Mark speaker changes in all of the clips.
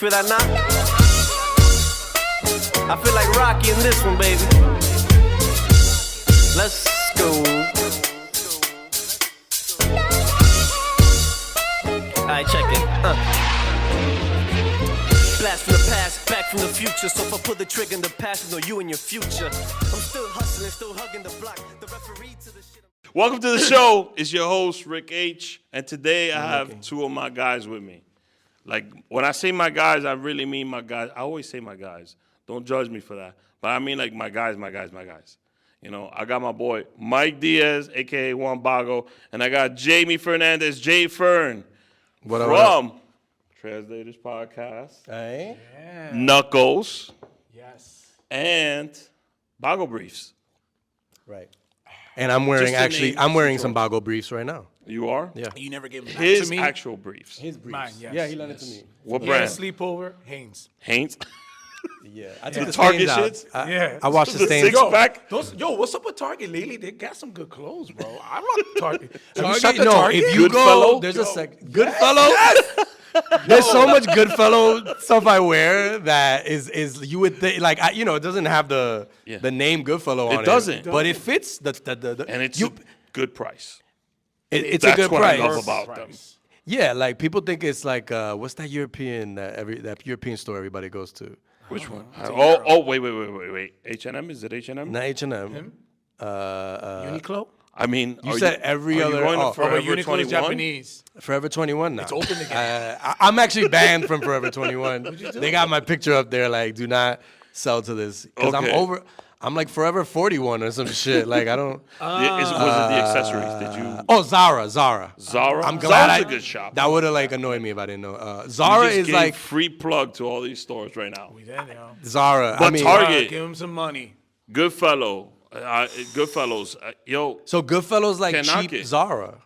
Speaker 1: feel that knock? I feel like Rocky in this one, baby. Let's go. Alright, check it. Blast from the past, back from the future. So if I pull the trigger in the past, you know you and your future. I'm still hustling, still hugging the block. The referee to the shit.
Speaker 2: Welcome to the show. It's your host, Rick H. And today I have two of my guys with me. Like, when I say my guys, I really mean my guys. I always say my guys. Don't judge me for that. But I mean, like, my guys. You know, I got my boy, Mike Diaz, a.k.a. Juan Bago. And I got Jamie Fernandez, J. Fern. From Translators Podcast.
Speaker 3: Hey.
Speaker 2: Yeah. Knuckles.
Speaker 3: Yes.
Speaker 2: And Bago Briefs.
Speaker 3: Right. And I'm wearing some Bago briefs right now.
Speaker 2: You are?
Speaker 3: Yeah.
Speaker 4: You never gave them
Speaker 2: His
Speaker 4: to me?
Speaker 2: actual briefs.
Speaker 3: His briefs.
Speaker 4: Mine, yes.
Speaker 3: Yeah, he lent it to me.
Speaker 2: What
Speaker 4: Yeah,
Speaker 2: brand?
Speaker 4: sleepover, Hanes.
Speaker 2: Hanes?
Speaker 3: Yeah. I took the
Speaker 2: Target
Speaker 3: stains out.
Speaker 2: shits?
Speaker 3: I washed the
Speaker 2: The
Speaker 3: stains.
Speaker 2: six-pack?
Speaker 4: What's up with Target lately? They got some good clothes, bro. I rock Target.
Speaker 3: If you go, there's a Goodfellow. There's so much Goodfellow stuff I wear that is you would think like it doesn't have the name Goodfellow on it.
Speaker 2: It doesn't.
Speaker 3: But it fits the
Speaker 2: And it's a good price.
Speaker 3: It's a good price.
Speaker 2: That's what I love about them.
Speaker 3: Yeah, like people think it's like what's that European that European store everybody goes to?
Speaker 2: Which one? Wait. H&M? Is it H&M?
Speaker 3: Not H&M.
Speaker 4: Uniqlo?
Speaker 2: I mean,
Speaker 3: You said every
Speaker 2: are
Speaker 3: other.
Speaker 2: you going to Forever
Speaker 4: Uniqlo
Speaker 2: 21?
Speaker 4: is Japanese.
Speaker 3: Forever 21 now.
Speaker 4: It's open again.
Speaker 3: I'm actually banned from Forever 21. They got my picture up there, like, do not sell to this. Because
Speaker 2: Okay.
Speaker 3: I'm like Forever 41 or some shit. Like, I don't.
Speaker 2: Was it the accessories? Did you?
Speaker 3: Oh, Zara.
Speaker 2: Zara?
Speaker 3: I'm glad
Speaker 2: Zara's a good shop.
Speaker 3: That would have, like, annoyed me if I didn't know.
Speaker 2: You
Speaker 3: Zara
Speaker 2: just
Speaker 3: is
Speaker 2: gave
Speaker 3: like.
Speaker 2: free plug to all these stores right now.
Speaker 4: We there now.
Speaker 3: Zara.
Speaker 2: But
Speaker 3: I mean,
Speaker 2: Target.
Speaker 4: Give him some money.
Speaker 2: Goodfellows. Yo.
Speaker 3: So Goodfellas like
Speaker 2: Can't knock
Speaker 3: cheap
Speaker 2: it.
Speaker 3: Zara.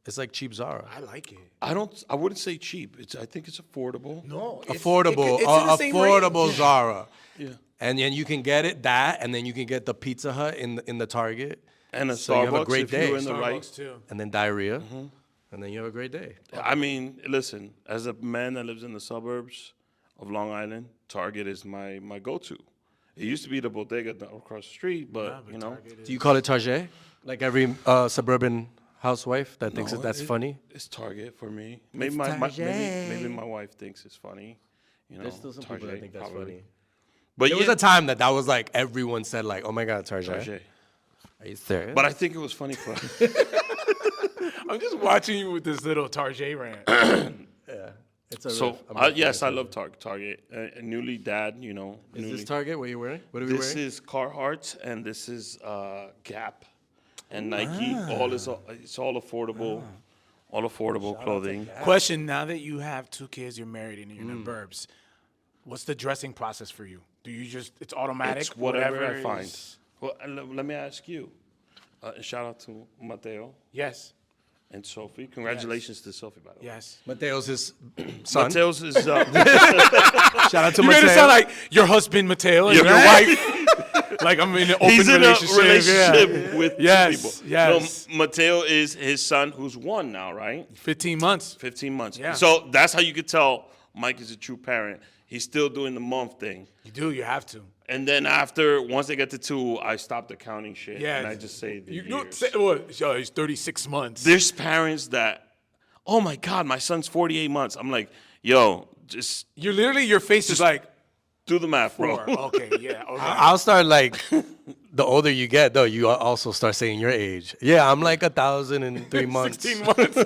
Speaker 3: It's like cheap Zara.
Speaker 4: I like it.
Speaker 2: I wouldn't say cheap. I think it's affordable.
Speaker 4: No.
Speaker 3: Affordable.
Speaker 4: It's in the same
Speaker 3: Affordable
Speaker 4: range.
Speaker 3: Zara.
Speaker 2: Yeah.
Speaker 3: And then you can get and then you can get the Pizza Hut in the Target.
Speaker 2: And a
Speaker 3: So you have a
Speaker 2: Starbucks
Speaker 3: great
Speaker 2: if
Speaker 3: day.
Speaker 2: you're in the right.
Speaker 4: Starbucks, too.
Speaker 3: And then diarrhea. And then you have a great day.
Speaker 2: I mean, listen, as a man that lives in the suburbs of Long Island, Target is my go-to. It used to be the bodega across the street, but you know.
Speaker 3: Do you call it Target? Like every suburban housewife that thinks that's funny?
Speaker 2: It's Target for me. Maybe maybe my wife thinks it's funny. You know,
Speaker 3: There's still some people that think that's funny.
Speaker 2: But
Speaker 3: There was a time that was like everyone said like, oh my God, Target.
Speaker 2: Target.
Speaker 3: Are you serious?
Speaker 2: But I think it was funny for
Speaker 4: I'm just watching you with this little Target rant.
Speaker 3: yeah. It's a
Speaker 2: So
Speaker 3: riff.
Speaker 2: yes, I love Target. Newly dad, you know.
Speaker 3: Is this Target? What are you wearing? What are we
Speaker 2: This
Speaker 3: wearing?
Speaker 2: is Carhartt and this is Gap and Nike. It's all affordable. All affordable clothing.
Speaker 4: Question, now that you have 2 kids, you're married, and you're in the burbs, what's the dressing process for you? Do you just, it's automatic?
Speaker 2: It's whatever I
Speaker 4: is-
Speaker 2: find. Well, let me ask you. Shout out to Mateo
Speaker 4: Yes.
Speaker 2: and Sophie. Congratulations to Sophie, by the way.
Speaker 4: Yes.
Speaker 3: Mateo's his son.
Speaker 2: Mateo's is
Speaker 3: Shout out to
Speaker 4: You made
Speaker 3: Mateo.
Speaker 4: it sound like your husband, Mateo, and
Speaker 2: Yeah.
Speaker 4: your wife. Like I'm in an open
Speaker 2: he's in
Speaker 4: relationship.
Speaker 2: a relationship with
Speaker 4: Yes,
Speaker 2: two people.
Speaker 4: yes.
Speaker 2: No, Mateo is his son, who's 1 now, right?
Speaker 4: 15 months.
Speaker 2: 15 months.
Speaker 4: Yeah.
Speaker 2: So that's how you could tell Mike is a true parent. He's still doing the month thing.
Speaker 4: You have to.
Speaker 2: And then once they get to 2, I stop the counting shit.
Speaker 4: Yeah.
Speaker 2: And I just say the
Speaker 4: You
Speaker 2: years.
Speaker 4: don't say, well, yo, he's 36 months.
Speaker 2: There's parents that, oh my God, my son's 48 months. I'm like, yo, just
Speaker 4: Your face is like,
Speaker 2: do the math, bro.
Speaker 4: 4. Okay, yeah. Okay.
Speaker 3: I'll start like the older you get, though, you also start saying your age. Yeah, I'm like 1,003 months.
Speaker 4: 16 months.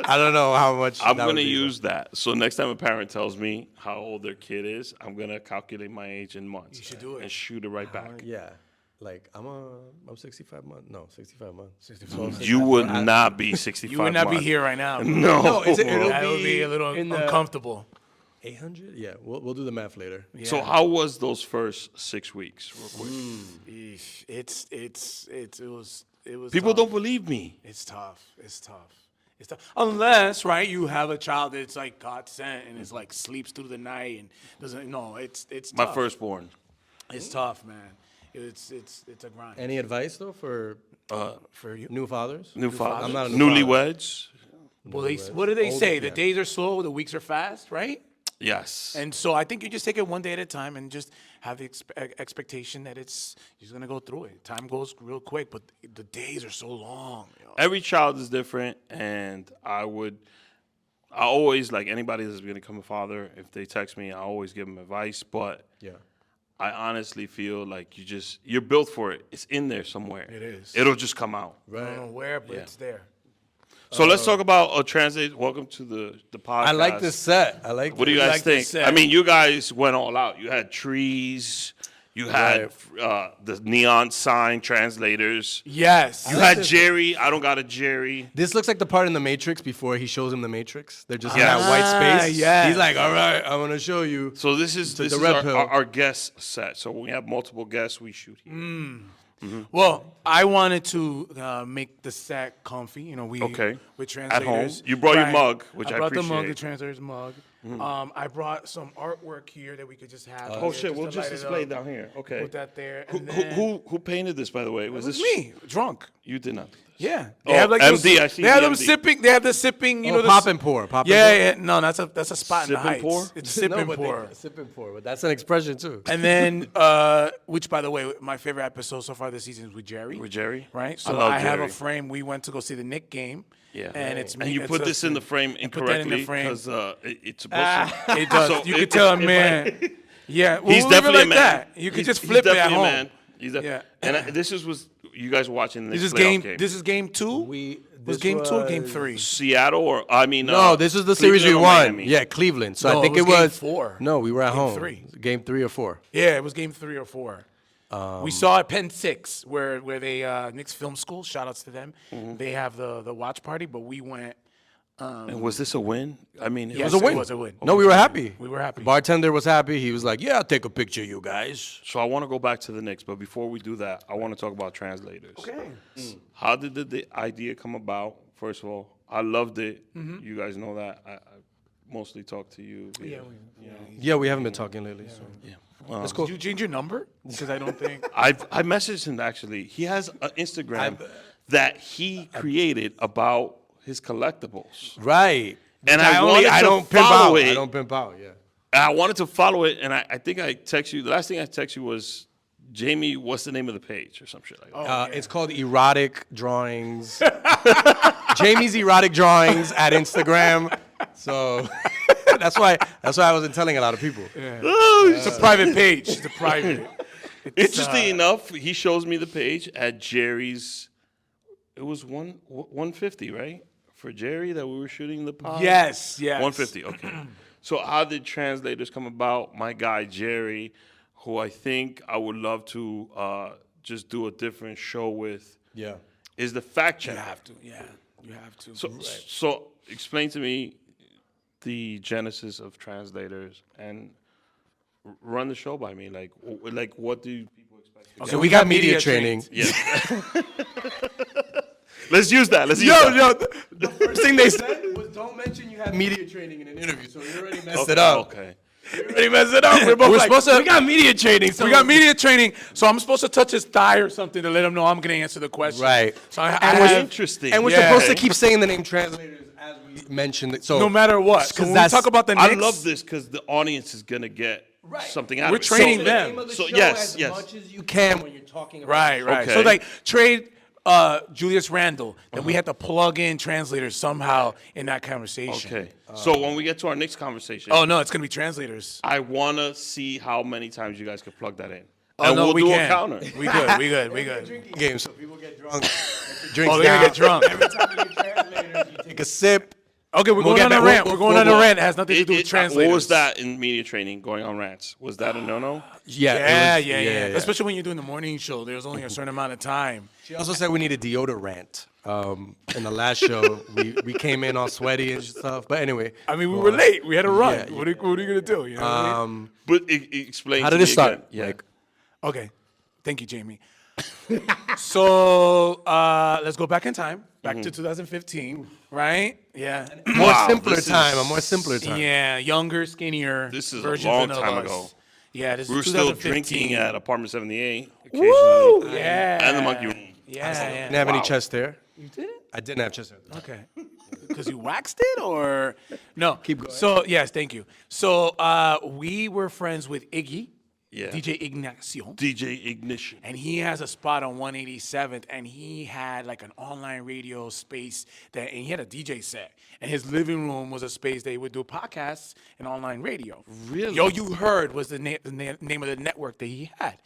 Speaker 3: I don't know how much.
Speaker 2: I'm
Speaker 3: that
Speaker 2: going
Speaker 3: would
Speaker 2: to
Speaker 3: be,
Speaker 2: use that. So next time a parent tells me how old their kid is, I'm going to calculate my age in months.
Speaker 4: You should do it.
Speaker 2: And shoot it right back.
Speaker 3: Yeah, like I'm 65 months. No, 65 months. 65.
Speaker 2: You would not be 65
Speaker 4: You would not be
Speaker 2: months.
Speaker 4: here right now.
Speaker 2: No.
Speaker 3: No, it'll
Speaker 4: That would be a little
Speaker 3: in the
Speaker 4: uncomfortable.
Speaker 3: 800. Yeah, we'll do the math later.
Speaker 4: Yeah.
Speaker 2: So how was those first 6 weeks, real quick?
Speaker 4: Eesh. It was
Speaker 2: People
Speaker 4: tough.
Speaker 2: don't believe me.
Speaker 4: It's tough. It's tough. Unless, right, you have a child that's like God sent and is like sleeps through the night and doesn't. No, it's
Speaker 2: My
Speaker 4: tough.
Speaker 2: firstborn.
Speaker 4: It's tough, man. It's a grind.
Speaker 3: Any advice though for
Speaker 4: For you,
Speaker 3: new fathers?
Speaker 2: New father.
Speaker 3: I'm not a new father.
Speaker 2: Newlyweds.
Speaker 4: well, what do they say? The
Speaker 3: yeah.
Speaker 4: days are slow, the weeks are fast, right?
Speaker 2: Yes.
Speaker 4: And so I think you just take it one day at a time and just have the expectation that you're going to go through it. Time goes real quick, but the days are so long. You know?
Speaker 2: Every child is different, and I always, like anybody that's going to become a father, if they text me, I always give them advice. But I honestly feel like you're built for it. It's in there somewhere.
Speaker 4: It is.
Speaker 2: It'll just come out.
Speaker 4: Right. I don't know where, but it's there.
Speaker 2: So let's talk about translate. Welcome to the podcast.
Speaker 3: I like this set. I like.
Speaker 2: What do you guys think? I mean, you guys went all out. You had trees. You had the neon sign translators.
Speaker 4: Yes.
Speaker 2: You had Jerry. I don't got a Jerry.
Speaker 3: This looks like the part in the Matrix before he shows him the Matrix. They're just in that white space.
Speaker 4: Yeah.
Speaker 3: He's like, all right, I'm gonna show you.
Speaker 2: So this is our guest set. So when we have multiple guests, we shoot here.
Speaker 4: Well, I wanted to make the set comfy. You know, with translators.
Speaker 2: At home. You brought your mug, which I
Speaker 4: brought
Speaker 2: appreciate.
Speaker 4: the mug, the translator's mug. I brought some artwork here that we could just have.
Speaker 2: Oh shit! We'll just display it down here. Okay.
Speaker 4: Put that there.
Speaker 2: Who painted this, by the way? Was this
Speaker 4: me? Drunk.
Speaker 2: You did not.
Speaker 4: Yeah.
Speaker 2: They have like MD. I see.
Speaker 4: They have them sipping. They have the sipping. You know,
Speaker 3: pop and pour. Pop.
Speaker 4: Yeah. No, that's a spot in the
Speaker 2: Sip and
Speaker 4: Heights.
Speaker 2: pour?
Speaker 4: It's sip and pour.
Speaker 3: Sip and pour. But that's an expression too.
Speaker 4: And then, which by the way, my favorite episode so far this season is with Jerry.
Speaker 2: With Jerry,
Speaker 4: right? So I have a frame. We went to go see the Knicks game.
Speaker 2: Yeah,
Speaker 4: and it's me.
Speaker 2: And you put this in the frame incorrectly because it's supposed to.
Speaker 4: It does.
Speaker 2: So
Speaker 4: you could tell him, man. Yeah,
Speaker 2: he's definitely
Speaker 4: like
Speaker 2: a man.
Speaker 4: That. You could just flip it at home. Man.
Speaker 2: And this was you guys watching the
Speaker 4: This is
Speaker 2: game.
Speaker 4: This is game 2. Was game 2 or game 3?
Speaker 2: Seattle or
Speaker 3: no, this is the series we won. Yeah, Cleveland. So
Speaker 4: no,
Speaker 3: I think
Speaker 4: it was
Speaker 3: game
Speaker 4: 4.
Speaker 3: No, we were at home.
Speaker 4: 3.
Speaker 3: Game 3 or 4.
Speaker 4: Yeah, it was game 3 or 4. We saw at Penn 6 where they Knicks Film School. Shout outs to them. They have the watch party, but we went.
Speaker 2: And was this a win? I mean,
Speaker 3: it was a win.
Speaker 4: It was a win.
Speaker 3: No, we were happy.
Speaker 4: We were happy.
Speaker 3: The bartender was happy. He was like, "Yeah, I'll take a picture, you guys."
Speaker 2: So I want to go back to the Knicks, but before we do that, I want to talk about translators.
Speaker 4: Okay.
Speaker 2: How did the idea come about? First of all, I loved it. You guys know that. I mostly talk to you.
Speaker 3: Yeah, we haven't been talking lately. So.
Speaker 2: Yeah.
Speaker 4: That's cool. Did you change your number? Because I don't think
Speaker 2: I messaged him actually. He has an Instagram that he created about his collectibles.
Speaker 3: Right.
Speaker 2: And I don't pimp out.
Speaker 3: I don't pimp out. Yeah.
Speaker 2: And I wanted to follow it, and I think I text you. The last thing I text you was, Jamie, what's the name of the page or some shit like that?
Speaker 3: It's called Erotic Drawings. Jamie's Erotic Drawings at Instagram. So that's why I wasn't telling a lot of people.
Speaker 4: Yeah. It's a private page. It's a private.
Speaker 2: Interesting enough, he shows me the page at Jerry's. It was 150, right? For Jerry that we were shooting the pod?
Speaker 4: Yes.
Speaker 2: 150, okay. So how did translators come about? My guy, Jerry, who I think I would love to just do a different show with, is the fact checker.
Speaker 4: You have to, you have to.
Speaker 2: So explain to me the genesis of translators and run the show by me. Like what do people expect?
Speaker 3: Okay, we got media training.
Speaker 2: Yeah. Let's use that.
Speaker 3: The first thing they said was, "Don't mention you have media training in an interview." So you already messed it up.
Speaker 2: Okay.
Speaker 4: You already messed it up. We're both
Speaker 3: we got media training. So
Speaker 4: we got media training. So I'm supposed to touch his thigh or something to let him know I'm going to answer the question.
Speaker 3: Right.
Speaker 4: So
Speaker 2: interesting.
Speaker 3: And we're supposed to keep saying the name translators as we mention it. So
Speaker 4: no matter what. So when we talk about the Knicks,
Speaker 2: I love this because the audience is going to get something out of it.
Speaker 4: We're training them.
Speaker 3: So yes, as much as you can when you're talking about
Speaker 4: Right.
Speaker 2: Okay.
Speaker 4: So like trade Julius Randle, then we had to plug in translators somehow in that conversation.
Speaker 2: Okay. So when we get to our next conversation,
Speaker 4: oh no, it's gonna be translators.
Speaker 2: I wanna see how many times you guys can plug that in.
Speaker 4: Oh
Speaker 2: and
Speaker 4: no,
Speaker 2: we'll
Speaker 4: we
Speaker 2: do
Speaker 4: can.
Speaker 2: a counter.
Speaker 4: We good.
Speaker 3: Drinking game, so people get drunk.
Speaker 4: They're gonna get drunk.
Speaker 3: Every time you translators, you take a sip.
Speaker 4: Okay, we're going on a rant. We're going on a rant. It has nothing to do with translators.
Speaker 2: What was that in media training, going on rants? Was that a no-no?
Speaker 4: Yeah. Especially when you're doing the morning show. There's only a certain amount of time.
Speaker 3: She also said we need a deodorant. In the last show, we came in all sweaty and stuff. But anyway.
Speaker 4: I mean, we were late. We had to run.
Speaker 3: Yeah,
Speaker 4: what are you going to do? You know what I mean?
Speaker 2: But explain
Speaker 3: how
Speaker 2: to
Speaker 3: did
Speaker 2: me
Speaker 3: it start?
Speaker 2: Again. Yeah.
Speaker 3: Like,
Speaker 4: okay. Thank you, Jamie. So let's go back in time, back to 2015, right? Yeah.
Speaker 3: A more simpler time.
Speaker 4: Yeah, younger, skinnier.
Speaker 2: This is a
Speaker 4: version
Speaker 2: long
Speaker 4: of
Speaker 2: time
Speaker 4: us.
Speaker 2: ago.
Speaker 4: Yeah, this
Speaker 2: We were
Speaker 4: is
Speaker 2: still
Speaker 4: 2015.
Speaker 2: drinking at Apartment 78 occasionally.
Speaker 4: Woo! Yeah.
Speaker 2: And the Monkey Room.
Speaker 4: Yeah.
Speaker 3: didn't have any chest hair.
Speaker 4: You did?
Speaker 3: I didn't have chest hair.
Speaker 4: Okay. Because you waxed it, or no?
Speaker 3: Keep going.
Speaker 4: So yes, thank you. So we were friends with Iggy, DJ Ignacio.
Speaker 2: DJ Ignition.
Speaker 4: And he has a spot on 187th, and he had like an online radio space and he had a DJ set. And his living room was a space they would do podcasts and online radio.
Speaker 2: Really?
Speaker 4: Yo You Heard was the name of the network that he had.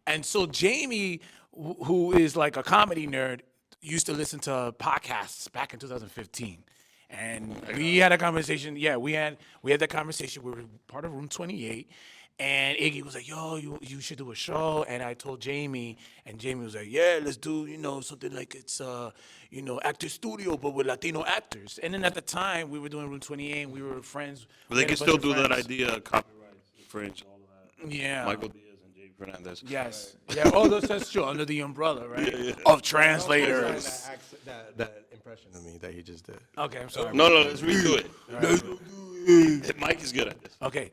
Speaker 4: And so Jamie, who is like a comedy nerd, used to listen to podcasts back in 2015. And we had a conversation. Yeah, we had that conversation. We were part of Room 28. And Iggy was like, yo, you should do a show. And I told Jamie, and Jamie was like, yeah, let's do, something like it's, actor studio, but with Latino actors. And then at the time, we were doing Room 28, and we were friends.
Speaker 2: But they can still do that idea, copyright, French, all of that.
Speaker 4: Yeah.
Speaker 2: Michael Diaz and Jay Fernandez.
Speaker 4: Yes. Yeah. Oh, that's true. Under the umbrella, right? Of translators.
Speaker 3: That impression of me that he just did.
Speaker 4: Okay, I'm sorry.
Speaker 2: No, let's redo it. Mike is good at this.
Speaker 4: Okay.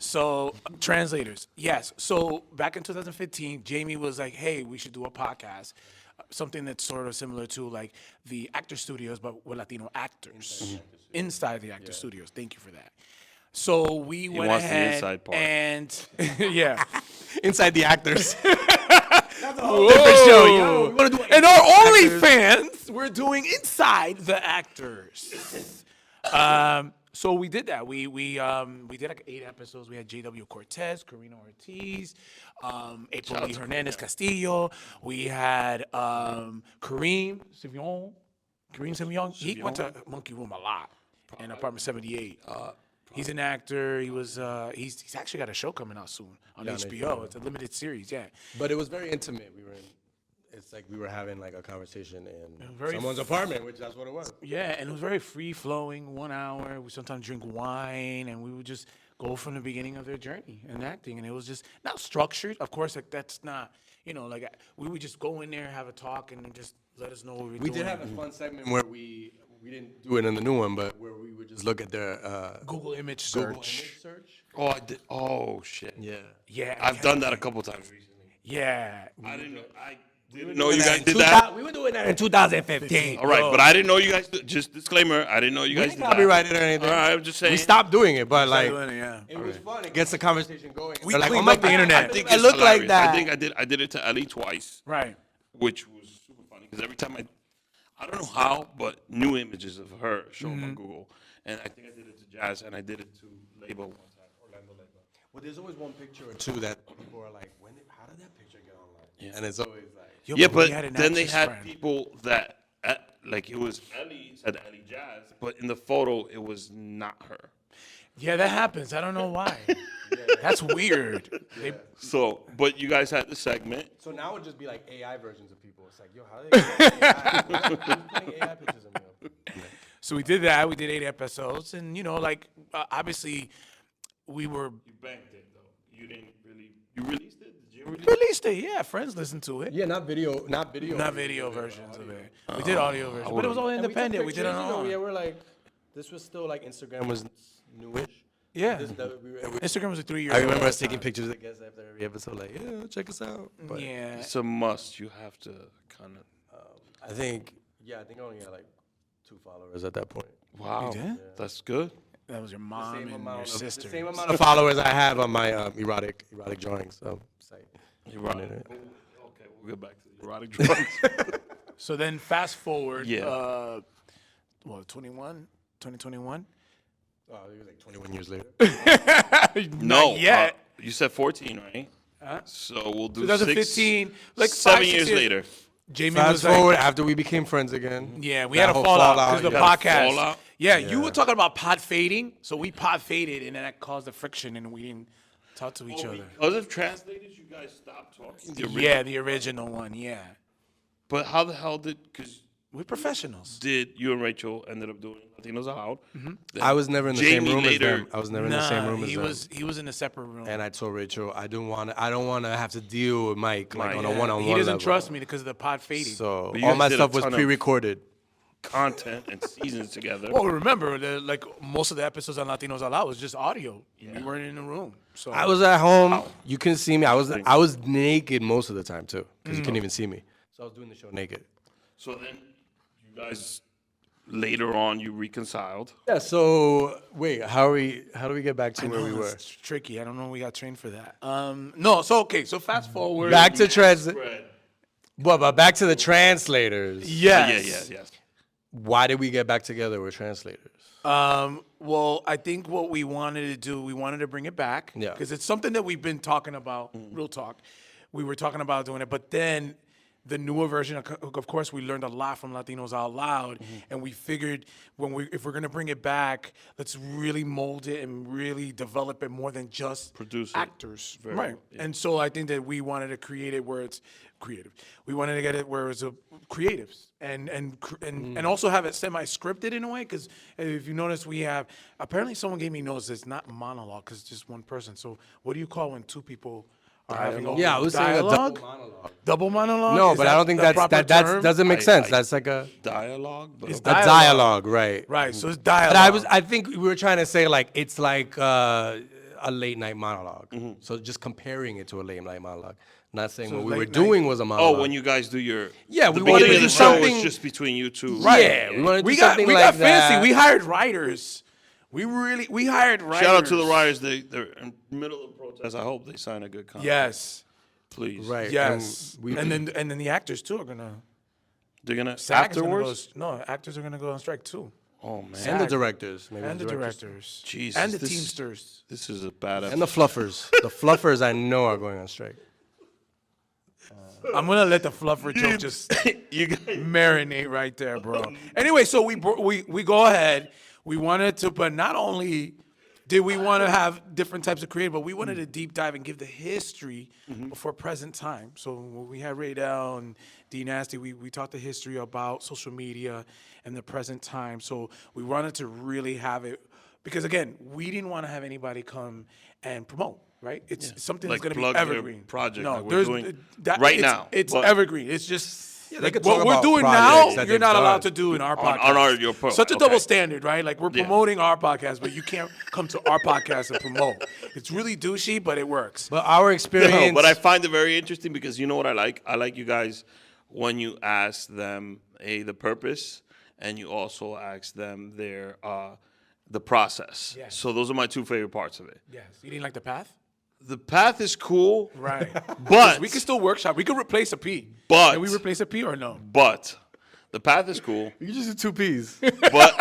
Speaker 4: So, translators, yes. So, back in 2015, Jamie was like, hey, we should do a podcast, something that's sort of similar to like the actor studios, but with Latino actors. Inside the actor studios. Thank you for that. So, we went
Speaker 2: wants the
Speaker 4: ahead
Speaker 2: inside part.
Speaker 4: and, yeah.
Speaker 3: Inside the actors.
Speaker 4: Different show. We want to do and our OnlyFans, we're doing Inside the Actors. So we did that. We did like 8 episodes. We had J.W. Cortez, Karina Ortiz, April Lee Hernandez Castillo. We had Kareem Savion. He went to Monkey Room a lot in Apartment 78. He's an actor. He was he's actually got a show coming out soon on HBO. It's a limited series, yeah.
Speaker 3: But it was very intimate. It's like we were having like a conversation in someone's apartment, which that's what it was.
Speaker 4: Yeah, and it was very free flowing. 1 hour. We sometimes drink wine, and we would just go from the beginning of their journey in acting, and it was just not structured. Of course, like that's not like we would just go in there, have a talk, and then just let us know what we were doing.
Speaker 3: We did have a fun segment where we didn't do it in the new one, but where we would just look at their
Speaker 4: Google image search.
Speaker 2: Oh, I did. Oh, shit.
Speaker 4: Yeah,
Speaker 2: I've done that a couple times recently.
Speaker 4: Yeah,
Speaker 2: I didn't know you guys did that.
Speaker 3: We were doing that in 2015.
Speaker 2: All right, but I didn't know you guys. Just disclaimer, I didn't know you guys did that.
Speaker 3: Copyrighted or anything.
Speaker 2: All right, I'm just saying.
Speaker 3: We stopped doing it, but like
Speaker 4: it
Speaker 3: was fun. It gets the conversation going.
Speaker 4: We
Speaker 3: like,
Speaker 4: cleaned up the internet.
Speaker 2: I think
Speaker 3: I
Speaker 2: it's
Speaker 3: look like
Speaker 2: hilarious.
Speaker 3: that.
Speaker 2: I did it to Ellie twice.
Speaker 4: Right.
Speaker 2: Which was super funny because every time I don't know how, but new images of her show up on Google, and I think I did it to Jazz, and I did it to Label one time, Orlando Label.
Speaker 3: Well, there's always one picture or two that people are like, how did that picture get online?
Speaker 2: Yeah.
Speaker 3: And it's always like,
Speaker 2: Yeah, but
Speaker 4: we had an
Speaker 2: then they
Speaker 4: actress
Speaker 2: had
Speaker 4: friend.
Speaker 2: people that like it was Ellie said Ellie Jazz, but in the photo it was not her.
Speaker 4: Yeah, that happens. I don't know why. That's weird.
Speaker 2: So, but you guys had the segment.
Speaker 3: so now it would just be like AI versions of people. It's like, yo, how they putting AI pictures of me?
Speaker 4: So we did that. We did 8 episodes, and obviously, we were
Speaker 2: You banked it though. You didn't really. You released it. Did you release
Speaker 4: released it. Yeah, friends listened to it.
Speaker 3: Yeah, not video
Speaker 4: Versions of it. We did audio versions, but it was all independent. We did it on our own.
Speaker 3: Yeah, we're like, this was still like Instagram was newish.
Speaker 4: Yeah.
Speaker 3: We
Speaker 4: Instagram was a 3 year.
Speaker 3: I remember us taking pictures of guests after every episode, like, yeah, check us out. But
Speaker 4: Yeah.
Speaker 2: It's a must. You have to kind of.
Speaker 3: I think I only had like 2 followers at that point.
Speaker 2: Wow,
Speaker 4: did?
Speaker 2: that's good.
Speaker 4: That was your mom and your sister.
Speaker 3: The same amount of followers I have on my erotic drawings site.
Speaker 2: Erotic. Okay, we'll get back to the erotic drawings.
Speaker 4: So then fast forward.
Speaker 2: Yeah.
Speaker 4: 2021.
Speaker 3: Oh, it was like 21 years later.
Speaker 2: No,
Speaker 4: yet.
Speaker 2: You said 14, right? So we'll do
Speaker 4: 2015, like
Speaker 2: 7
Speaker 4: 5, 6
Speaker 2: years later.
Speaker 4: Jamie
Speaker 3: Fast
Speaker 4: was like,
Speaker 3: forward after we became friends again.
Speaker 4: yeah, we
Speaker 3: That
Speaker 4: had a
Speaker 3: whole
Speaker 4: fallout because
Speaker 3: fallout,
Speaker 4: the
Speaker 3: you had a
Speaker 4: podcast.
Speaker 2: fallout?
Speaker 4: Yeah, you were talking about pod fading, so we pod faded, and then that caused the friction, and we didn't talk to each other.
Speaker 2: Because of translators, you guys stopped talking.
Speaker 4: Yeah, the original one. Yeah,
Speaker 2: But how the hell because
Speaker 4: we're professionals.
Speaker 2: did you and Rachel ended up doing Latinos Aloud?
Speaker 3: I was never in the same
Speaker 2: Jamie
Speaker 3: room
Speaker 2: later-
Speaker 3: as them. I was never in the same room as
Speaker 4: he
Speaker 3: them.
Speaker 4: he was in a separate room.
Speaker 3: And I told Rachel, I don't want to have to deal with Mike like on a one-on-one
Speaker 4: he doesn't
Speaker 3: level.
Speaker 4: trust me because of the pod fading.
Speaker 3: So
Speaker 2: But you
Speaker 3: all
Speaker 2: guys
Speaker 3: my
Speaker 2: did a
Speaker 3: stuff was
Speaker 2: ton of-
Speaker 3: pre-recorded.
Speaker 2: Content and seasons together.
Speaker 4: Well, remember, like most of the episodes on Latinos Out Loud was just audio. We weren't in the room. So
Speaker 3: I was at home. You couldn't see me. I was naked most of the time too, because you couldn't even see me. So I was doing the show naked.
Speaker 2: So then you guys later on you reconciled.
Speaker 3: Yeah. So wait, how do we get back to where we were?
Speaker 4: It's tricky. I don't know. We got trained for that. No. So okay. So fast forward.
Speaker 3: Back to but back to the translators.
Speaker 4: Yes.
Speaker 2: Yes.
Speaker 3: Why did we get back together with translators?
Speaker 4: Well, I think what we wanted to do, we wanted to bring it back.
Speaker 3: Yeah.
Speaker 4: Because it's something that we've been talking about, real talk. We were talking about doing it, but then the newer version, of course, we learned a lot from Latinos Out Loud, and we figured if we're gonna bring it back, let's really mold it and really develop it more than just
Speaker 2: Produce it.
Speaker 4: actors,
Speaker 2: Very
Speaker 4: right?
Speaker 2: well, yeah.
Speaker 4: And so I think that we wanted to create it where it's creative. We wanted to get it where it's creatives and also have it semi-scripted in a way. Because if you notice, we have apparently someone gave me notes. It's not monologue because it's just one person. So what do you call when two people are having a
Speaker 3: Yeah, I was saying a
Speaker 4: dialogue?
Speaker 3: double monologue.
Speaker 4: Double monologue?
Speaker 3: No,
Speaker 4: Is
Speaker 3: but I
Speaker 4: that
Speaker 3: don't think
Speaker 4: the
Speaker 3: that
Speaker 4: proper term?
Speaker 3: doesn't make sense. That's like a
Speaker 2: Dialogue, but
Speaker 4: It's
Speaker 2: okay.
Speaker 3: a dialogue, right?
Speaker 4: Right, so it's
Speaker 3: But
Speaker 4: dialogue.
Speaker 3: I think we were trying to say like it's like a late night monologue. So just comparing it to a late night monologue. Not saying
Speaker 4: So
Speaker 3: what we were
Speaker 4: late
Speaker 3: doing
Speaker 4: night-
Speaker 3: was a monologue.
Speaker 2: Oh, when you guys do your
Speaker 3: Yeah,
Speaker 2: the
Speaker 3: we wanted
Speaker 2: beginning
Speaker 3: to
Speaker 2: of the
Speaker 3: do
Speaker 2: show
Speaker 3: something-
Speaker 2: is just between you two.
Speaker 3: Yeah, we wanted to do
Speaker 4: we got
Speaker 3: something
Speaker 4: we
Speaker 3: like
Speaker 4: got fancy.
Speaker 3: that.
Speaker 4: We hired writers. We hired writers.
Speaker 2: Shout out to the writers. They're in the middle of protest. I hope they sign a good contract.
Speaker 4: Yes.
Speaker 2: Please.
Speaker 3: Right.
Speaker 4: Yes.
Speaker 3: And we-
Speaker 4: And then the actors too are gonna.
Speaker 2: They're gonna
Speaker 4: SAG is gonna
Speaker 2: afterwards.
Speaker 4: no, actors are gonna go on strike too.
Speaker 2: Oh man.
Speaker 3: And the directors, maybe
Speaker 4: And the directors.
Speaker 2: Jesus,
Speaker 4: And the
Speaker 2: this-
Speaker 4: Teamsters.
Speaker 2: This is a bad episode.
Speaker 3: and the fluffers. The fluffers I know are going on strike.
Speaker 4: I'm gonna let the fluffer joke just
Speaker 2: you guys.
Speaker 4: marinate right there, bro. Anyway, so we go ahead. We wanted to, but not only did we want to have different types of creative, but we wanted to deep dive and give the history before present time. So when we had Raydell and D Nasty, we taught the history about social media and the present time. So we wanted to really have it because again, we didn't want to have anybody come and promote. Right, it's something
Speaker 2: Like
Speaker 4: that's
Speaker 2: plug
Speaker 4: going to
Speaker 2: your
Speaker 4: be evergreen.
Speaker 2: project
Speaker 4: No,
Speaker 2: like we're
Speaker 4: there's
Speaker 2: doing right now,
Speaker 4: It's
Speaker 2: but-
Speaker 4: evergreen. It's just
Speaker 3: they
Speaker 4: like
Speaker 3: could
Speaker 4: what
Speaker 3: talk
Speaker 4: we're
Speaker 3: about
Speaker 4: doing
Speaker 3: projects
Speaker 4: now.
Speaker 3: that
Speaker 4: You're
Speaker 3: they've
Speaker 4: not allowed
Speaker 3: done.
Speaker 4: to do in our
Speaker 2: On
Speaker 4: podcast.
Speaker 2: your
Speaker 4: Such a
Speaker 2: okay.
Speaker 4: double standard, right? Like we're
Speaker 2: Yeah.
Speaker 4: promoting our podcast, but you can't come to our podcast and promote. It's really douchey, but it works.
Speaker 3: But our experience.
Speaker 2: No, but I find it very interesting because you know what I like? I like you guys when you ask them the purpose and you also ask them their the process.
Speaker 4: Yes.
Speaker 2: So those are my two favorite parts of it.
Speaker 4: Yes, you didn't like the path,
Speaker 2: The path is cool,
Speaker 4: right?
Speaker 2: but
Speaker 4: we can still workshop. We could replace a P.
Speaker 2: But-
Speaker 4: can we replace a P or no?
Speaker 2: but the path is cool.
Speaker 3: you just did 2 P's.
Speaker 2: But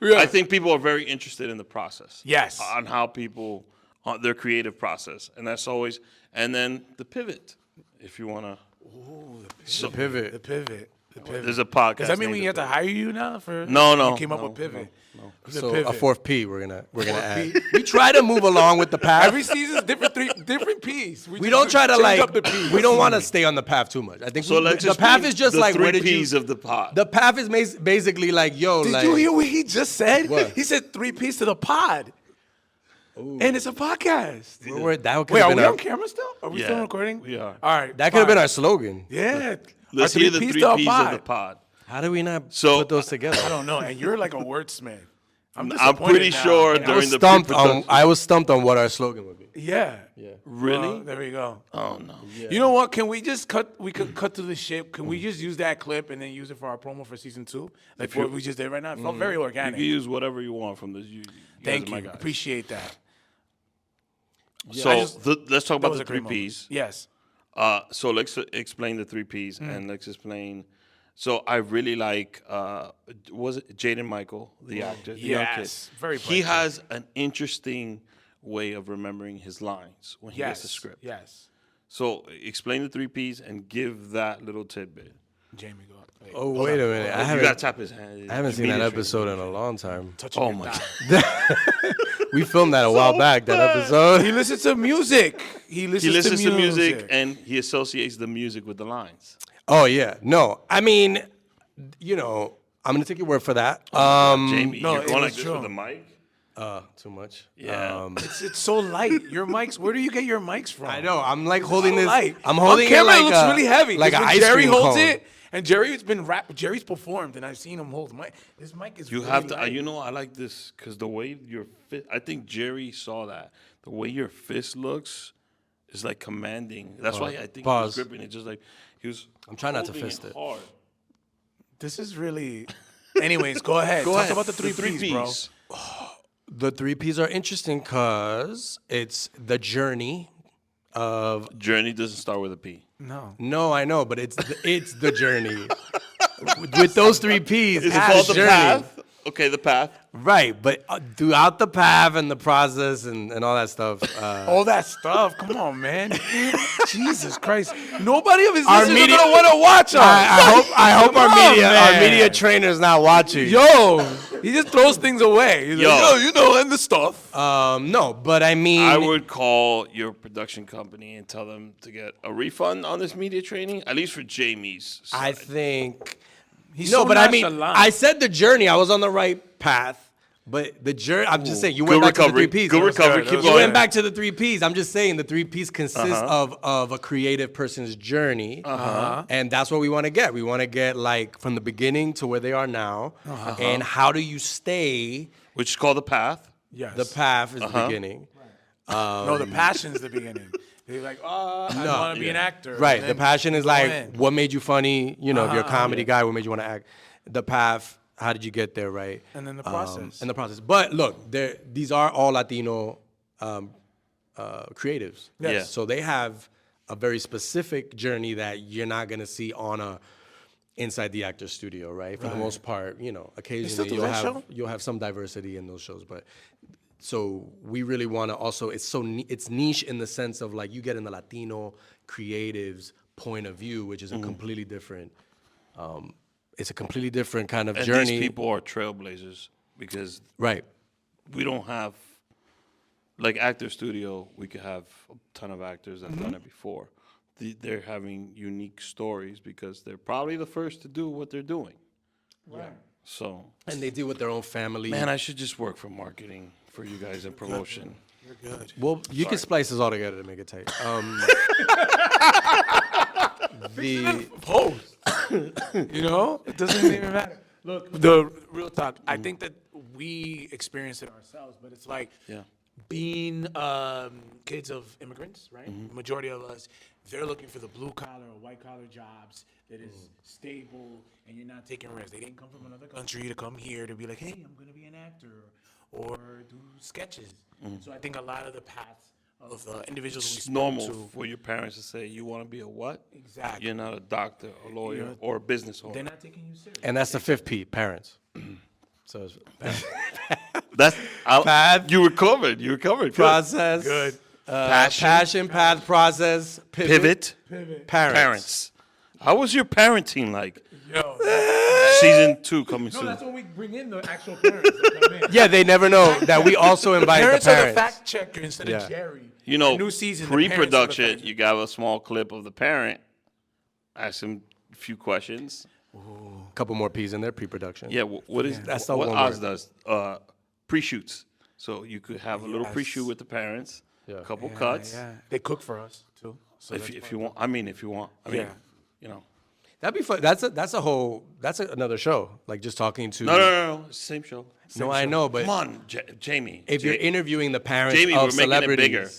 Speaker 4: Yeah.
Speaker 2: I think people are very interested in the process.
Speaker 4: Yes.
Speaker 2: On how people their creative process, and that's always. And then the pivot, if you want to.
Speaker 3: The pivot.
Speaker 4: The pivot. The pivot.
Speaker 2: There's a podcast.
Speaker 4: Does that mean
Speaker 2: named
Speaker 4: we
Speaker 2: The
Speaker 4: have to
Speaker 2: Pivot.
Speaker 4: hire you now for?
Speaker 2: No, no,
Speaker 4: You came up
Speaker 2: no,
Speaker 4: with pivot.
Speaker 2: no.
Speaker 4: The
Speaker 3: So
Speaker 4: pivot.
Speaker 3: a 4th P we're gonna add.
Speaker 4: P.
Speaker 3: We try to move along with the path.
Speaker 4: Every season's different P's.
Speaker 3: We don't try to
Speaker 4: change
Speaker 3: like.
Speaker 4: up the P's.
Speaker 3: We don't want to stay on the path too much. I think
Speaker 2: So let's
Speaker 3: the
Speaker 2: just
Speaker 3: path
Speaker 2: be
Speaker 3: is just
Speaker 2: the
Speaker 3: like
Speaker 2: three
Speaker 3: where did
Speaker 2: P's
Speaker 3: you?
Speaker 2: of the pod.
Speaker 3: The path is basically like
Speaker 4: Did
Speaker 3: like,
Speaker 4: you hear what he just said?
Speaker 3: What?
Speaker 4: He said 3 P's to the pod. And it's a podcast.
Speaker 3: that could
Speaker 4: Wait,
Speaker 3: have
Speaker 4: are
Speaker 3: been
Speaker 4: we
Speaker 3: our,
Speaker 4: on camera still? Are we
Speaker 2: Yeah,
Speaker 4: still recording?
Speaker 2: we are.
Speaker 4: All right.
Speaker 3: that could have
Speaker 4: fine.
Speaker 3: been our slogan.
Speaker 4: Yeah.
Speaker 2: Let's
Speaker 4: Our
Speaker 2: hear the 3 P's of
Speaker 4: pod.
Speaker 2: the pod.
Speaker 3: How do we not
Speaker 2: So-
Speaker 3: put those together?
Speaker 4: I don't know. And you're like a wordsmith. I'm
Speaker 2: pretty
Speaker 4: disappointed now.
Speaker 2: sure
Speaker 4: And
Speaker 2: during the
Speaker 3: Stumped
Speaker 2: pre-production.
Speaker 3: I was stumped on what our slogan would be.
Speaker 4: Yeah.
Speaker 2: Really?
Speaker 4: Well, there we go.
Speaker 2: Oh no.
Speaker 4: You know what? Can we just cut? We could cut to the ship. Can we just use that clip and then use it for our promo for season 2? Like what we just did right now. It felt very
Speaker 2: You
Speaker 4: organic.
Speaker 2: can use whatever you want from this. You
Speaker 4: Thank
Speaker 2: guys are my
Speaker 4: you.
Speaker 2: guys.
Speaker 4: Appreciate that.
Speaker 2: So
Speaker 4: I just-
Speaker 2: let's talk
Speaker 4: That
Speaker 2: about
Speaker 4: was
Speaker 2: the
Speaker 4: a great
Speaker 2: 3
Speaker 4: moment.
Speaker 2: P's.
Speaker 4: Yes.
Speaker 2: So let's explain the 3 P's and let's explain. So I really like, was it Jaden Michael, the actor, the young kid?
Speaker 4: Yes. Very
Speaker 2: He
Speaker 4: bright
Speaker 2: has an interesting way of remembering his lines when he gets the script.
Speaker 4: Yes.
Speaker 2: So explain the 3 P's and give that little tidbit.
Speaker 4: Jamie, go. Wait,
Speaker 3: Oh wait a minute! I
Speaker 2: You gotta
Speaker 3: haven't
Speaker 2: tap his hand.
Speaker 3: I haven't seen that
Speaker 2: Immediately.
Speaker 3: episode in a long time.
Speaker 4: touching
Speaker 2: Oh
Speaker 4: your
Speaker 2: my
Speaker 4: thigh.
Speaker 3: We filmed that a while back. That
Speaker 4: He
Speaker 3: episode.
Speaker 4: listens to music. He listens,
Speaker 2: to music and he associates the music with the lines.
Speaker 3: Oh yeah, no. I mean, you know, I'm gonna take your word for that.
Speaker 2: Jamie,
Speaker 4: no,
Speaker 2: you're
Speaker 4: it
Speaker 2: going like
Speaker 4: was
Speaker 2: this
Speaker 4: true.
Speaker 2: with the mic?
Speaker 3: Too much.
Speaker 2: Yeah.
Speaker 4: It's so light. Your mics. Where do you get your mics from?
Speaker 3: I know. I'm like holding
Speaker 4: So
Speaker 3: this.
Speaker 4: light.
Speaker 3: I'm holding
Speaker 4: On camera,
Speaker 3: it like
Speaker 4: it looks really heavy.
Speaker 3: like
Speaker 4: 'cause
Speaker 3: an
Speaker 4: when
Speaker 3: ice
Speaker 4: Jerry
Speaker 3: cream
Speaker 4: holds
Speaker 3: cone.
Speaker 4: it, and Jerry's been Jerry's performed, and I've seen him hold mic. This mic is.
Speaker 2: You
Speaker 4: really
Speaker 2: have to,
Speaker 4: light.
Speaker 2: you know, I like this because the way your fist, I think Jerry saw that. The way your fist looks is like commanding. That's why I think he
Speaker 3: Pause.
Speaker 2: was gripping it. Just like he was.
Speaker 3: I'm trying not to
Speaker 2: holding
Speaker 3: fist it.
Speaker 2: hard.
Speaker 4: This is really. Anyways, go ahead.
Speaker 2: Go
Speaker 4: Talk
Speaker 2: ahead.
Speaker 4: about the three Ps, bro.
Speaker 3: The 3 Ps are interesting because it's the journey of.
Speaker 2: Journey doesn't start with a P.
Speaker 3: No, I know, but it's the journey. With those 3 Ps,
Speaker 2: Is it
Speaker 3: it's
Speaker 2: called the
Speaker 3: journey.
Speaker 2: path? Okay, the path.
Speaker 3: Right, but throughout the path and the process and all that stuff.
Speaker 4: All that stuff. Come on, man. Jesus Christ. Nobody of his
Speaker 3: Our
Speaker 4: listeners
Speaker 3: media-
Speaker 4: are gonna want to watch us.
Speaker 3: I hope
Speaker 4: Come on,
Speaker 3: our
Speaker 4: man.
Speaker 3: media trainer's not watching.
Speaker 4: Yo, he just throws things away. He's
Speaker 2: Yo.
Speaker 4: like, yo, you know, and the stuff.
Speaker 3: No, but I mean,
Speaker 2: I would call your production company and tell them to get a refund on this media training, at least for JAIME'S.
Speaker 3: I
Speaker 2: side.
Speaker 3: think.
Speaker 4: He's
Speaker 3: No,
Speaker 4: so
Speaker 3: but I mean,
Speaker 4: nonchalant.
Speaker 3: I said the journey. I was on the right path. But the journey, I'm just saying, you went
Speaker 2: Good
Speaker 3: back
Speaker 2: recovery.
Speaker 3: to the 3 Ps.
Speaker 2: Good recovery. Keep
Speaker 3: You
Speaker 2: going.
Speaker 3: went back to the 3 Ps. I'm just saying the 3 Ps consist of a creative person's journey. And that's what we want to get. We want to get like from the beginning to where they are now. And how do you stay?
Speaker 2: Which is called the path.
Speaker 4: Yes.
Speaker 3: The path is the beginning.
Speaker 4: No, the passion's the beginning. They're like, I want to be an actor.
Speaker 3: Right.
Speaker 4: And
Speaker 3: The
Speaker 4: then
Speaker 3: passion is
Speaker 4: go
Speaker 3: like,
Speaker 4: in.
Speaker 3: what made you funny? You know, if you're a comedy guy, what made you want to act? The path, how did you get there, right?
Speaker 4: And then the process.
Speaker 3: And the process. But look, these are all Latino creatives.
Speaker 2: Yes. Yeah.
Speaker 3: So they have a very specific journey that you're not going to see on a inside the actor studio, right? For the most part, you know, occasionally
Speaker 4: do that show?
Speaker 3: you'll have some diversity in those shows, but so we really want to also it's niche in the sense of like you get in the Latino creatives point of view, which is a completely different it's a completely different kind of
Speaker 2: And
Speaker 3: journey.
Speaker 2: these people are trailblazers because
Speaker 3: Right.
Speaker 2: we don't have, like Actor Studio, we could have a ton of actors that have done it before. They're having unique stories because they're probably the first to do what they're doing. Right. So,
Speaker 3: And they deal with their own family.
Speaker 2: man, I should just work for marketing for you guys and promotion.
Speaker 4: You're good.
Speaker 3: Well, you can splice this all together to make it tight. The
Speaker 4: Post. You know? It doesn't even matter. Look, the real talk, I think that we experience it ourselves, but it's like
Speaker 2: Yeah.
Speaker 4: being kids of immigrants, right? The majority of us, they're looking for the blue collar or white collar jobs that is stable and you're not taking risks. They didn't come from another country to come here to be like, hey, I'm going to be an actor or do sketches. So I think a lot of the paths of the individuals we
Speaker 2: It's
Speaker 4: spoke
Speaker 2: normal
Speaker 4: to,
Speaker 2: for your parents to say, you want to be a what?
Speaker 4: Exactly.
Speaker 2: You're not a doctor, a lawyer,
Speaker 4: You're-
Speaker 2: or a business owner.
Speaker 4: they're not taking you serious.
Speaker 3: and that's the 5th P, parents. So it's
Speaker 2: That's
Speaker 3: Path.
Speaker 2: You recovered. You recovered. Good.
Speaker 3: process,
Speaker 4: Good.
Speaker 3: passion, path, process,
Speaker 2: Pivot.
Speaker 3: parents.
Speaker 2: Parents. How was your parenting like?
Speaker 4: Yo.
Speaker 2: Season 2 coming
Speaker 4: No,
Speaker 2: soon.
Speaker 4: that's when we bring in the actual parents that come in.
Speaker 3: Yeah, they never know that we also invited
Speaker 4: Parents
Speaker 3: the
Speaker 4: are the
Speaker 3: parents.
Speaker 4: fact checker instead
Speaker 3: Yeah.
Speaker 4: of Jerry.
Speaker 2: You know,
Speaker 4: New season, the parents are the
Speaker 2: pre-production,
Speaker 4: fact
Speaker 2: you got a small clip of the parent. Ask him a few questions.
Speaker 3: A couple more P's in there, pre-production.
Speaker 2: Yeah, what is
Speaker 3: That's the
Speaker 2: what
Speaker 3: one
Speaker 2: Oz
Speaker 3: word.
Speaker 2: does? Pre-shoots. So you could have a little pre-shoot with the parents.
Speaker 3: Yeah.
Speaker 2: A couple cuts.
Speaker 4: Yeah. They cook for us too. So
Speaker 2: If you want, I mean, if you want, I mean,
Speaker 4: Yeah.
Speaker 2: you know.
Speaker 3: That'd be fun. That's another show. Like just talking to.
Speaker 2: No. It's the same show.
Speaker 3: No, I know, but
Speaker 2: Come on, Jamie.
Speaker 3: if you're interviewing the parents
Speaker 2: Jamie,
Speaker 3: of
Speaker 2: we're making it
Speaker 3: celebrities,
Speaker 2: bigger.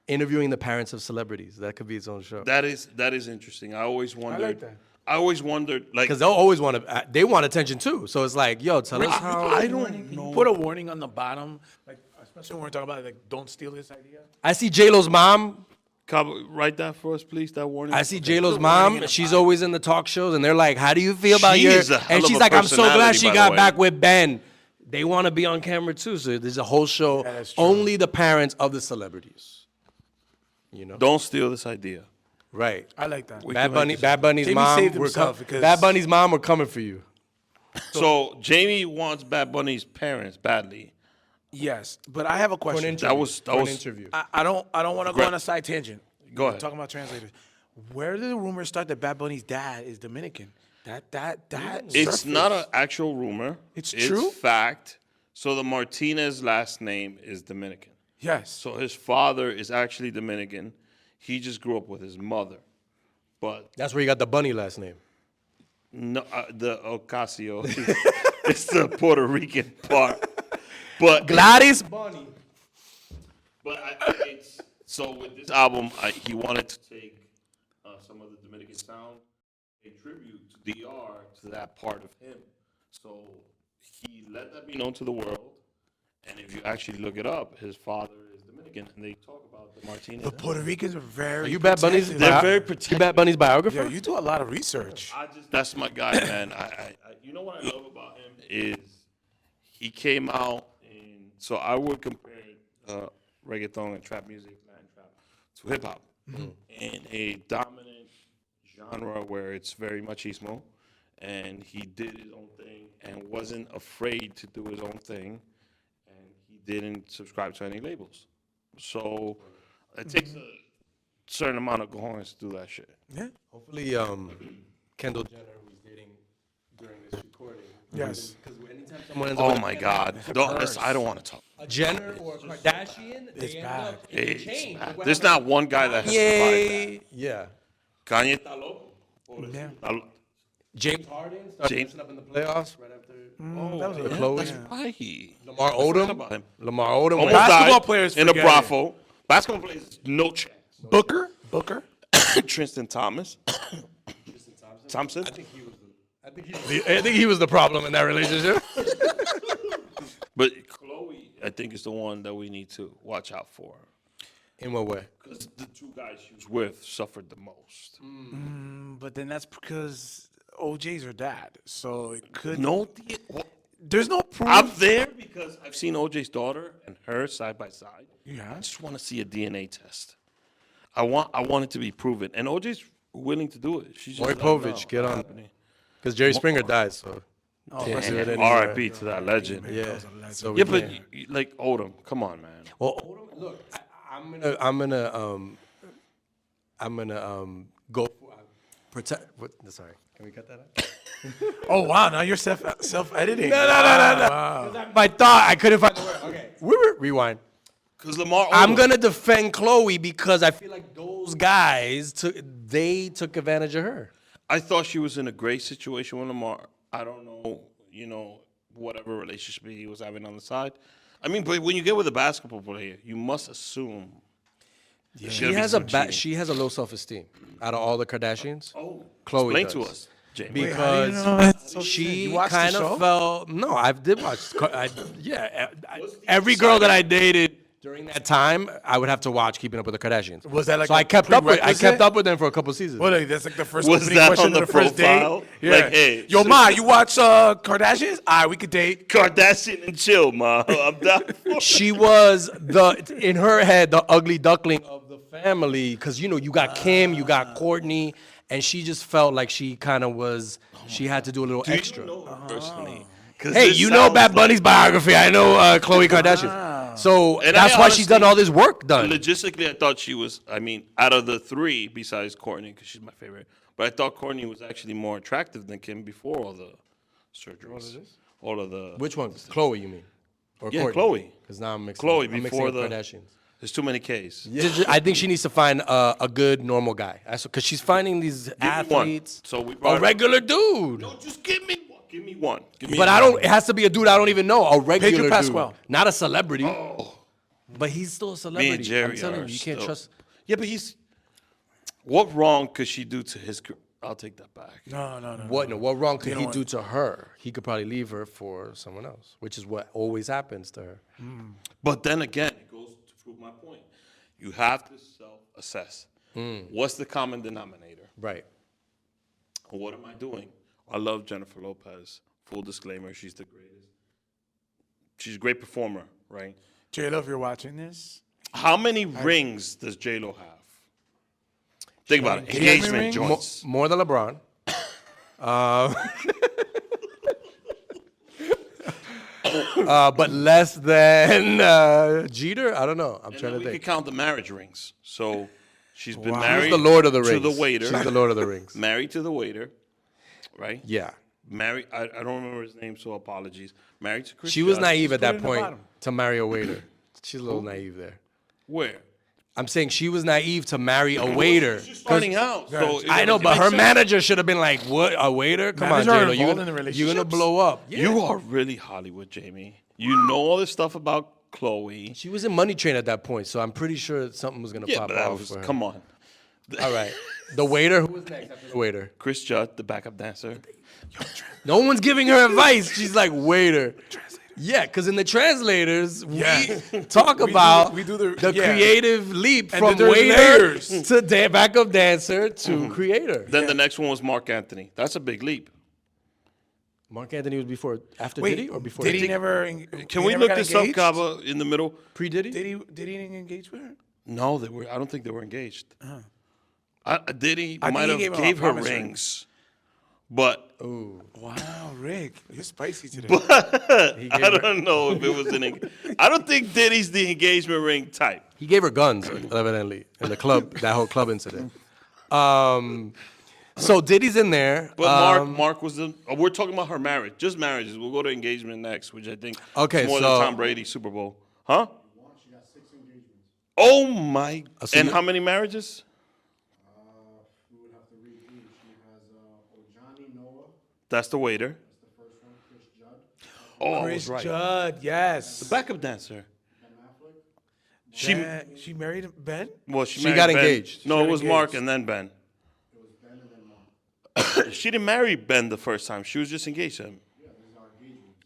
Speaker 3: interviewing the parents of celebrities, that could be its own show.
Speaker 2: That is interesting. I always wondered.
Speaker 4: that.
Speaker 2: I always wondered, like,
Speaker 3: Because they'll always want to. They want attention too. So it's like, yo, tell us how.
Speaker 2: I don't know.
Speaker 4: Put a warning on the bottom, like especially when we're talking about like don't steal this idea.
Speaker 3: I see J-Lo's mom.
Speaker 2: Write that for us, please. That warning.
Speaker 3: I see J-Lo's mom. She's always in the talk shows, and they're like, "How do you feel about
Speaker 2: She
Speaker 3: your?"
Speaker 2: is a hell
Speaker 3: And
Speaker 2: of
Speaker 3: she's
Speaker 2: a
Speaker 3: like, "I'm so glad
Speaker 2: personality,
Speaker 3: she
Speaker 2: by the
Speaker 3: got
Speaker 2: way.
Speaker 3: back with Ben." They want to be on camera too, so there's a whole show
Speaker 4: that's true.
Speaker 3: only the parents of the celebrities. You know,
Speaker 2: Don't steal this idea.
Speaker 3: right?
Speaker 4: I like that.
Speaker 3: Bad Bunny's
Speaker 4: Jamie
Speaker 3: mom.
Speaker 4: saved
Speaker 3: we're
Speaker 4: himself
Speaker 3: com-
Speaker 4: because-
Speaker 3: Bad Bunny's mom. We're coming for you.
Speaker 2: So Jamie wants Bad Bunny's parents badly.
Speaker 4: Yes, but I have a question.
Speaker 3: interview.
Speaker 2: That was
Speaker 3: For an interview.
Speaker 4: I don't want to go
Speaker 2: Great.
Speaker 4: on a side tangent.
Speaker 2: Go
Speaker 4: We're
Speaker 2: ahead.
Speaker 4: talking about translators. Where did the rumors start that Bad Bunny's dad is Dominican? That
Speaker 2: It's
Speaker 4: surfaced.
Speaker 2: not an actual rumor.
Speaker 4: It's true?
Speaker 2: fact. So the Martinez last name is Dominican.
Speaker 4: Yes.
Speaker 2: So his father is actually Dominican. He just grew up with his mother. But
Speaker 3: That's where you got the Bunny last name.
Speaker 2: no, the Ocasio, it's the Puerto Rican part. But
Speaker 3: Gladys Bunny.
Speaker 2: But it's so with this album, he wanted to take some of the Dominican sound, pay tribute to DR to that part of him. So he let that be known to the world. And if you actually look it up, his father is Dominican, and they talk about the Martinez.
Speaker 4: The Puerto Ricans are very.
Speaker 3: You Bad Bunny's?
Speaker 2: They're very protective.
Speaker 3: You Bad Bunny's biographer?
Speaker 4: Yeah, you do a lot of research.
Speaker 2: That's my guy, man. You know what I love about him is he came out, and so I would compare reggaeton and trap music, Latin trap, to hip hop, in a dominant genre where it's very machismo, and he did his own thing and wasn't afraid to do his own thing, and he didn't subscribe to any labels. So it takes a certain amount of cojones to do that shit.
Speaker 4: Yeah.
Speaker 3: Hopefully, Kendall Jenner, who's dating during this recording.
Speaker 4: Yes.
Speaker 3: Because anytime someone ends
Speaker 2: Oh my God! I don't want to talk.
Speaker 3: a Jenner or a Kardashian,
Speaker 4: It's
Speaker 3: they end
Speaker 4: bad.
Speaker 3: up in the
Speaker 2: It's
Speaker 3: chain.
Speaker 2: bad.
Speaker 3: What
Speaker 2: There's
Speaker 3: happened-
Speaker 2: not one guy that has survived
Speaker 3: Yeah.
Speaker 2: that. Kanye está loco.
Speaker 4: Yeah.
Speaker 3: James Harden started
Speaker 2: James-
Speaker 3: messing up in the playoffs right after.
Speaker 4: That was a
Speaker 3: Chloe.
Speaker 2: That's why he.
Speaker 3: Lamar
Speaker 2: I forgot
Speaker 3: Odom.
Speaker 2: about him.
Speaker 3: Lamar Odom.
Speaker 2: Almost
Speaker 4: Basketball
Speaker 2: died
Speaker 4: players
Speaker 2: in a
Speaker 4: forget it.
Speaker 2: brothel. Basketball players, no chance.
Speaker 4: Booker.
Speaker 2: Tristan Thompson.
Speaker 3: I think he was the problem in that relationship.
Speaker 2: But Chloe, I think, is the one that we need to watch out for.
Speaker 3: In what way?
Speaker 2: Because the two guys she was with suffered the most.
Speaker 4: But then that's because OJ's her dad, so it could.
Speaker 2: No,
Speaker 4: There's no proof.
Speaker 2: I'm there because I've seen OJ's daughter and her side by side.
Speaker 4: Yeah.
Speaker 2: I just want to see a DNA test. I want it to be proven, and OJ's willing to do it. She's just
Speaker 3: Maury
Speaker 2: like, no,
Speaker 3: Povich, get
Speaker 2: not
Speaker 3: on.
Speaker 2: happening.
Speaker 3: Because Jerry Springer died, so. Can't do it anymore.
Speaker 2: R.I.P. to that legend.
Speaker 3: Yeah. So we
Speaker 2: Yeah, but
Speaker 3: can't.
Speaker 2: like Odom, come on, man.
Speaker 3: Well, Odom, look, I'm gonna go for protect. What? Sorry, can we cut that out?
Speaker 4: Oh wow! Now you're self-editing.
Speaker 3: No.
Speaker 4: Wow.
Speaker 3: My thought, I couldn't find the word. Okay, rewind.
Speaker 2: Because Lamar Odom,
Speaker 3: I'm gonna defend Chloe because I feel like those guys took advantage of her.
Speaker 2: I thought she was in a great situation with Lamar. I don't know, whatever relationship he was having on the side. I mean, but when you get with a basketball player, you must assume.
Speaker 3: She
Speaker 2: There'll be
Speaker 3: has
Speaker 2: some cheating.
Speaker 3: she has a low self-esteem out of all the Kardashians.
Speaker 2: Oh,
Speaker 3: Chloe
Speaker 2: explain
Speaker 3: does.
Speaker 2: to us, Jamie.
Speaker 3: Because she
Speaker 4: You watched the
Speaker 3: kind
Speaker 4: show?
Speaker 3: of felt. No, I did watch. Every girl that I dated during that time, I would have to watch Keeping Up with the Kardashians.
Speaker 4: Was that like
Speaker 3: so
Speaker 4: a
Speaker 3: I kept up with
Speaker 4: prerequisite?
Speaker 3: them for a couple seasons.
Speaker 4: Well, like, that's like the first
Speaker 2: Was
Speaker 4: opening
Speaker 2: that
Speaker 4: question
Speaker 2: on the
Speaker 4: of the first
Speaker 2: profile?
Speaker 4: date. Yeah.
Speaker 2: Like, hey,
Speaker 4: Yo,
Speaker 2: so-
Speaker 4: ma, you watch Kardashians? We could date.
Speaker 2: Kardashian and chill, ma. I'm down for it.
Speaker 3: She was in her head the ugly duckling of the family because you got Kim, you got Courtney, and she just felt like she kind of was. She had to do a little extra.
Speaker 2: You know her personally. 'Cause
Speaker 3: Hey,
Speaker 2: this
Speaker 3: you know
Speaker 2: sounds
Speaker 3: Bad Bunny's
Speaker 2: like-
Speaker 3: biography. I know Khloe Kardashian. So
Speaker 2: And
Speaker 3: that's
Speaker 2: I
Speaker 3: why she's done
Speaker 2: honestly-
Speaker 3: all this work done.
Speaker 2: Logistically, I thought she was. I mean, out of the three, besides Courtney, because she's my favorite, but I thought Courtney was actually more attractive than Kim before all the surgeries. All of the.
Speaker 3: Which one? Khloe, you mean? Or
Speaker 2: Yeah,
Speaker 3: Kourtney?
Speaker 2: Khloe.
Speaker 3: Because now I'm mixing.
Speaker 2: Khloe
Speaker 3: I'm mixing
Speaker 2: before
Speaker 3: up
Speaker 2: the
Speaker 3: Kardashians.
Speaker 2: There's too many Ks.
Speaker 3: I think she needs to find a good normal guy. Because she's finding these
Speaker 2: Give me one.
Speaker 3: athletes.
Speaker 2: So we
Speaker 3: A
Speaker 2: brought
Speaker 3: regular dude.
Speaker 2: No, just give me one. Give me one. Give me
Speaker 3: But
Speaker 2: one.
Speaker 3: I don't. It has to be a dude I don't even know. A regular dude,
Speaker 4: Pasquale.
Speaker 3: not a celebrity. But he's still a celebrity.
Speaker 2: Me and Jerry
Speaker 3: I'm telling
Speaker 2: are
Speaker 3: you, you can't
Speaker 2: still-
Speaker 3: trust.
Speaker 2: Yeah, but he's. What wrong could she do to his? I'll take that back.
Speaker 4: No.
Speaker 3: What wrong could
Speaker 4: You
Speaker 3: he
Speaker 4: know
Speaker 3: do
Speaker 4: what?
Speaker 3: to her? He could probably leave her for someone else, which is what always happens to her.
Speaker 2: But then again, it goes to prove my point. You have to self-assess. What's the common denominator?
Speaker 3: Right.
Speaker 2: What am I doing? I love Jennifer Lopez. Full disclaimer, she's the greatest. She's a great performer, right?
Speaker 4: J-Lo, if you're watching this.
Speaker 2: How many rings does J-Lo have? Think about it.
Speaker 4: Engagement
Speaker 2: Engagement
Speaker 4: rings?
Speaker 2: joints.
Speaker 3: More than LeBron. But less than Jeter? I don't know. I'm
Speaker 2: And
Speaker 3: trying
Speaker 2: then
Speaker 3: to
Speaker 2: we
Speaker 3: think.
Speaker 2: could count the marriage rings. So she's been
Speaker 3: She's
Speaker 2: married
Speaker 3: the Lord of the
Speaker 2: to
Speaker 3: Rings.
Speaker 2: the waiter.
Speaker 3: She's the Lord of the Rings.
Speaker 2: Married to the waiter, right?
Speaker 3: Yeah.
Speaker 2: Married. I don't remember his name, so apologies. Married to Chris.
Speaker 3: She was
Speaker 2: Judd.
Speaker 3: naive at
Speaker 4: put it
Speaker 3: that
Speaker 4: in the
Speaker 3: point
Speaker 4: bottom.
Speaker 3: to marry a waiter. She's a little naive there.
Speaker 2: Where?
Speaker 3: I'm saying she was naive to marry a waiter.
Speaker 2: She's starting out. So
Speaker 3: I know,
Speaker 2: it
Speaker 3: but
Speaker 2: makes
Speaker 3: her
Speaker 2: sense.
Speaker 3: manager should have been like, "What, a waiter? Come on,
Speaker 4: Managers are
Speaker 3: J-Lo,
Speaker 4: involved in the
Speaker 3: you're gonna
Speaker 4: relationships.
Speaker 3: blow up." Yeah.
Speaker 2: You are really Hollywood, Jamie. You know all this stuff about Chloe.
Speaker 3: She was in Money Train at that point, so I'm pretty sure something was gonna
Speaker 2: Yeah,
Speaker 3: pop
Speaker 2: but that
Speaker 3: off
Speaker 2: was,
Speaker 3: for her.
Speaker 2: come on.
Speaker 3: All right. The waiter. Who was next after the waiter?
Speaker 2: Chris Judd, the backup dancer.
Speaker 3: No one's giving her advice. She's like, waiter. Yeah, because in the translators, we talk about the creative leap
Speaker 4: And
Speaker 3: from
Speaker 4: there's
Speaker 3: waiter
Speaker 4: layers.
Speaker 3: to backup dancer to creator.
Speaker 2: Then the next one was Mark Anthony. That's a big leap.
Speaker 3: Mark Anthony was after
Speaker 4: Wait,
Speaker 3: Diddy or before
Speaker 4: Did he
Speaker 3: Diddy?
Speaker 4: never?
Speaker 2: Can we look this up, Caba, in the middle?
Speaker 3: Pre-Diddy?
Speaker 4: Did he engage with her?
Speaker 2: No, they were. I don't think they were engaged. Diddy
Speaker 4: I think
Speaker 2: might
Speaker 4: he
Speaker 2: have
Speaker 4: gave him a
Speaker 2: gave her
Speaker 4: promise ring.
Speaker 2: rings, but
Speaker 4: Wow, Rick, you're spicy today.
Speaker 2: I don't know if it was I don't think Diddy's the engagement ring type.
Speaker 3: He gave her guns, evidently, in the club, that whole club incident. So Diddy's in there.
Speaker 2: But Mark was the. We're talking about her marriage, just marriages. We'll go to engagement next, which I think
Speaker 3: Okay,
Speaker 2: is more
Speaker 3: so-
Speaker 2: than Tom Brady Super Bowl, huh? She got 6 engagements. Oh my!
Speaker 3: So
Speaker 2: and
Speaker 3: you-
Speaker 2: how many marriages?
Speaker 5: We would have to read each. She has Ojani Noah.
Speaker 2: That's the waiter.
Speaker 5: That's the first one. Chris Judd.
Speaker 2: Oh, I
Speaker 4: Chris
Speaker 2: was right.
Speaker 4: Judd, yes.
Speaker 2: The backup dancer.
Speaker 5: Ben Affleck.
Speaker 4: She married Ben.
Speaker 2: Well,
Speaker 3: She
Speaker 2: married
Speaker 3: got
Speaker 2: Ben.
Speaker 3: engaged.
Speaker 2: No,
Speaker 4: She
Speaker 2: it
Speaker 4: got
Speaker 2: was Mark
Speaker 4: engaged.
Speaker 2: and then Ben.
Speaker 5: It was Ben and then Mark.
Speaker 2: She didn't marry Ben the first time. She was just engaged to him.
Speaker 5: Yeah, these are engagements.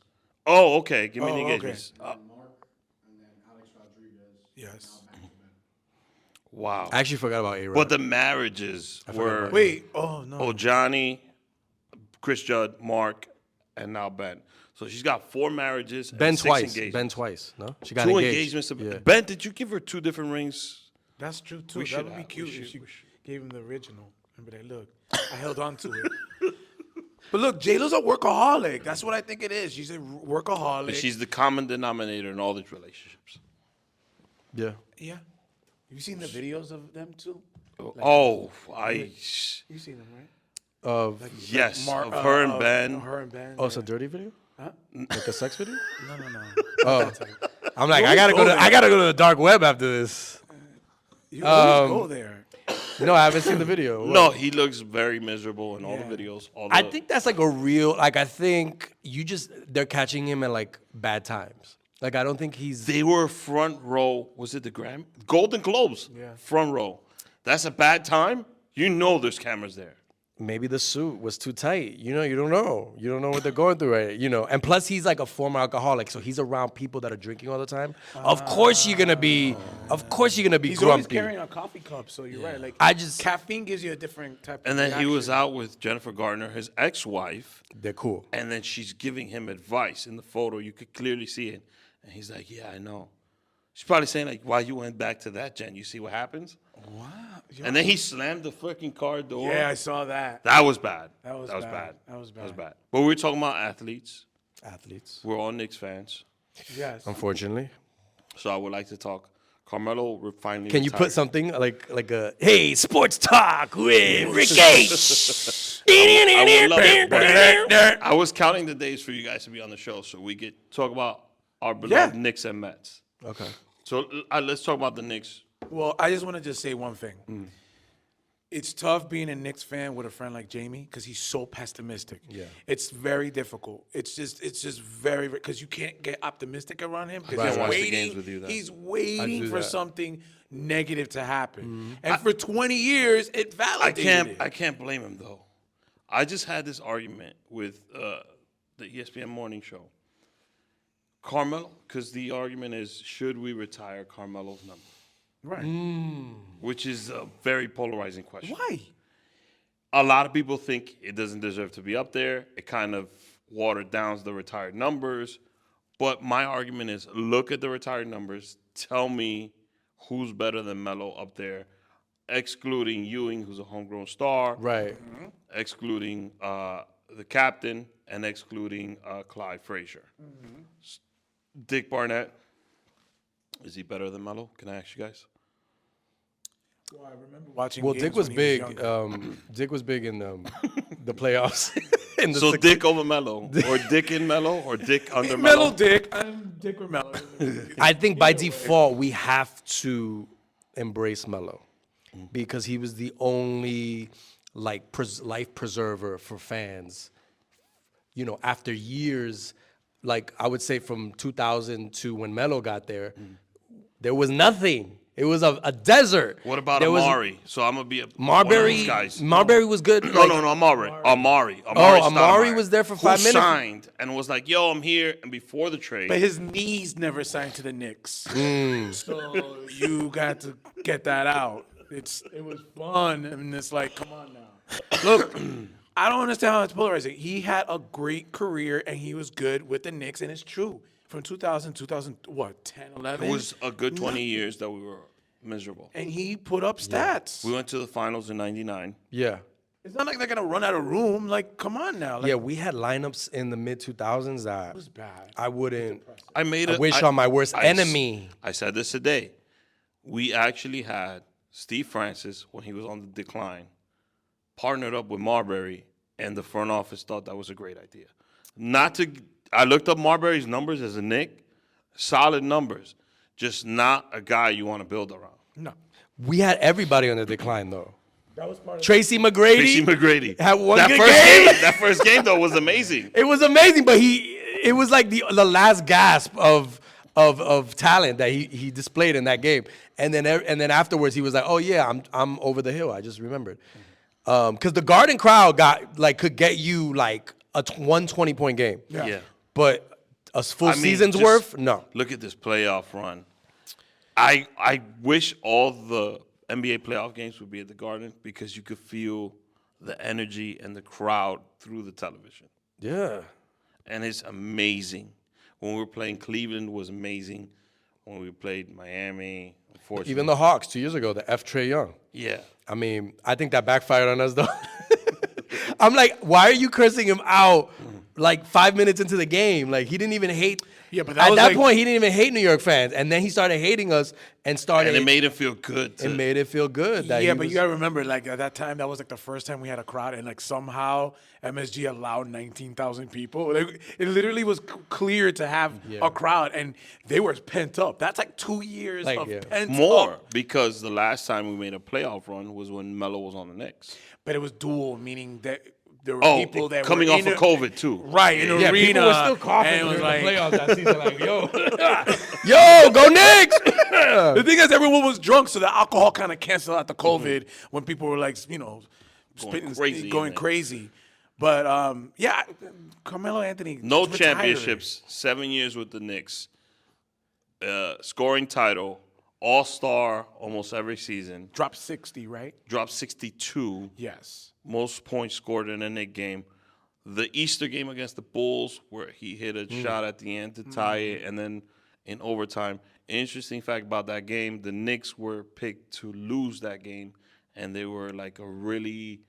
Speaker 2: Oh, okay. Give me the
Speaker 4: Oh, okay.
Speaker 2: engagements.
Speaker 5: And Mark and then Alex Rodriguez.
Speaker 4: Yes.
Speaker 5: Now back to Ben.
Speaker 2: Wow.
Speaker 3: I actually forgot about A-Rod.
Speaker 2: But the marriages were
Speaker 4: Wait, oh no.
Speaker 2: Johnny, Chris Judd, Mark, and now Ben. So she's got 4 marriages.
Speaker 3: Ben
Speaker 2: and 6
Speaker 3: twice.
Speaker 2: engagements.
Speaker 3: Ben twice. No, she got
Speaker 2: 2
Speaker 3: engaged.
Speaker 2: engagements.
Speaker 3: Yeah.
Speaker 2: Ben, did you give her 2 different rings?
Speaker 4: That's true too.
Speaker 2: We
Speaker 4: That
Speaker 2: should
Speaker 4: would be
Speaker 2: have- we
Speaker 4: cute
Speaker 2: should-
Speaker 4: if she
Speaker 2: we should.
Speaker 4: gave him the original. Remember that? Look, I held on to it. But look, J-Lo's a workaholic. That's what I think it is. She's a workaholic.
Speaker 2: She's the common denominator in all these relationships.
Speaker 3: Yeah.
Speaker 4: yeah. You seen the videos of them too?
Speaker 2: Oh,
Speaker 4: You seen them, right?
Speaker 3: Of
Speaker 2: yes,
Speaker 4: Mar-
Speaker 2: of her and Ben.
Speaker 4: Her and Ben.
Speaker 3: oh, it's a dirty video.
Speaker 4: Huh?
Speaker 3: Like a sex video.
Speaker 4: No.
Speaker 3: Oh, I'm like, I gotta go to the dark web after this.
Speaker 4: You always go there.
Speaker 3: No, I haven't seen the video.
Speaker 2: No, he looks very miserable in all the
Speaker 4: Yeah.
Speaker 2: videos.
Speaker 3: I think that's like a real, like, I think they're catching him at like bad times. Like, I don't think he's.
Speaker 2: they were front row. Was it the Golden Globes?
Speaker 4: Yeah.
Speaker 2: Front row. That's a bad time. You know there's cameras there.
Speaker 3: Maybe the suit was too tight. You know, you don't know. You don't know what they're going through, right? You know, and plus he's like a former alcoholic, so he's around people that are drinking all the time. Of course you're gonna be. Of course you're gonna be
Speaker 4: He's always
Speaker 3: grumpy.
Speaker 4: carrying a coffee cup, so you're right. Like caffeine gives you a different type.
Speaker 2: And
Speaker 4: of
Speaker 2: then he was
Speaker 4: reaction.
Speaker 2: out with Jennifer Gardner, his ex-wife,
Speaker 3: They're cool.
Speaker 2: and then she's giving him advice in the photo. You could clearly see it. And he's like, yeah, I know. She's probably saying, like, why you went back to that, Jen? You see what happens?
Speaker 4: Wow.
Speaker 2: And then he slammed the fucking car door.
Speaker 4: Yeah, I saw that.
Speaker 2: That was bad.
Speaker 4: That was
Speaker 2: bad.
Speaker 4: bad. That was
Speaker 2: That was
Speaker 4: bad.
Speaker 2: bad. But we were talking about athletes.
Speaker 3: Athletes,
Speaker 2: We're all Knicks fans.
Speaker 4: Yes.
Speaker 3: unfortunately.
Speaker 2: So I would like to talk. Carmelo finally
Speaker 3: Can you put
Speaker 2: retired.
Speaker 3: something like a hey sports talk with Rick H?
Speaker 2: I would love it. I was counting the days for you guys to be on the show so we could talk about our beloved Knicks and Mets.
Speaker 3: Okay.
Speaker 2: So let's talk about the Knicks.
Speaker 4: Well, I just want to just say one thing.
Speaker 2: Mm.
Speaker 4: It's tough being a Knicks fan with a friend like Jamie because he's so pessimistic.
Speaker 3: Yeah.
Speaker 4: It's very difficult. It's just very because you can't get optimistic around him because
Speaker 3: Right,
Speaker 4: he's
Speaker 3: right.
Speaker 2: Watch the
Speaker 4: waiting.
Speaker 2: games with you then.
Speaker 4: He's
Speaker 3: I
Speaker 4: waiting
Speaker 3: do
Speaker 4: for
Speaker 3: that.
Speaker 4: something negative to happen. And for 20 years, it validated it.
Speaker 2: I can't blame him though. I just had this argument with the ESPN morning show. Carmelo, because the argument is, should we retire Carmelo's number?
Speaker 4: Right.
Speaker 2: Which is a very polarizing question.
Speaker 4: Why?
Speaker 2: A lot of people think it doesn't deserve to be up there. It kind of watered down the retired numbers. But my argument is, look at the retired numbers. Tell me who's better than Melo up there, excluding Ewing, who's a homegrown star.
Speaker 3: Right.
Speaker 2: Excluding the captain and excluding Clyde Frazier. Dick Barnett, is he better than Melo? Can I ask you guys?
Speaker 4: Well, I remember watching.
Speaker 3: Well,
Speaker 4: games
Speaker 3: Dick was
Speaker 4: when he
Speaker 3: big.
Speaker 4: younger.
Speaker 3: Dick was big in the playoffs. in the
Speaker 2: So
Speaker 3: six-
Speaker 2: Dick over Melo, or Dick in Melo, or Dick under
Speaker 4: Mellow
Speaker 2: Melo?
Speaker 4: Dick. I'm Dick or Mellow.
Speaker 3: I think by default we have to embrace Melo because he was the only like life preserver for fans. You know, after years, like I would say from 2000 to when Melo got there, there was nothing. It was a desert.
Speaker 2: What about
Speaker 3: There was
Speaker 2: Amari? So I'm gonna be one of
Speaker 3: Marbury.
Speaker 2: those guys.
Speaker 3: Marbury was good.
Speaker 2: No, Amari. Amari
Speaker 3: Amari was there for
Speaker 2: who
Speaker 3: 5 minutes.
Speaker 2: signed and was like, "Yo, I'm here." And before the trade,
Speaker 4: But his knees never signed to the Knicks. So you got to get that out. It was fun, and it's like, come on now. Look, I don't understand how it's polarizing. He had a great career, and he was good with the Knicks, and it's true. From 2000, 10, 11?
Speaker 2: it was a good 20 years that we were miserable.
Speaker 4: And he put up stats.
Speaker 2: We went to the finals in '99.
Speaker 3: Yeah.
Speaker 4: It's not like they're going to run out of room. Like, come on now. Like,
Speaker 3: Yeah, we had lineups in the mid 2000s that
Speaker 4: was bad.
Speaker 3: I wouldn't.
Speaker 2: I
Speaker 3: wish on my worst enemy.
Speaker 2: I said this today. We actually had Steve Francis, when he was on the decline, partnered up with Marbury, and the front office thought that was a great idea. I looked up Marbury's numbers as a Knick, solid numbers, just not a guy you want to build around.
Speaker 4: No.
Speaker 3: We had everybody on the decline though. That was part of Tracy McGrady.
Speaker 2: Tracy McGrady
Speaker 3: had one
Speaker 2: that
Speaker 3: good
Speaker 2: first
Speaker 3: game.
Speaker 2: That first game though was amazing.
Speaker 3: It was amazing, but it was like the last gasp of talent that he displayed in that game. And then afterwards he was like, "Oh yeah, I'm over the hill." I just remembered. Cuz the Garden crowd could get you like a 120-point game.
Speaker 2: Yeah.
Speaker 3: But a full season's
Speaker 2: just
Speaker 3: worth? No.
Speaker 2: Look at this playoff run. I wish all the NBA playoff games would be at the Garden because you could feel the energy and the crowd through the television.
Speaker 3: Yeah.
Speaker 2: And it's amazing. When we were playing Cleveland was amazing. When we played Miami, unfortunately.
Speaker 3: Even the Hawks 2 years ago, the F. Trae Young.
Speaker 2: Yeah.
Speaker 3: I mean, I think that backfired on us though. I'm like, why are you cursing him out like 5 minutes into the game? Like he didn't even hate.
Speaker 4: Yeah, but
Speaker 3: at that point he didn't even hate New York fans, and then he started hating us and started.
Speaker 2: And it made him feel good.
Speaker 3: It made it feel good.
Speaker 4: Yeah, but you gotta remember, like at that time, that was like the first time we had a crowd, and like somehow MSG allowed 19,000 people. Like, it literally was clear to have a crowd, and they were pent up. That's like 2 years of pent
Speaker 2: more
Speaker 4: up.
Speaker 2: because the last time we made a playoff run was when Melo was on the Knicks.
Speaker 4: But it was dual, meaning that there were people that
Speaker 2: coming
Speaker 4: were
Speaker 2: off of COVID too.
Speaker 4: Right, in the arena.
Speaker 3: People were still coughing
Speaker 4: and it was
Speaker 3: during
Speaker 4: like,
Speaker 3: the playoffs that season. Like, yo, go Knicks!
Speaker 4: The thing is, everyone was drunk, so the alcohol kind of canceled out the COVID when people were like, going crazy. But yeah, Carmelo Anthony.
Speaker 2: No
Speaker 4: retired.
Speaker 2: championships, 7 years with the Knicks, scoring title, all-star almost every season.
Speaker 4: Dropped 60, right?
Speaker 2: Dropped 62.
Speaker 4: Yes.
Speaker 2: Most points scored in a Knick game. The Easter game against the Bulls, where he hit a shot at the end to tie it, and then in overtime. Interesting fact about that game, the Knicks were picked to lose that game, and they were like a really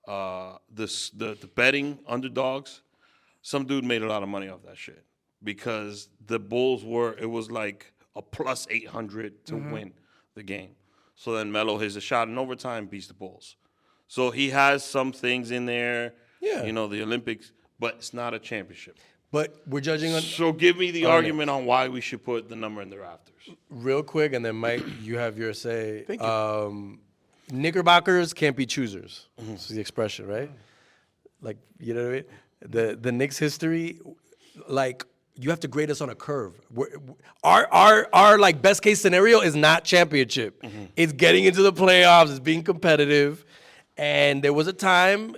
Speaker 2: the betting underdogs. Some dude made a lot of money off that shit because the Bulls it was like a plus 800 to win the game. So then Melo hits a shot in overtime, beats the Bulls. So he has some things in there, the Olympics, but it's not a championship.
Speaker 3: But we're judging on.
Speaker 2: So give me the argument on why we should put the number in the rafters.
Speaker 3: Real quick, and then Mike, you have your say.
Speaker 4: Thank you.
Speaker 3: Knickerbockers can't be choosers. That's the expression, right? Like, you know what I mean? The Knicks history, like, you have to grade us on a curve. Our like best case scenario is not championship. It's getting into the playoffs. It's being competitive. And there was a time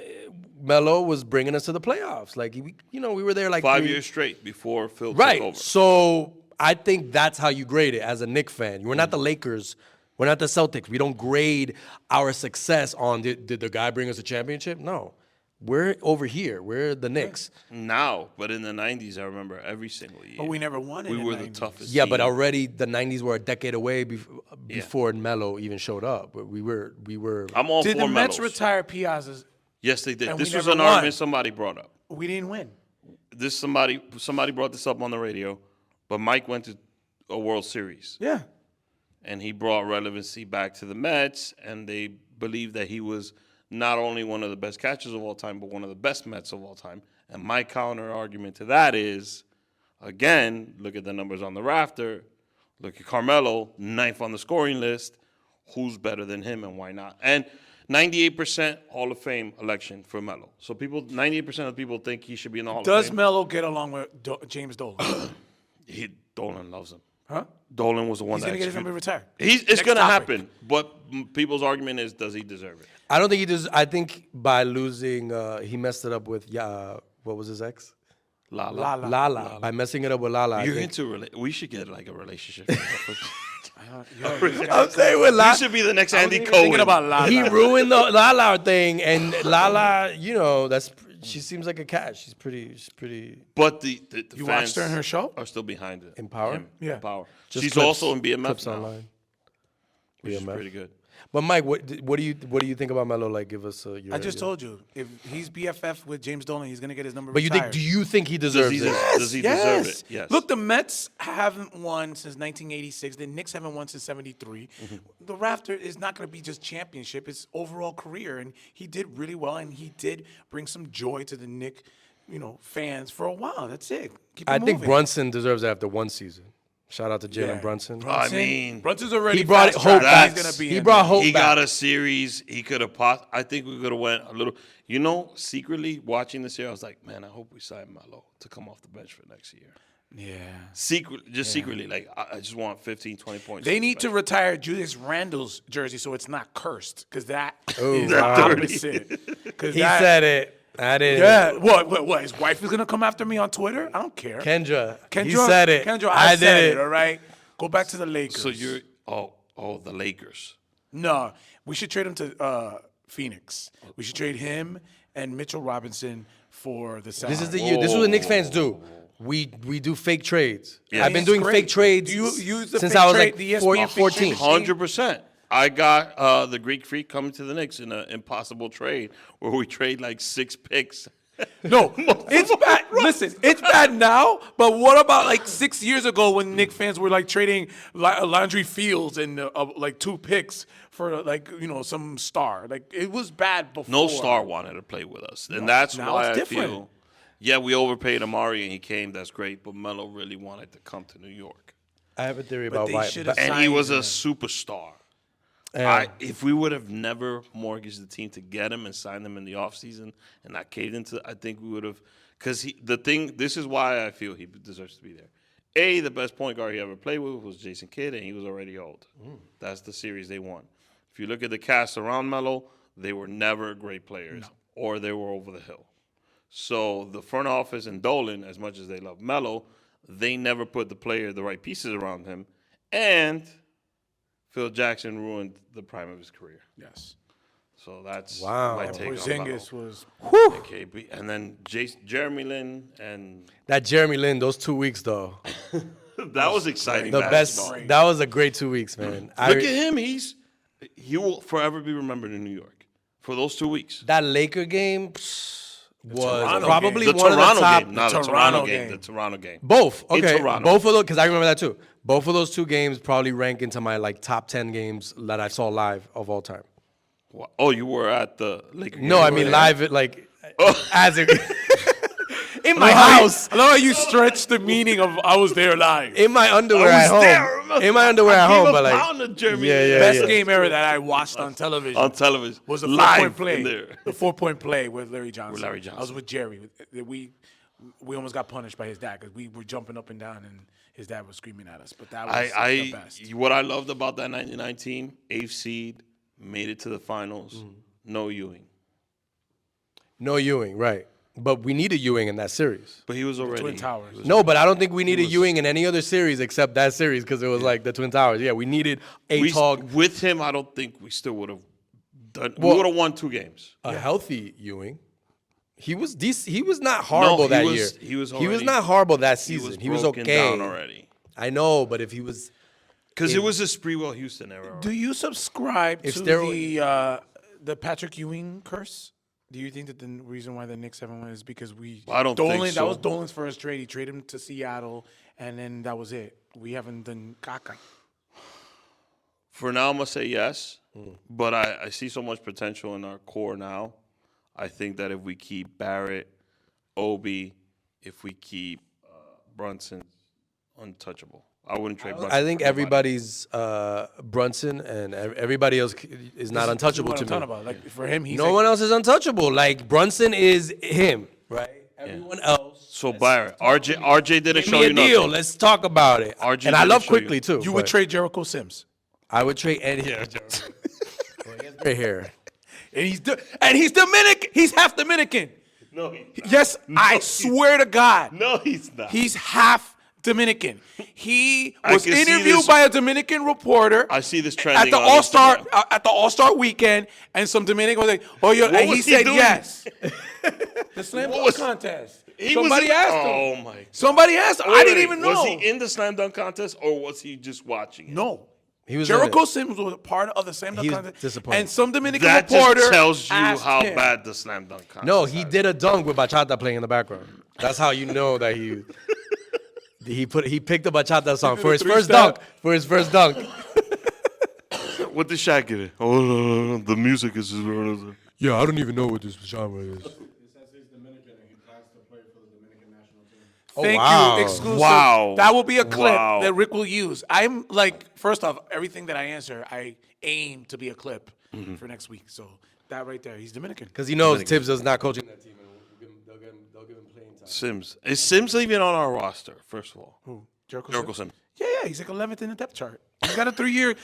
Speaker 3: Melo was bringing us to the playoffs. Like, we were there like
Speaker 2: 5 years straight before Phil took
Speaker 3: right.
Speaker 2: over.
Speaker 3: So I think that's how you grade it as a Knicks fan. We're not the Lakers. We're not the Celtics. We don't grade our success on did the guy bring us a championship? No. We're over here. We're the Knicks.
Speaker 2: Now, but in the 90s, I remember every single year.
Speaker 4: But we never won it.
Speaker 2: We
Speaker 4: in
Speaker 2: were
Speaker 4: the
Speaker 2: the
Speaker 4: 90s.
Speaker 2: toughest
Speaker 3: Yeah,
Speaker 2: team.
Speaker 3: but already the 90s were a decade away before Melo even showed up. But we were.
Speaker 2: I'm all
Speaker 4: Did
Speaker 2: for
Speaker 4: the Mets
Speaker 2: Melos.
Speaker 4: retire Piazza's?
Speaker 2: Yes, they did.
Speaker 4: And
Speaker 2: This
Speaker 4: we
Speaker 2: was
Speaker 4: never
Speaker 2: an
Speaker 4: won.
Speaker 2: argument somebody brought up.
Speaker 4: We didn't win.
Speaker 2: Somebody brought this up on the radio, but Mike went to a World Series.
Speaker 4: Yeah.
Speaker 2: And he brought relevancy back to the Mets, and they believed that he was not only one of the best catchers of all time, but one of the best Mets of all time. And my counter argument to that is, again, look at the numbers on the rafter. Look at Carmelo, 9th on the scoring list. Who's better than him and why not? And 98% Hall of Fame election for Melo. So 98% of people think he should be in the Hall of Fame.
Speaker 4: Does Melo get along with James Dolan?
Speaker 2: Dolan loves him.
Speaker 4: Huh?
Speaker 2: Dolan was the one
Speaker 4: He's
Speaker 2: that
Speaker 4: gonna get his
Speaker 2: executed.
Speaker 4: number retired.
Speaker 2: It's
Speaker 4: Next
Speaker 2: gonna
Speaker 4: topic.
Speaker 2: happen, but people's argument is, does he deserve it?
Speaker 3: I don't think he does. I think by losing, he messed it up with what was his ex?
Speaker 2: Lala.
Speaker 3: Lala. By messing it up with Lala.
Speaker 2: You're
Speaker 3: I think.
Speaker 2: into we should get like a relationship.
Speaker 3: I'm saying with
Speaker 2: You
Speaker 3: Lala.
Speaker 2: should be the next Andy
Speaker 4: Thinking
Speaker 2: Cohen.
Speaker 4: about Lala.
Speaker 3: He ruined the Lala thing, and Lala, she seems like a cat. She's pretty.
Speaker 2: But the
Speaker 4: You
Speaker 2: fans
Speaker 4: watched her in her show?
Speaker 2: are still behind it.
Speaker 3: In Power?
Speaker 2: Him,
Speaker 4: Yeah.
Speaker 2: in Power.
Speaker 3: Just
Speaker 2: She's
Speaker 3: clips-
Speaker 2: also in BMF
Speaker 3: clips
Speaker 2: now,
Speaker 3: online.
Speaker 2: which is
Speaker 3: BMF.
Speaker 2: pretty good.
Speaker 3: But Mike, what do you think about Melo? Like, give us your.
Speaker 4: I just
Speaker 3: idea.
Speaker 4: told you, if he's BFF with James Dolan, he's gonna get his number.
Speaker 3: But
Speaker 4: retired.
Speaker 3: do you think he
Speaker 2: Does
Speaker 3: deserves
Speaker 2: he,
Speaker 3: it?
Speaker 2: does he deserve it? Yes.
Speaker 4: Look, the Mets haven't won since 1986. The Knicks haven't won since '73. The Raptor is not going to be just championship; it's overall career, and he did really well, and he did bring some joy to the Knicks, fans for a while. That's it. Keep it
Speaker 3: I think
Speaker 4: moving.
Speaker 3: Brunson deserves it after one season. Shout out to Jalen
Speaker 4: Yeah.
Speaker 3: Brunson.
Speaker 2: I mean,
Speaker 4: Brunson's already
Speaker 3: He brought
Speaker 4: fast
Speaker 3: hope
Speaker 4: tracked.
Speaker 3: back.
Speaker 4: He's gonna be
Speaker 3: He
Speaker 4: in
Speaker 3: brought
Speaker 4: there.
Speaker 3: hope
Speaker 2: he
Speaker 3: back.
Speaker 2: got a series. He could have. I think we could have went a little. Secretly watching this year, I was like, man, I hope we sign Melo to come off the bench for next year.
Speaker 4: Yeah.
Speaker 2: Secretly, like I just want 15, 20 points.
Speaker 4: They
Speaker 2: off the
Speaker 4: need to
Speaker 2: bench.
Speaker 4: retire Julius Randle's jersey so it's not cursed, because that is
Speaker 2: That's
Speaker 4: opposite. 'Cause
Speaker 3: He
Speaker 4: that-
Speaker 3: said it. I didn't.
Speaker 4: Yeah. What? His wife is gonna come after me on Twitter? I don't care.
Speaker 3: Kendra. He
Speaker 4: Kendra
Speaker 3: said it.
Speaker 4: Kendra, I
Speaker 3: did
Speaker 4: said
Speaker 3: it.
Speaker 4: it. All right. Go back to the Lakers.
Speaker 2: So you're the Lakers.
Speaker 4: No, we should trade him to Phoenix. We should trade him and Mitchell Robinson for the Celtics.
Speaker 3: This is the year. This is what Knicks fans do. We do fake trades.
Speaker 2: Yeah.
Speaker 3: I've been
Speaker 4: It's
Speaker 3: doing
Speaker 4: great.
Speaker 3: fake trades
Speaker 4: Do you use the
Speaker 3: since
Speaker 4: fake
Speaker 3: I was
Speaker 4: trade-
Speaker 3: like
Speaker 4: the ESPN fake
Speaker 3: 14.
Speaker 4: trade?
Speaker 2: 100%. I got the Greek Freak coming to the Knicks in an impossible trade where we trade like 6 picks.
Speaker 4: No, it's bad. Listen, it's bad now. But what about like 6 years ago when Knicks fans were like trading Landry Fields and like 2 picks for some star? Like it was bad before.
Speaker 2: No star wanted to play with us, and that's
Speaker 4: now
Speaker 2: why
Speaker 4: it's
Speaker 2: I
Speaker 4: different.
Speaker 2: feel. Yeah, we overpaid Amari and he came. That's great, but Melo really wanted to come to New York,
Speaker 3: I have a theory
Speaker 4: But
Speaker 3: about
Speaker 4: they
Speaker 3: why.
Speaker 4: should've
Speaker 3: but-
Speaker 2: and he
Speaker 4: Signed
Speaker 2: was a
Speaker 4: him.
Speaker 2: superstar.
Speaker 3: and-
Speaker 2: If we would have never mortgaged the team to get him and signed him in the offseason and not caved into, I think we would have. Because this is why I feel he deserves to be there. The best point guard he ever played with was Jason Kidd, and he was already old. That's the series they won. If you look at the cast around Melo, they were never great players, or they were over the hill. So the front office and Dolan, as much as they love Melo, they never put the right pieces around him, and Phil Jackson ruined the prime of his career.
Speaker 4: Yes.
Speaker 2: So that's
Speaker 3: Wow.
Speaker 2: my take on
Speaker 4: Porzingis
Speaker 2: Melo.
Speaker 4: was.
Speaker 2: KB. And then Jeremy Lin, and
Speaker 3: that Jeremy Lin, those 2 weeks though,
Speaker 2: that was exciting.
Speaker 3: the best.
Speaker 2: basketball.
Speaker 3: That was a great 2 weeks, man.
Speaker 2: Look at him. He will forever be remembered in New York for those 2 weeks.
Speaker 3: That Laker game was
Speaker 4: Toronto
Speaker 3: probably
Speaker 2: The
Speaker 3: one
Speaker 2: Toronto
Speaker 3: of the top.
Speaker 2: game, not the
Speaker 4: Toronto
Speaker 2: Toronto game.
Speaker 4: game.
Speaker 2: The Toronto game.
Speaker 3: Both.
Speaker 2: In
Speaker 3: Okay.
Speaker 2: Toronto.
Speaker 3: Both of those, because I remember that too. Both of those 2 games probably rank into my like top 10 games that I saw live of all time.
Speaker 2: Oh, you were at the Laker game?
Speaker 3: No, I mean live, like as it in my
Speaker 4: I love how
Speaker 3: house,
Speaker 4: I love how you stretch the meaning of "I was there live."
Speaker 3: in my underwear
Speaker 2: I
Speaker 3: at
Speaker 2: was there,
Speaker 3: home,
Speaker 2: remember?
Speaker 3: in my underwear
Speaker 2: I
Speaker 3: at
Speaker 2: gave
Speaker 3: home,
Speaker 2: a
Speaker 3: but like
Speaker 2: pound to Jeremy
Speaker 3: yeah,
Speaker 2: Lin.
Speaker 3: yeah,
Speaker 4: Best
Speaker 3: yeah.
Speaker 4: game ever that I watched on television.
Speaker 2: On television.
Speaker 4: was a
Speaker 2: live
Speaker 4: 4-point play.
Speaker 2: in there.
Speaker 4: The 4-point play with Larry Johnson.
Speaker 2: With Larry
Speaker 4: I was
Speaker 2: Johnson.
Speaker 4: with Jerry. We almost got punished by his dad because we were jumping up and down and his dad was screaming at us. But that was the best.
Speaker 2: What I loved about that 99 team, 8th seed, made it to the finals. No Ewing,
Speaker 3: No Ewing, right? But we needed Ewing in that series.
Speaker 2: but he was already
Speaker 4: Twin Towers.
Speaker 2: he was-
Speaker 3: No, but I don't think we needed Ewing in any other series except that series because it was like the Twin Towers. Yeah, we needed
Speaker 2: we-
Speaker 3: Tog,
Speaker 2: with him. I don't think we still would have done.
Speaker 3: Well-
Speaker 2: we would have won 2 games.
Speaker 3: a healthy Ewing. He was He was not horrible
Speaker 2: he
Speaker 3: that
Speaker 2: was-
Speaker 3: year.
Speaker 2: he was
Speaker 3: He was
Speaker 2: already-
Speaker 3: not horrible that
Speaker 2: He
Speaker 3: season.
Speaker 2: was
Speaker 3: He was
Speaker 2: broken
Speaker 3: okay.
Speaker 2: down already
Speaker 3: I know, but if he was,
Speaker 2: because it was a Sprewell Houston era.
Speaker 4: Do you subscribe
Speaker 3: If
Speaker 4: to
Speaker 3: steroid-
Speaker 4: the Patrick Ewing curse? Do you think that the reason why the Knicks haven't won is because
Speaker 2: I don't think
Speaker 4: Dolan,
Speaker 2: so.
Speaker 4: that was Dolan's first trade. He traded him to Seattle, and then that was it. We haven't done caca.
Speaker 2: For now, I'm gonna say yes, but I see so much potential in our core now. I think that if we keep Barrett, Obi, if we keep Brunson, untouchable. I wouldn't trade Brunson.
Speaker 3: I think
Speaker 2: for nobody.
Speaker 3: everybody's Brunson and everybody else is not untouchable
Speaker 4: What
Speaker 3: to
Speaker 4: I'm
Speaker 3: me.
Speaker 4: talking about. Like for him, he's
Speaker 3: No one else is untouchable. Like Brunson is him, right? Everyone else.
Speaker 2: So Byron, RJ didn't
Speaker 3: Give
Speaker 2: show
Speaker 3: me
Speaker 2: you
Speaker 3: a deal.
Speaker 2: nothing.
Speaker 3: Let's talk about it.
Speaker 2: RJ
Speaker 3: And I
Speaker 2: didn't
Speaker 3: love
Speaker 2: show you.
Speaker 3: Quickly too.
Speaker 4: You would
Speaker 3: but
Speaker 4: trade Jericho Sims.
Speaker 3: I would trade Eddie. Yeah, he has great hair.
Speaker 4: And he's Dominican. He's half Dominican.
Speaker 2: No, he's not.
Speaker 4: Yes, I swear to God.
Speaker 2: No, he's not.
Speaker 4: He's half Dominican. He
Speaker 2: I
Speaker 4: was
Speaker 2: can see
Speaker 4: interviewed
Speaker 2: this-
Speaker 4: by a Dominican reporter.
Speaker 2: I see this
Speaker 4: at
Speaker 2: trending
Speaker 4: the
Speaker 2: on
Speaker 4: All-Star
Speaker 2: Instagram.
Speaker 4: at the All-Star weekend, and some Dominican was like, "Oh, yeah," and he
Speaker 2: was he
Speaker 4: said
Speaker 2: doing?
Speaker 4: yes. The slam
Speaker 2: What
Speaker 4: dunk
Speaker 2: was-
Speaker 4: contest.
Speaker 2: He
Speaker 4: Somebody
Speaker 2: was in,
Speaker 4: asked him.
Speaker 2: Oh my! God.
Speaker 4: Somebody asked him. I didn't even know.
Speaker 2: Was he in the slam dunk contest or was he just watching it?
Speaker 4: No.
Speaker 3: He was in
Speaker 4: Jericho
Speaker 3: it.
Speaker 4: Sims was a part of the slam dunk
Speaker 3: He was
Speaker 4: contest.
Speaker 3: disappointed.
Speaker 4: And some Dominican
Speaker 2: That
Speaker 4: reporter
Speaker 2: just tells you
Speaker 4: asked
Speaker 2: how
Speaker 4: him.
Speaker 2: bad the slam dunk contest.
Speaker 3: No, he did a dunk with bachata playing in the background. That's how you know that he picked the bachata song for his first dunk. For his first dunk.
Speaker 2: What did Shaq get it? Oh, the music is.
Speaker 3: Yeah, I don't even know what this genre is.
Speaker 5: It says he's Dominican and he plans to play for the Dominican national team.
Speaker 4: Thank
Speaker 3: wow.
Speaker 4: you, exclusive.
Speaker 2: Wow.
Speaker 4: That will be a clip
Speaker 2: Wow.
Speaker 4: that Rick will use. I'm like, first off, everything that I answer, I aim to be a clip for next week. So that right there, he's Dominican.
Speaker 3: Because he knows Tibbs is not coaching that team. And they'll give him playing time.
Speaker 2: Sims. Is Sims even on our roster? First of all,
Speaker 4: Who? Jericho
Speaker 2: Jericho
Speaker 4: Sims?
Speaker 2: Sims.
Speaker 4: Yeah, he's like 11th in the depth chart. He's got a three-year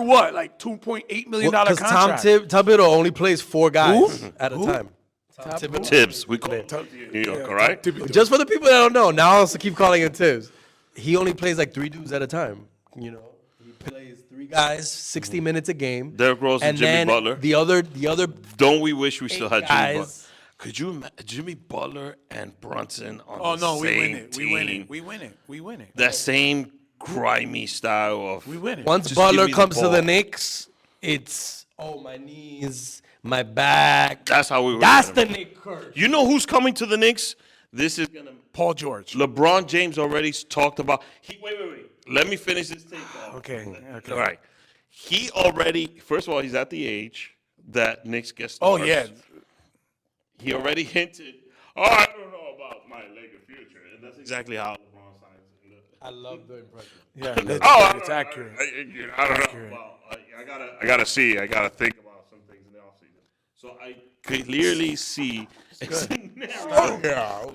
Speaker 4: what? Like $2.8 million
Speaker 3: Because
Speaker 4: contract.
Speaker 3: Tom Thibodeau only plays 4 guys at a time. Tom Thibodeau.
Speaker 2: Tibbs. We call him New York, all right?
Speaker 3: Just for the people that don't know, now I'll also keep calling him Tibbs. He only plays like 3 dudes at a time. You know, he plays 3 guys, 60 minutes a game.
Speaker 2: Derrick Rose and Jimmy
Speaker 3: then
Speaker 2: Butler.
Speaker 3: The other
Speaker 2: Don't we wish we still had Jimmy
Speaker 3: guys.
Speaker 2: Butler? Could you imagine Jimmy Butler and Brunson on
Speaker 4: Oh,
Speaker 2: the
Speaker 4: no, we
Speaker 2: same
Speaker 4: win it.
Speaker 2: team?
Speaker 4: We win it. We win it. We win it.
Speaker 2: That same grimy style of.
Speaker 4: We win it.
Speaker 3: Once
Speaker 2: Just
Speaker 3: Butler
Speaker 2: give me the
Speaker 3: comes to
Speaker 2: ball.
Speaker 3: the Knicks, it's my knees, my back.
Speaker 2: That's how we were.
Speaker 3: That's the Knick curse.
Speaker 2: You know who's coming to the Knicks? This is gonna.
Speaker 4: Paul George.
Speaker 2: LeBron James already talked about. Wait. Let me finish this tape.
Speaker 4: Okay.
Speaker 2: All right. He already. First of all, he's at the age that Knicks gets.
Speaker 4: Oh,
Speaker 2: starters.
Speaker 4: yeah.
Speaker 2: He already hinted. Oh, I don't know about my Lakers future, and that's exactly how LeBron signs.
Speaker 3: I love the impression.
Speaker 4: Yeah, it's accurate.
Speaker 2: I don't know. Well, I gotta see. I gotta think about some things in the offseason. So I clearly see a scenario.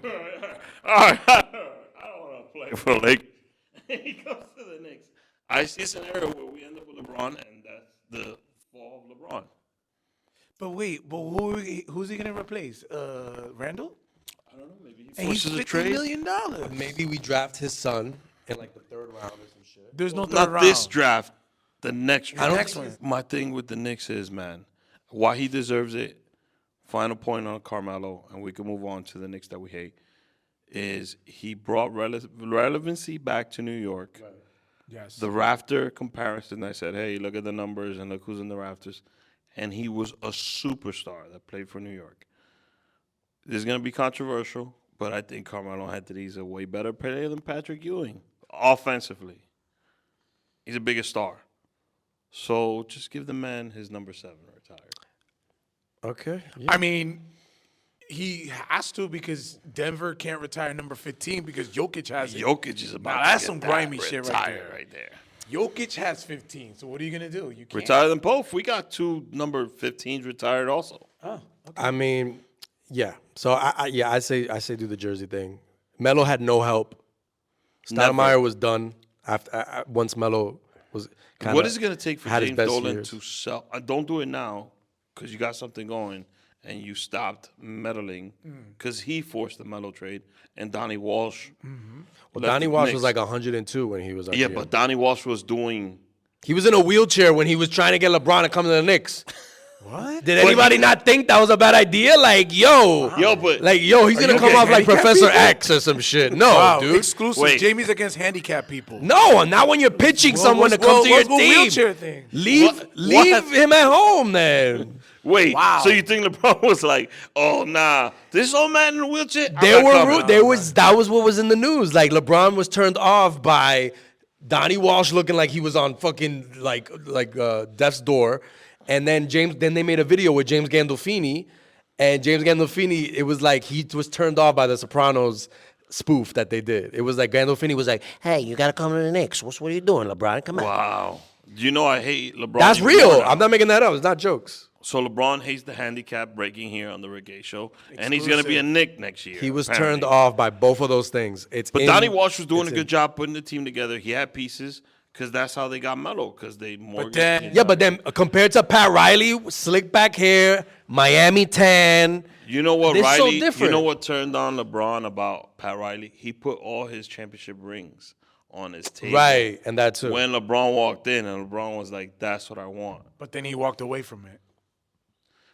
Speaker 2: All right. I don't want to play for Lakers. He goes to the Knicks. I see a scenario where we end up with LeBron, and that's the fall of LeBron.
Speaker 4: But wait, who's he gonna replace? Randall?
Speaker 2: I don't know. Maybe he
Speaker 4: And he's
Speaker 2: forces a
Speaker 4: $50
Speaker 2: trade.
Speaker 4: million.
Speaker 3: Maybe we draft his son in like the 3rd round or some shit.
Speaker 4: There's no third
Speaker 2: Not
Speaker 4: round.
Speaker 2: this draft. The next draft.
Speaker 4: next one.
Speaker 2: My thing with the Knicks is, man, why he deserves it. Final point on Carmelo, and we can move on to the Knicks that we hate. Is he brought relevancy back to New York? Right.
Speaker 4: Yes.
Speaker 2: The rafter comparison. I said, hey, look at the numbers and look who's in the rafters, and he was a superstar that played for New York. This is gonna be controversial, but I think Carmelo Anthony is a way better player than Patrick Ewing offensively. He's a bigger star. So just give the man his number 7 retired.
Speaker 3: Okay.
Speaker 4: I mean, he has to because Denver can't retire number 15 because Jokic has it.
Speaker 2: Jokic is about
Speaker 4: Now,
Speaker 2: to
Speaker 4: that's
Speaker 2: get
Speaker 4: some
Speaker 2: that
Speaker 4: grimy shit right
Speaker 2: retired
Speaker 4: there.
Speaker 2: right there.
Speaker 4: Jokic has 15. So what are you gonna do? You can't.
Speaker 2: Retire them both. We got 2 number 15s retired also.
Speaker 4: Oh, okay.
Speaker 3: I mean, yeah. So I say do the jersey thing. Melo had no help. Stoudemire was done after once Melo was.
Speaker 2: What is it going to take for
Speaker 3: had his
Speaker 2: James
Speaker 3: best
Speaker 2: Dolan
Speaker 3: years.
Speaker 2: to sell? Don't do it now because you got something going and you stopped meddling because he forced the Melo trade and Donnie Walsh.
Speaker 3: Well,
Speaker 2: left
Speaker 3: Donnie
Speaker 2: the
Speaker 3: Walsh
Speaker 2: Knicks.
Speaker 3: was like 102 when he was.
Speaker 2: Yeah,
Speaker 3: RPM.
Speaker 2: but Donnie Walsh was doing.
Speaker 3: He was in a wheelchair when he was trying to get LeBron to come to the Knicks.
Speaker 4: What?
Speaker 3: Did anybody not think that was a bad idea? Like, he's gonna come off like
Speaker 4: handicapped
Speaker 3: Professor
Speaker 4: people?
Speaker 3: X or some shit. No,
Speaker 4: Wow,
Speaker 3: dude.
Speaker 4: exclusive.
Speaker 2: Wait.
Speaker 4: Jamie's against handicapped people.
Speaker 3: No, not when you're pitching someone to come to your
Speaker 4: what's the
Speaker 3: team.
Speaker 4: wheelchair thing?
Speaker 3: Leave him at home then.
Speaker 2: Wait,
Speaker 4: Wow.
Speaker 2: so you think LeBron was like, oh, nah, this old man in a wheelchair?
Speaker 3: That was what was in the news. Like LeBron was turned off by Donnie Walsh looking like he was on fucking like death's door, and then they made a video with James Gandolfini, and James Gandolfini, it was like he was turned off by the Sopranos spoof that they did. It was like Gandolfini was like, "Hey, you gotta come to the Knicks. What are you doing, LeBron? Come on."
Speaker 2: Wow. You know I hate LeBron.
Speaker 3: That's
Speaker 2: even
Speaker 3: real.
Speaker 2: more now.
Speaker 3: I'm not making that up. It's not jokes.
Speaker 2: So LeBron hates the handicap breaking here on the Rick Gay Show, and he's going to be a Knick next year.
Speaker 3: He was
Speaker 2: apparently.
Speaker 3: turned off by both of those things.
Speaker 2: But Donnie Walsh was doing a good job putting the team together. He had pieces because that's how they got Melo, because they mortgaged.
Speaker 3: But then compared to Pat Riley, slick back hair, Miami tan.
Speaker 2: You know what,
Speaker 3: they're
Speaker 2: Riley?
Speaker 3: so different.
Speaker 2: You know what turned on LeBron about Pat Riley? He put all his championship rings on his table.
Speaker 3: Right, and that too.
Speaker 2: When LeBron walked in, and LeBron was like, "That's what I want."
Speaker 4: But then he walked away from it.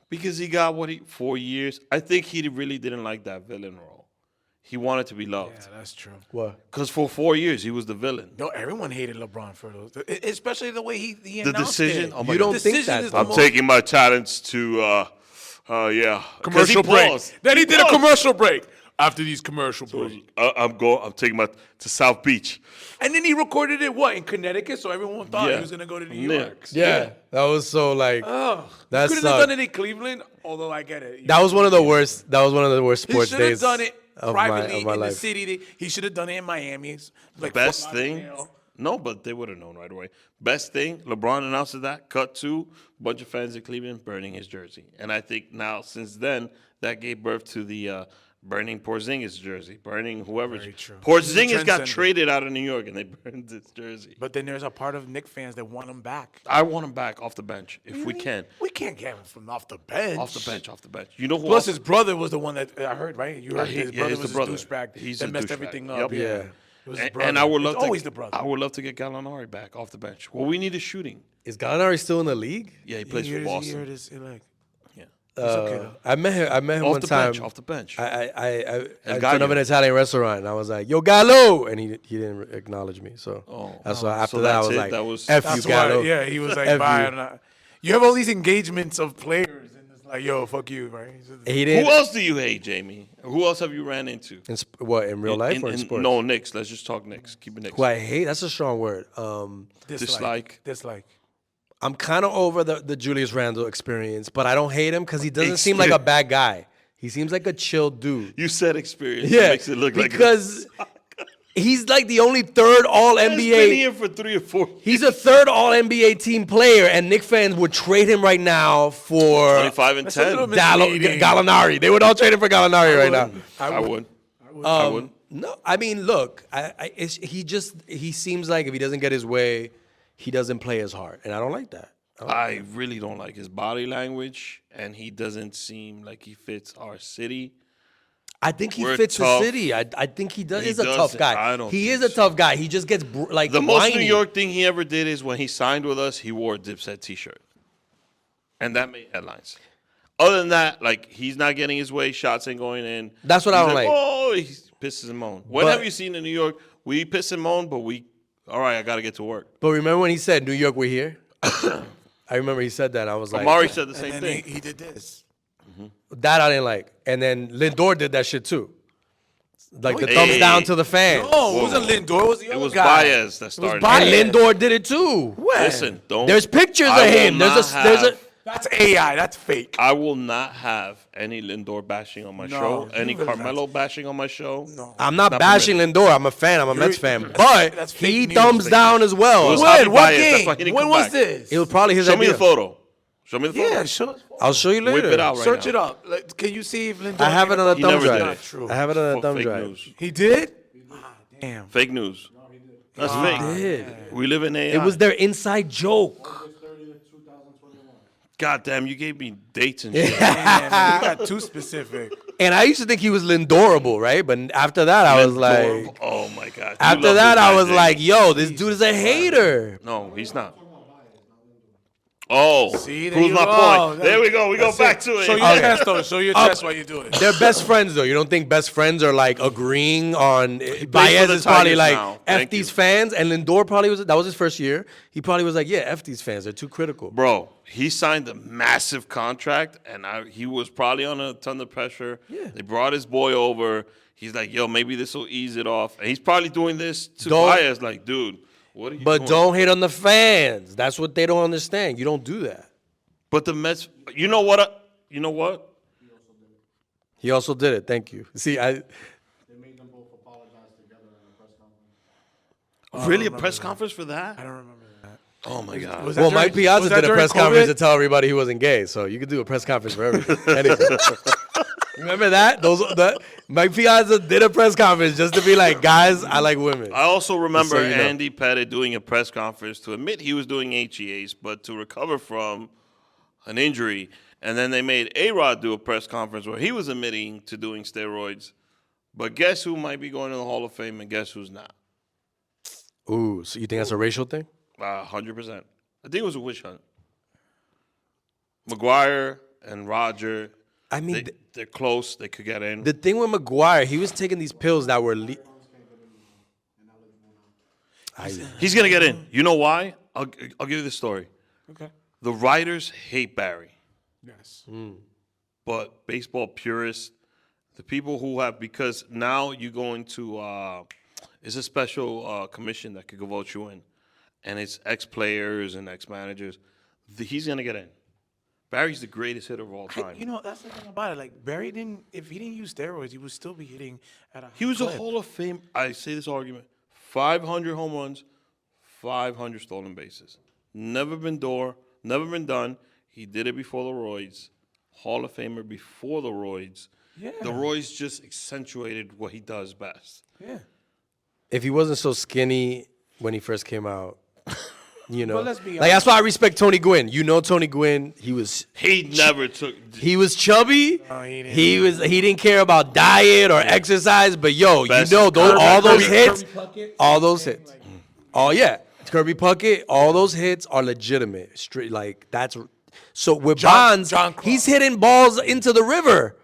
Speaker 2: Because he got 4 years. I think he really didn't like that villain role. He wanted to be loved.
Speaker 4: Yeah, that's true.
Speaker 3: What?
Speaker 2: Because for 4 years he was the villain.
Speaker 4: No, everyone hated LeBron for those, especially the way he
Speaker 2: The
Speaker 4: announced
Speaker 2: decision.
Speaker 4: it.
Speaker 2: Oh my
Speaker 3: You
Speaker 2: God.
Speaker 3: don't think
Speaker 4: Decision
Speaker 3: that?
Speaker 4: is the
Speaker 2: I'm
Speaker 4: most-
Speaker 2: taking my talents to, yeah. 'Cause
Speaker 4: commercial
Speaker 2: he
Speaker 4: break.
Speaker 2: paused.
Speaker 4: Then he did a
Speaker 2: paused.
Speaker 4: commercial break. After these commercial breaks.
Speaker 2: I'm taking to South Beach.
Speaker 4: And then he recorded it, what, in Connecticut? So everyone thought
Speaker 2: Yeah.
Speaker 4: he was going to go to New
Speaker 2: Yeah.
Speaker 4: York.
Speaker 3: Yeah, that was so like.
Speaker 4: Oh,
Speaker 3: That
Speaker 4: couldn't
Speaker 3: sucked.
Speaker 4: have done it in Cleveland, although I get it.
Speaker 3: That was one of the worst. That was one of the worst
Speaker 4: He
Speaker 3: sports
Speaker 4: should have
Speaker 3: days
Speaker 4: done it
Speaker 3: of
Speaker 4: privately
Speaker 3: my
Speaker 4: in the
Speaker 3: life.
Speaker 4: city. He should have done it in Miami. Like
Speaker 2: Best
Speaker 4: Fort
Speaker 2: thing.
Speaker 4: Lauderdale.
Speaker 2: No, but they would have known right away. Best thing, LeBron announces that. Cut to bunch of fans in Cleveland burning his jersey. And I think now, since then, that gave birth to the burning Porzingis jersey, burning whoever's.
Speaker 4: Very true.
Speaker 2: Porzingis got
Speaker 4: Transcendent.
Speaker 2: traded out of New York, and they burned his jersey.
Speaker 4: But then there's a part of Knicks fans that want him back.
Speaker 2: I want him back off the bench if we can.
Speaker 4: We can't get him from off the bench.
Speaker 2: Off the bench, off the bench. You know who?
Speaker 4: Plus,
Speaker 2: else-
Speaker 4: his brother was the one that I heard, right? You heard
Speaker 2: he-
Speaker 4: his
Speaker 2: yeah,
Speaker 4: brother
Speaker 2: he's
Speaker 4: was
Speaker 2: the brother.
Speaker 4: his douchebag
Speaker 2: He's
Speaker 4: that
Speaker 2: a
Speaker 4: messed
Speaker 2: douchebag.
Speaker 4: everything
Speaker 2: Yep.
Speaker 4: up.
Speaker 3: Yeah.
Speaker 4: It was his
Speaker 2: and,
Speaker 4: brother.
Speaker 2: and I would love
Speaker 4: It's
Speaker 2: to.
Speaker 4: always the brother.
Speaker 2: I would love to get Gallinari back off the bench. Well, we need is shooting.
Speaker 3: Is Gallinari still in the league?
Speaker 2: Yeah, he plays for Boston. Yeah,
Speaker 4: okay, though.
Speaker 3: I met him
Speaker 2: off
Speaker 3: one
Speaker 2: the
Speaker 3: time.
Speaker 2: bench. Off the bench.
Speaker 3: I
Speaker 2: El
Speaker 3: turned up
Speaker 2: Gallo.
Speaker 3: an Italian restaurant and I was like, "Yo, Gallo," and he didn't acknowledge me. So that's why after
Speaker 2: So
Speaker 3: that I
Speaker 2: that's
Speaker 3: was
Speaker 2: it?
Speaker 3: like,
Speaker 2: That was-
Speaker 3: "F
Speaker 4: That's
Speaker 3: you,
Speaker 4: why,
Speaker 3: Gallo."
Speaker 4: yeah, he was like,
Speaker 3: F
Speaker 4: bye.
Speaker 3: you.
Speaker 4: I'm not. You have all these engagements of players, and it's like, yo, fuck you, right?
Speaker 3: He
Speaker 2: Who
Speaker 3: didn't.
Speaker 2: else do you hate, Jamie? Who else have you ran into?
Speaker 3: What in real life or in sports?
Speaker 2: No, Knicks. Let's just talk Knicks. Keep it Knicks.
Speaker 3: Who I hate? That's a strong word.
Speaker 2: Dislike.
Speaker 3: I'm kind of over the Julius Randle experience, but I don't hate him because he doesn't seem like a
Speaker 2: Experience.
Speaker 3: bad guy. He seems like a chill dude.
Speaker 2: You said experience.
Speaker 3: Yeah,
Speaker 2: It makes it look like
Speaker 3: because he's like the only third All
Speaker 2: he's been
Speaker 3: NBA.
Speaker 2: here for 3 or 4.
Speaker 3: He's a third All NBA team player, and Knicks fans would trade him right now for
Speaker 2: 25 and 10.
Speaker 3: Gallinari. They would all trade him for Gallinari right now.
Speaker 2: I would. I would.
Speaker 3: No, I mean, look, he seems like if he doesn't get his way, he doesn't play as hard, and I don't like that.
Speaker 2: I really don't like his body language, and he doesn't seem like he fits our city.
Speaker 3: I think he
Speaker 2: We're
Speaker 3: fits the
Speaker 2: tough.
Speaker 3: city. I think he does.
Speaker 2: He
Speaker 3: He's a tough
Speaker 2: doesn't.
Speaker 3: guy.
Speaker 2: I don't
Speaker 3: He
Speaker 2: think
Speaker 3: is a
Speaker 2: so.
Speaker 3: tough guy. He just gets like
Speaker 2: The most
Speaker 3: whiny.
Speaker 2: New York thing he ever did is when he signed with us, he wore a Dipset T-shirt, and that made headlines. Other than that, like, he's not getting his way. Shots ain't going in.
Speaker 3: That's what
Speaker 2: He's
Speaker 3: I don't like.
Speaker 2: Oh, he pisses and moan. When
Speaker 3: But-
Speaker 2: have you seen in New York? We piss and moan, but all right, I got to get to work.
Speaker 3: But remember when he said, "New York, we're here." I remember he said that. I was like,
Speaker 2: Amari said the same
Speaker 4: And
Speaker 2: thing.
Speaker 4: then he did this.
Speaker 3: that I didn't like. And then Lindor did that shit too. Like the
Speaker 2: Hey.
Speaker 3: thumbs down to the fans.
Speaker 4: Oh, it wasn't Lindor. It was the
Speaker 2: It
Speaker 4: other
Speaker 2: was
Speaker 4: guy.
Speaker 2: Baez that started.
Speaker 3: And
Speaker 2: it.
Speaker 3: Lindor did it too.
Speaker 2: Listen, don't.
Speaker 3: There's pictures
Speaker 2: I
Speaker 3: of
Speaker 2: will
Speaker 3: him. There's
Speaker 2: not
Speaker 3: a
Speaker 2: have-
Speaker 4: That's AI. That's fake.
Speaker 2: I will not have any Lindor bashing on my show. Any
Speaker 4: you will
Speaker 2: Carmelo bashing on my show.
Speaker 4: No.
Speaker 3: I'm not
Speaker 2: Not
Speaker 3: bashing Lindor. I'm a fan. I'm a Mets fan. But
Speaker 4: that's
Speaker 3: he
Speaker 4: fake news.
Speaker 3: thumbs down as well.
Speaker 2: It was
Speaker 4: When?
Speaker 2: Javi
Speaker 4: What
Speaker 2: Baez. That's why he
Speaker 4: game?
Speaker 2: didn't
Speaker 4: When
Speaker 2: come
Speaker 4: was
Speaker 2: back.
Speaker 4: this?
Speaker 3: It was probably his
Speaker 2: Show me
Speaker 3: idea.
Speaker 2: the photo. Show me the photo.
Speaker 4: Yeah, sure.
Speaker 3: I'll show you later.
Speaker 2: Whip it out right
Speaker 4: Search
Speaker 2: now.
Speaker 4: it up. Like, can you see if Lindor?
Speaker 3: I have it on a
Speaker 2: He
Speaker 3: thumb
Speaker 2: never did
Speaker 3: drive.
Speaker 2: it.
Speaker 4: True.
Speaker 3: I have it on a
Speaker 2: For
Speaker 3: thumb
Speaker 2: fake
Speaker 3: drive.
Speaker 2: news.
Speaker 4: He did? Damn.
Speaker 2: Fake news. That's fake.
Speaker 3: Did.
Speaker 2: We live in AI.
Speaker 3: It was their inside joke.
Speaker 5: August 30th, 2021.
Speaker 2: God damn, you gave me dates and shit.
Speaker 4: Damn, you got too specific.
Speaker 3: And I used to think he was Lindorable, right? But after that, I was like,
Speaker 2: Adorable. Oh my God. You
Speaker 3: after
Speaker 2: love
Speaker 3: that,
Speaker 2: this
Speaker 3: I
Speaker 2: guy,
Speaker 3: was
Speaker 2: Jamie.
Speaker 3: like, yo, this dude is a hater.
Speaker 2: No, he's not. Oh,
Speaker 4: See, there
Speaker 2: proves
Speaker 4: you
Speaker 2: my
Speaker 4: go.
Speaker 2: point. There we go. We go
Speaker 4: That's
Speaker 2: back
Speaker 4: it.
Speaker 2: to it.
Speaker 4: Show your chest, though. Show your chest while you do it.
Speaker 3: They're best friends, though. You don't think best friends are like agreeing on?
Speaker 2: for
Speaker 3: Baez
Speaker 2: the
Speaker 3: is probably
Speaker 2: Tigers
Speaker 3: like
Speaker 2: now.
Speaker 3: f
Speaker 2: Thank
Speaker 3: these
Speaker 2: you.
Speaker 3: fans, and Lindor probably that was his first year. He probably was like, yeah, f these fans. They're too critical.
Speaker 2: Bro, he signed a massive contract, and he was probably on a ton of pressure.
Speaker 3: Yeah.
Speaker 2: They brought his boy over. He's like, yo, maybe this will ease it off. And he's probably doing this to
Speaker 3: Don't-
Speaker 2: Baez, like, dude, what are you
Speaker 3: But
Speaker 2: doing?
Speaker 3: don't hate on the fans. That's what they don't understand. You don't do that.
Speaker 2: But the Mets, you know what? You know what?
Speaker 3: He also did it. Thank you. See,
Speaker 5: They made them both apologize together in a press conference.
Speaker 2: Really, a press conference for that?
Speaker 4: I don't remember that.
Speaker 2: Oh my God.
Speaker 4: Was that
Speaker 3: Well, Mike
Speaker 4: during-
Speaker 3: Piazza
Speaker 4: was that
Speaker 3: did a
Speaker 4: during
Speaker 3: press conference to
Speaker 4: COVID?
Speaker 3: tell everybody he wasn't gay, so you could do a press conference for everything. Anything. Remember that? Mike Piazza did a press conference just to be like, guys, I like women.
Speaker 2: I also remember
Speaker 3: so you know.
Speaker 2: Andy Pettit doing a press conference to admit he was doing HGAs, but to recover from an injury. And then they made A-Rod do a press conference where he was admitting to doing steroids. But guess who might be going to the Hall of Fame and guess who's not?
Speaker 3: Ooh, so you think that's a racial thing?
Speaker 2: 100%. I think it was a witch hunt. McGuire and Roger,
Speaker 3: I mean,
Speaker 2: they're close. They could get in.
Speaker 3: the thing with McGuire, he was taking these pills that were.
Speaker 2: He's going to get in. You know why? I'll give you the story.
Speaker 4: Okay.
Speaker 2: The writers hate Barry.
Speaker 4: Yes.
Speaker 2: But baseball purists, the people who have, because now you go into, it's a special commission that could go vote you in. And it's ex-players and ex-managers. He's going to get in. Barry's the greatest hitter of all time.
Speaker 4: You know, that's the thing about it. Like, Barry didn't, if he didn't use steroids, he would still be hitting at a high
Speaker 2: He was a
Speaker 4: clip.
Speaker 2: Hall of Fame, I say this argument, 500 home runs, 500 stolen bases. Never been done. He did it before the roids. Hall of Famer before the roids.
Speaker 4: Yeah.
Speaker 2: The roids just accentuated what he does best.
Speaker 4: Yeah.
Speaker 3: If he wasn't so skinny when he first came out, you know,
Speaker 4: But let's be
Speaker 3: like that's why I respect Tony Gwynn. You know, Tony Gwynn, he was
Speaker 2: He
Speaker 3: was chubby.
Speaker 4: No, he didn't.
Speaker 3: He didn't care about diet or exercise. But yo,
Speaker 2: Best
Speaker 3: you know, all those hits,
Speaker 4: Kirby Puckett,
Speaker 3: all those hits. Oh yeah, Kirby Puckett, all those hits are legitimate. Straight like that's so with Bonds,
Speaker 4: John
Speaker 3: he's hitting balls into the river,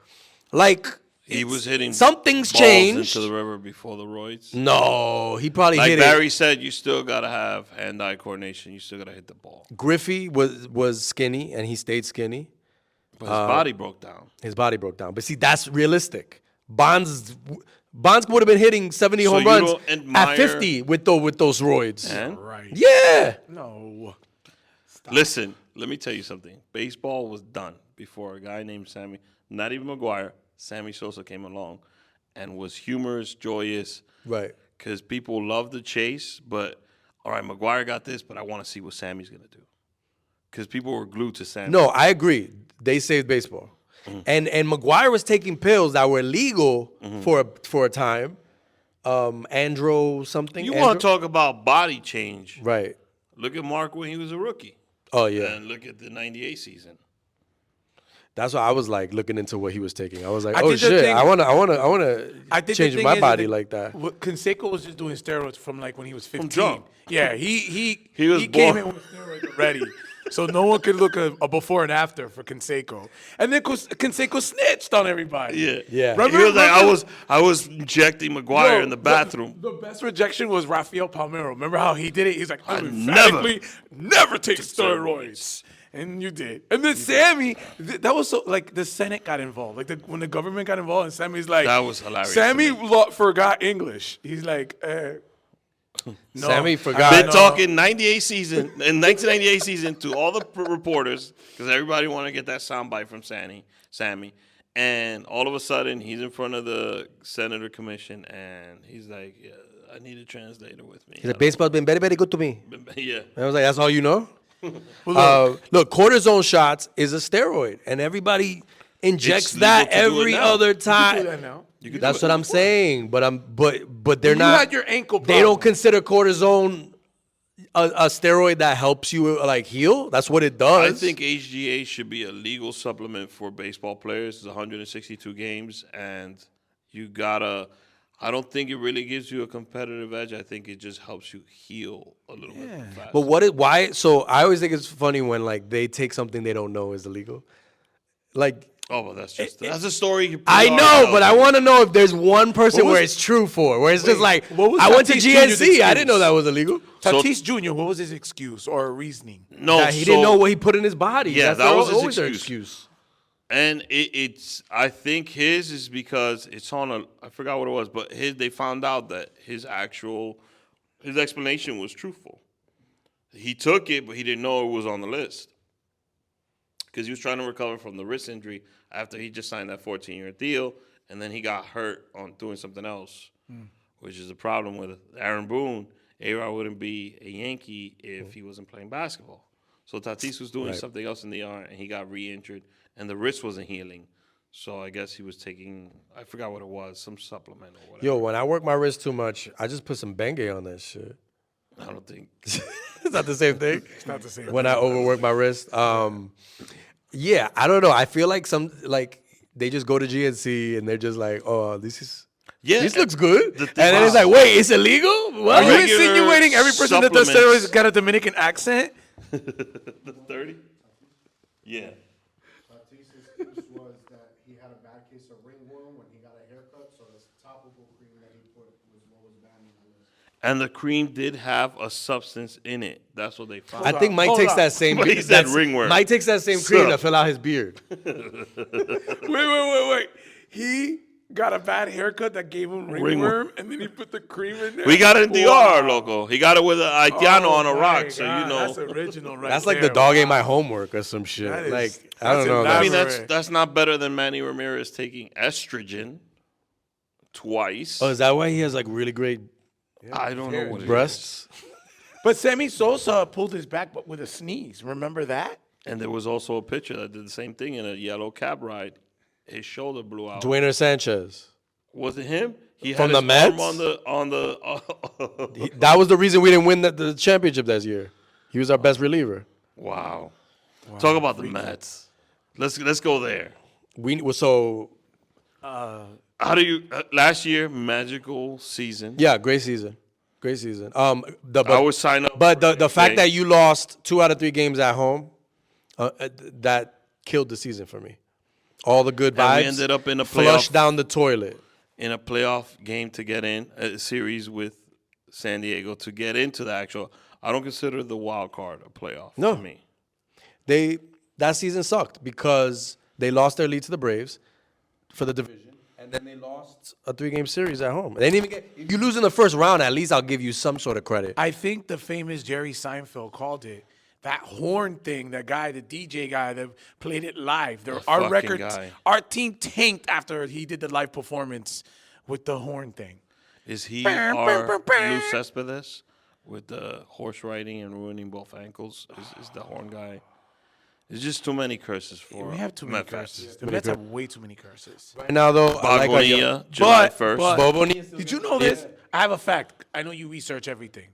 Speaker 3: like.
Speaker 2: He was hitting
Speaker 3: Something's
Speaker 2: balls
Speaker 3: changed.
Speaker 2: into the river before the roids.
Speaker 3: No, he probably
Speaker 2: Like
Speaker 3: hit
Speaker 2: Barry
Speaker 3: it.
Speaker 2: said, you still gotta have hand-eye coordination. You still gotta hit the ball.
Speaker 3: Griffey was skinny and he stayed skinny.
Speaker 2: But his body broke down.
Speaker 3: His body broke down. But see, that's realistic. Bonds would have been hitting 70
Speaker 2: So
Speaker 3: home
Speaker 2: you
Speaker 3: runs
Speaker 2: don't admire-
Speaker 3: at 50 with those roids.
Speaker 2: And
Speaker 4: Right.
Speaker 3: Yeah.
Speaker 4: No.
Speaker 2: listen, let me tell you something. Baseball was done before a guy named Sammy, not even McGuire, Sammy Sosa came along and was humorous, joyous.
Speaker 3: Right.
Speaker 2: Because people love the chase, but all right, McGuire got this, but I want to see what Sammy's gonna do. Because people were glued to Sammy.
Speaker 3: No, I agree. They saved baseball. And McGuire was taking pills that were legal for a time. Andro something.
Speaker 2: You want to talk about body change?
Speaker 3: Right.
Speaker 2: Look at Mark when he was a rookie,
Speaker 3: Oh yeah.
Speaker 2: and look at the '98 season.
Speaker 3: That's why I was like looking into what he was taking. I was like,
Speaker 4: I
Speaker 3: oh
Speaker 4: think the
Speaker 3: shit,
Speaker 4: thing-
Speaker 3: I wanna
Speaker 4: I think the
Speaker 3: change
Speaker 4: thing
Speaker 3: my
Speaker 4: is
Speaker 3: body
Speaker 4: that
Speaker 3: like that.
Speaker 4: Canseco was just doing steroids from like when he was 15.
Speaker 2: jump.
Speaker 4: Yeah, he
Speaker 2: was
Speaker 4: came
Speaker 2: born-
Speaker 4: in with steroids already. So no one could look a before and after for Canseco. And then Canseco snitched on everybody.
Speaker 2: Yeah,
Speaker 3: Yeah.
Speaker 2: He was like, I was injecting McGuire
Speaker 4: Yo,
Speaker 2: in the bathroom.
Speaker 4: The best rejection was Rafael Palmeiro. Remember how he did it? He's like, I
Speaker 2: never-
Speaker 4: emphatically never take steroids. And you did. And then Sammy, that was so, like, the Senate got involved. Like, when the government got involved, and Sammy's like,
Speaker 2: That was hilarious
Speaker 4: Sammy
Speaker 2: to me.
Speaker 4: forgot English. He's like, no.
Speaker 3: Sammy forgot.
Speaker 2: Been talking 98 season in 1998 season to all the reporters because everybody wanted to get that soundbite from Sammy, and all of a sudden he's in front of the Senator Commission and he's like, yeah, I need a translator with me.
Speaker 3: He said, baseball's been very, very good to me.
Speaker 2: Yeah.
Speaker 3: And I was like, that's all you know? Look, cortisone shots is a steroid, and everybody injects
Speaker 2: It's
Speaker 3: that
Speaker 2: legal to do it
Speaker 3: every
Speaker 2: now.
Speaker 3: other
Speaker 4: You do
Speaker 3: time.
Speaker 4: that now.
Speaker 3: That's what I'm saying. But they're
Speaker 4: You
Speaker 3: not.
Speaker 4: had your ankle
Speaker 3: They don't
Speaker 4: problem.
Speaker 3: consider cortisone a steroid that helps you like heal. That's what it
Speaker 2: I
Speaker 3: does.
Speaker 2: think HGA should be a legal supplement for baseball players. It's 162 games, and you gotta. I don't think it really gives you a competitive edge. I think it just helps you heal a little bit faster.
Speaker 3: But why? So I always think it's funny when like they take something they don't know is illegal. Like
Speaker 2: oh, well, that's a story.
Speaker 3: I know, but I want to know if there's one person
Speaker 4: What was-
Speaker 3: where it's true for, where it's just like
Speaker 4: what was
Speaker 3: I went to
Speaker 4: Tatis Jr.'s
Speaker 3: GNC. I didn't know
Speaker 4: excuse?
Speaker 3: that was illegal.
Speaker 4: Tatis Jr., what was his excuse or reasoning?
Speaker 2: No,
Speaker 3: That he didn't know what he put in his body.
Speaker 2: Yeah,
Speaker 3: That's
Speaker 2: that was his
Speaker 3: always their
Speaker 2: excuse. And it's I think his is because it's on I forgot what it was, but they found out that his explanation was truthful. He took it, but he didn't know it was on the list. Because he was trying to recover from the wrist injury after he just signed that 14-year deal, and then he got hurt on doing something else, which is a problem with Aaron Boone. A-Rod wouldn't be a Yankee if he wasn't playing basketball. So Tatis was doing something else in the arm, and he got re-injured, and the wrist wasn't healing. So I guess he was taking, I forgot what it was, some supplement or whatever.
Speaker 3: Yo, when I work my wrist too much, I just put some Bengay on that shit.
Speaker 2: I don't think.
Speaker 3: It's not the same thing.
Speaker 4: It's not the same.
Speaker 3: When I overwork my wrist. Yeah, I don't know. I feel like they just go to GNC and they're just like, oh, this looks good. And then it's like, wait, it's illegal? What?
Speaker 4: Are you insinuating every person that does steroids got a Dominican accent?
Speaker 2: The 30? Yeah.
Speaker 5: Tatis's excuse was that he had a bad case of ringworm when he got a haircut, so the topical cream that he put was what was banned on the list.
Speaker 2: And the cream did have a substance in it. That's what they found.
Speaker 3: I think Mike takes that same
Speaker 2: But he said ringworm.
Speaker 3: Mike takes that same cream to fill out his beard.
Speaker 4: Wait. He got a bad haircut that gave him ringworm, and then he put the cream in there.
Speaker 2: We got it in DR, loco. He got it with an Haitiano on a rock, so you know.
Speaker 4: That's original, right?
Speaker 3: That's like the dog ate my homework or some shit.
Speaker 4: That is-
Speaker 3: Like, I don't know.
Speaker 2: I mean,
Speaker 4: elaborate.
Speaker 2: that's not better than Manny Ramirez taking estrogen twice.
Speaker 3: Oh, is that why he has like really great
Speaker 2: I don't know what it is.
Speaker 3: breasts?
Speaker 4: But Sammy Sosa pulled his back but with a sneeze. Remember that?
Speaker 2: And there was also a pitcher that did the same thing in a yellow cab ride. His shoulder blew out.
Speaker 3: Dwayne Sanchez.
Speaker 2: Was it him? He
Speaker 3: From
Speaker 2: had
Speaker 3: the
Speaker 2: his arm
Speaker 3: Mets?
Speaker 2: on the.
Speaker 3: That was the reason we didn't win the championship that year. He was our best reliever.
Speaker 2: Wow. Talk about the Mets. Let's go there. How do you last year magical season?
Speaker 3: Yeah, great season. Great season.
Speaker 2: I would sign up.
Speaker 3: But
Speaker 2: for
Speaker 3: the fact
Speaker 2: day.
Speaker 3: that you lost 2 out of 3 games at home, that killed the season for me. All the good vibes
Speaker 2: And we ended up in a
Speaker 3: flushed
Speaker 2: playoff
Speaker 3: down the toilet.
Speaker 2: in a playoff game to get in a series with San Diego to get into the actual. I don't consider the wild card a playoff.
Speaker 3: No.
Speaker 2: For me.
Speaker 3: That season sucked because they lost their lead to the Braves for the division, and then they lost a 3-game series at home. They didn't even get. If you lose in the first round, at least I'll give you some sort of credit.
Speaker 4: I think the famous Jerry Seinfeld called it. That horn thing, the DJ guy that played it live. Our
Speaker 2: fucking
Speaker 4: record,
Speaker 2: guy.
Speaker 4: our team tanked after he did the live performance with the horn thing.
Speaker 2: Is he our Lou Cespedes with the horse riding and ruining both ankles? Is the horn guy? There's just too many curses for.
Speaker 4: We have too many
Speaker 2: Met fans.
Speaker 4: curses. The Mets have way too many curses.
Speaker 3: Right now, though, I like
Speaker 2: Bagonia, July 1st.
Speaker 3: Bobo Bonilla still
Speaker 4: Did you
Speaker 3: gets-
Speaker 4: know this? I have a fact. I know you research everything.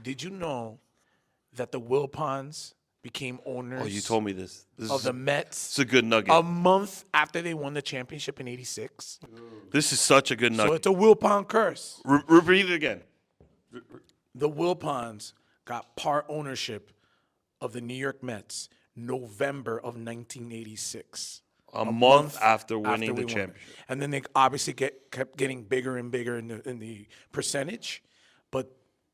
Speaker 4: Did you know that the Wilpons became owners
Speaker 2: Oh, you told me this. This
Speaker 4: of
Speaker 2: is
Speaker 4: the Mets
Speaker 2: it's a good nugget.
Speaker 4: a month after they won the championship in '86?
Speaker 2: This is such a good
Speaker 4: So
Speaker 2: nugget.
Speaker 4: it's a Wilpon curse.
Speaker 2: Repeat it again.
Speaker 4: The Wilpons got part ownership of the New York Mets November of 1986.
Speaker 2: A month after winning
Speaker 4: we
Speaker 2: the
Speaker 4: won.
Speaker 2: championship.
Speaker 4: And then they obviously kept getting bigger and bigger in the percentage, but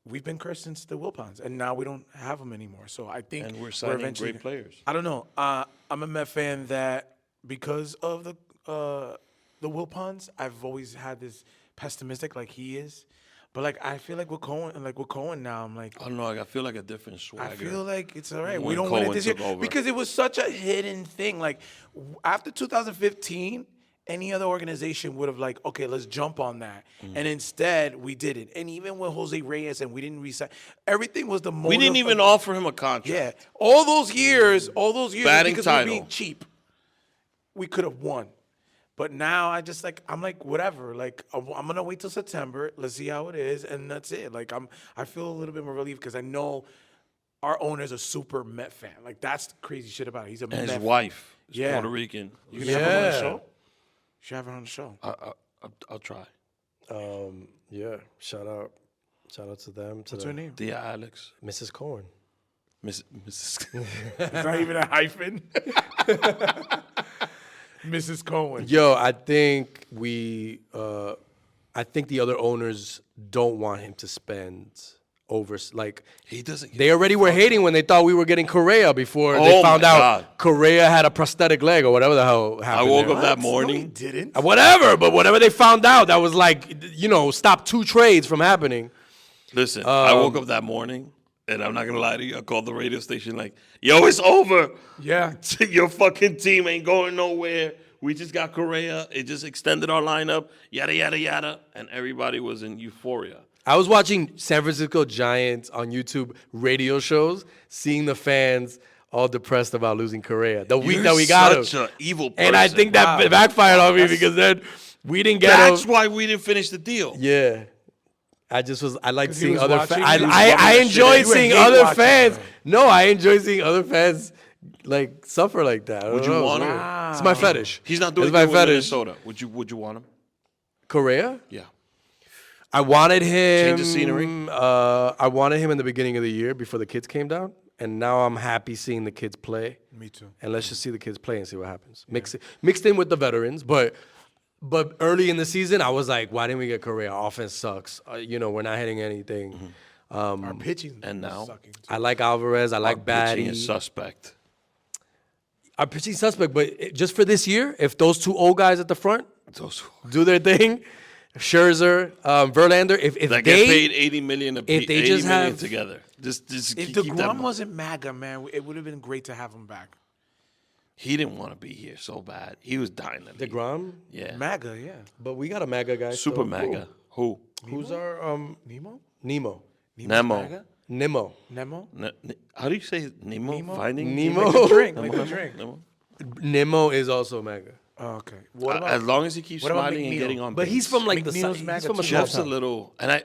Speaker 4: we've been cursed since the Wilpons, and now we don't have them anymore. So I think
Speaker 2: And we're signing
Speaker 4: eventually
Speaker 2: great players.
Speaker 4: I don't know. I'm a Met fan that because of the Wilpons, I've always had this pessimistic like he is. But like I feel like with Cohen now, I'm like
Speaker 2: I don't know. I feel like a different swagger.
Speaker 4: I feel like it's all right.
Speaker 2: When
Speaker 4: We don't win it
Speaker 2: Cohen
Speaker 4: this year
Speaker 2: took over.
Speaker 4: because it was such a hidden thing. Like after 2015, any other organization would have like, okay, let's jump on that,
Speaker 2: Mm.
Speaker 4: and instead we didn't. And even with Jose Reyes, and we didn't resign. Everything was the
Speaker 2: we didn't even offer him a contract.
Speaker 4: Yeah, all those years,
Speaker 2: Batting
Speaker 4: because
Speaker 2: title.
Speaker 4: we were being cheap, we could have won. But now I'm like whatever. Like I'm gonna wait till September. Let's see how it is, and that's it. Like I feel a little bit more relieved because I know our owner's a super Met fan. Like that's the crazy shit about it. He's a
Speaker 2: And
Speaker 4: Met
Speaker 2: his
Speaker 4: fan.
Speaker 2: wife is
Speaker 4: Yeah.
Speaker 2: Puerto Rican.
Speaker 4: You gonna have him on the
Speaker 3: Yeah.
Speaker 4: show? You should have her on the show.
Speaker 2: I'll try.
Speaker 3: Yeah, shout out to them.
Speaker 4: What's her name?
Speaker 2: Dear Alex.
Speaker 3: Mrs. Cohen.
Speaker 2: Mrs.
Speaker 4: It's not even a hyphen. Mrs. Cohen.
Speaker 3: Yo, I think I think the other owners don't want him to spend over. Like
Speaker 2: He doesn't.
Speaker 3: they already were hating when they thought we were getting Correa before
Speaker 2: Oh
Speaker 3: they found
Speaker 2: my
Speaker 3: out
Speaker 2: God.
Speaker 3: Correa had a prosthetic leg or whatever the hell
Speaker 2: I
Speaker 3: happened.
Speaker 2: woke
Speaker 3: there.
Speaker 2: up that
Speaker 4: No, he
Speaker 2: morning.
Speaker 4: didn't.
Speaker 3: Whatever, but whatever they found out, that was like, stop 2 trades from happening.
Speaker 2: Listen, I woke up that morning, and I'm not gonna lie to you. I called the radio station like, "Yo, it's over.
Speaker 4: Yeah.
Speaker 2: Your fucking team ain't going nowhere. We just got Correa. It just extended our lineup. Yada yada yada." And everybody was in euphoria.
Speaker 3: I was watching San Francisco Giants on YouTube radio shows, seeing the fans all depressed about losing Correa the week that we got him.
Speaker 2: Such an evil person.
Speaker 3: And I think that backfired on me because then we didn't get him.
Speaker 2: That's why we didn't finish the deal.
Speaker 3: Yeah. I like seeing
Speaker 4: was
Speaker 3: other
Speaker 4: watching?
Speaker 3: fans.
Speaker 4: He was
Speaker 3: I enjoy seeing other
Speaker 4: watching,
Speaker 3: fans.
Speaker 4: right?
Speaker 3: No, I enjoy seeing other fans like suffer like that.
Speaker 2: Would you want him?
Speaker 3: It's my fetish.
Speaker 2: He's not doing
Speaker 3: It's my
Speaker 2: good with
Speaker 3: fetish.
Speaker 2: Minnesota. Would you want him?
Speaker 3: Correa?
Speaker 2: Yeah.
Speaker 3: I wanted him.
Speaker 2: Change the scenery?
Speaker 3: I wanted him in the beginning of the year before the kids came down, and now I'm happy seeing the kids play.
Speaker 4: Me too.
Speaker 3: And let's just see the kids play and see what happens. Mixed in with the veterans, but early in the season, I was like, why didn't we get Correa? Our offense sucks. We're not hitting anything.
Speaker 4: Our pitching
Speaker 2: And now?
Speaker 4: sucking too.
Speaker 3: I like Alvarez. I like
Speaker 2: Pitching
Speaker 3: Batty.
Speaker 2: is suspect.
Speaker 3: Our pitching suspect, but just for this year, if those two old guys at the front
Speaker 2: Those
Speaker 3: do their thing, Scherzer, Verlander, if
Speaker 2: that
Speaker 3: they
Speaker 2: get paid $80 million
Speaker 3: if they
Speaker 2: 80
Speaker 3: just
Speaker 2: million
Speaker 3: have-
Speaker 2: together. Just
Speaker 4: If
Speaker 2: keep that
Speaker 4: DeGrom
Speaker 2: money.
Speaker 4: wasn't MAGA, man, it would have been great to have him back.
Speaker 2: He didn't want to be here so bad. He was dying to leave.
Speaker 3: DeGrom,
Speaker 2: Yeah.
Speaker 4: MAGA, yeah.
Speaker 3: but we got a MAGA guy.
Speaker 2: Super
Speaker 3: still.
Speaker 2: MAGA. Who?
Speaker 3: Who's our
Speaker 4: Nemo?
Speaker 3: Nemo?
Speaker 2: Nemo.
Speaker 4: MAGA?
Speaker 3: Nemo.
Speaker 4: Nemo?
Speaker 2: How do you say it? Nemo?
Speaker 4: Nemo?
Speaker 2: Finding
Speaker 3: Nemo.
Speaker 4: Like a drink, like a drink.
Speaker 2: Nemo?
Speaker 3: Nemo is also MAGA.
Speaker 4: Oh, okay. What about
Speaker 2: As long as he keeps
Speaker 4: what about
Speaker 2: smiling and
Speaker 4: McNeil?
Speaker 2: getting on
Speaker 3: But
Speaker 2: base.
Speaker 3: he's from like the
Speaker 4: McNeil's
Speaker 3: side.
Speaker 4: MAGA
Speaker 3: He's from a
Speaker 4: too.
Speaker 3: small
Speaker 2: Jeff's a
Speaker 3: town.
Speaker 2: little, and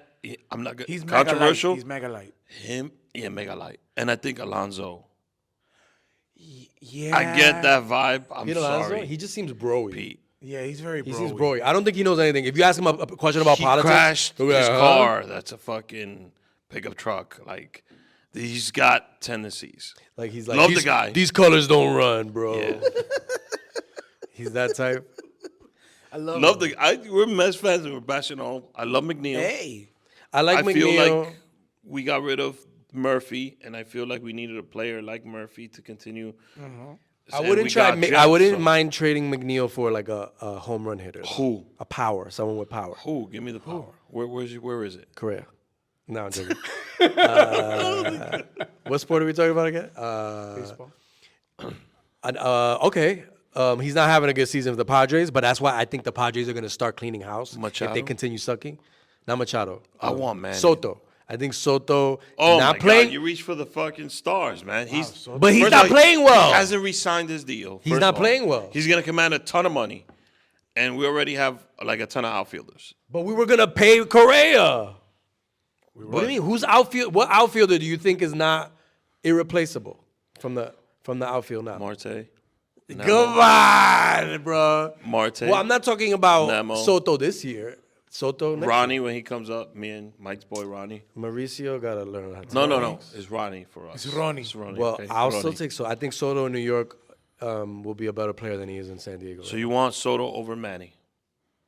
Speaker 2: I'm not good.
Speaker 4: He's MAGA
Speaker 2: Controversial.
Speaker 4: light. He's MAGA light.
Speaker 2: Him, yeah, mega light. And I think Alonso.
Speaker 4: Yeah.
Speaker 2: I get that vibe. I'm
Speaker 3: Pete Alonso,
Speaker 2: sorry.
Speaker 3: he just seems broy.
Speaker 2: Pete.
Speaker 4: Yeah, he's very
Speaker 3: He
Speaker 4: bro.
Speaker 3: seems broy. I don't think he knows anything. If you ask him a question about
Speaker 2: He
Speaker 3: politics,
Speaker 2: crashed
Speaker 3: he'll be
Speaker 2: his
Speaker 3: like,
Speaker 2: car. That's a fucking pickup truck. Like, he's got tendencies.
Speaker 3: Like he's like,
Speaker 2: Love the
Speaker 3: "These-
Speaker 2: guy."
Speaker 3: These colors don't run, bro.
Speaker 2: Yeah.
Speaker 3: He's that type.
Speaker 4: I love
Speaker 2: Love
Speaker 4: him.
Speaker 2: we're Mets fans and we're bashing on. I love McNeil.
Speaker 4: Hey.
Speaker 3: I like
Speaker 2: I feel
Speaker 3: McNeil.
Speaker 2: like we got rid of Murphy, and I feel like we needed a player like Murphy to continue.
Speaker 3: I
Speaker 2: And
Speaker 3: wouldn't
Speaker 2: we
Speaker 3: try.
Speaker 2: got
Speaker 3: I
Speaker 2: Jets,
Speaker 3: wouldn't
Speaker 2: so-
Speaker 3: mind trading McNeil for like a home run hitter.
Speaker 2: Who?
Speaker 3: A power, someone with power.
Speaker 2: Who? Give me the power. Where is it?
Speaker 3: Correa. No, I'm joking. What sport are we talking about again?
Speaker 4: Baseball.
Speaker 3: Okay. He's not having a good season with the Padres, but that's why I think the Padres are going to start cleaning house if
Speaker 2: Machado?
Speaker 3: they continue sucking. Not Machado.
Speaker 2: I want Manny.
Speaker 3: Soto. I think Soto
Speaker 2: Oh
Speaker 3: not
Speaker 2: my
Speaker 3: playing.
Speaker 2: God! You reach for the fucking stars, man.
Speaker 3: But he's
Speaker 2: First
Speaker 3: not
Speaker 2: of all,
Speaker 3: playing well.
Speaker 2: He hasn't re-signed his deal.
Speaker 3: He's
Speaker 2: first
Speaker 3: not
Speaker 2: of all.
Speaker 3: playing well.
Speaker 2: He's gonna command a ton of money, and we already have like a ton of outfielders.
Speaker 3: But we were gonna pay Correa. What do you mean? Who's outfield? What outfielder do you think is not irreplaceable from the outfield now?
Speaker 2: Marte.
Speaker 3: Come on, bro.
Speaker 2: Marte.
Speaker 3: Well, I'm not talking about
Speaker 2: Nemo.
Speaker 3: Soto this year. Soto next
Speaker 2: Ronnie when he comes up. Me and Mike's boy Ronnie.
Speaker 3: year. Mauricio gotta learn how to.
Speaker 2: No. It's Ronnie for us.
Speaker 4: It's Ronnie.
Speaker 2: It's Ronnie.
Speaker 3: Well,
Speaker 2: okay?
Speaker 3: I'll
Speaker 2: Ronnie.
Speaker 3: still take Soto. I think Soto in New York will be a better player than he is in San Diego.
Speaker 2: So you want Soto over Manny?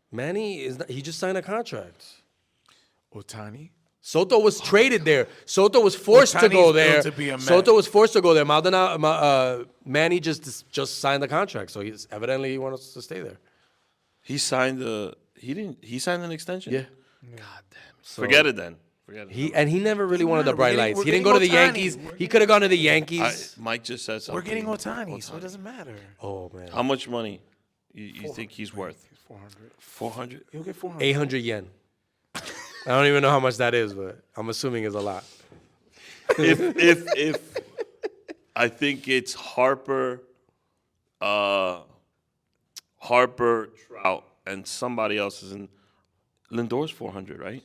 Speaker 3: Manny is not, he just signed a contract.
Speaker 4: Otani.
Speaker 3: Soto was traded there. Soto was forced to
Speaker 4: Ohtani's
Speaker 3: go
Speaker 4: built
Speaker 3: there.
Speaker 4: to be a Met.
Speaker 3: Soto was forced to go there. Manny just signed the contract, so he's evidently he wants to stay there.
Speaker 2: He signed he signed an extension?
Speaker 3: Yeah.
Speaker 2: God damn. Forget it then. Forget it.
Speaker 3: He never really wanted the
Speaker 4: matter?
Speaker 3: bright
Speaker 4: We're
Speaker 3: lights.
Speaker 4: getting-
Speaker 3: He didn't go to the
Speaker 4: we're getting
Speaker 3: Yankees.
Speaker 4: Ohtani.
Speaker 3: He could have gone to the Yankees.
Speaker 2: Mike just said something.
Speaker 4: We're getting Otani, so it doesn't matter.
Speaker 3: Oh man.
Speaker 2: How much money you think he's worth?
Speaker 4: 400.
Speaker 2: 400?
Speaker 4: He'll get 400.
Speaker 3: 800 yen. I don't even know how much that is, but I'm assuming it's a lot.
Speaker 2: if I think it's Harper, Trout, and somebody else is in. Lindor's 400, right?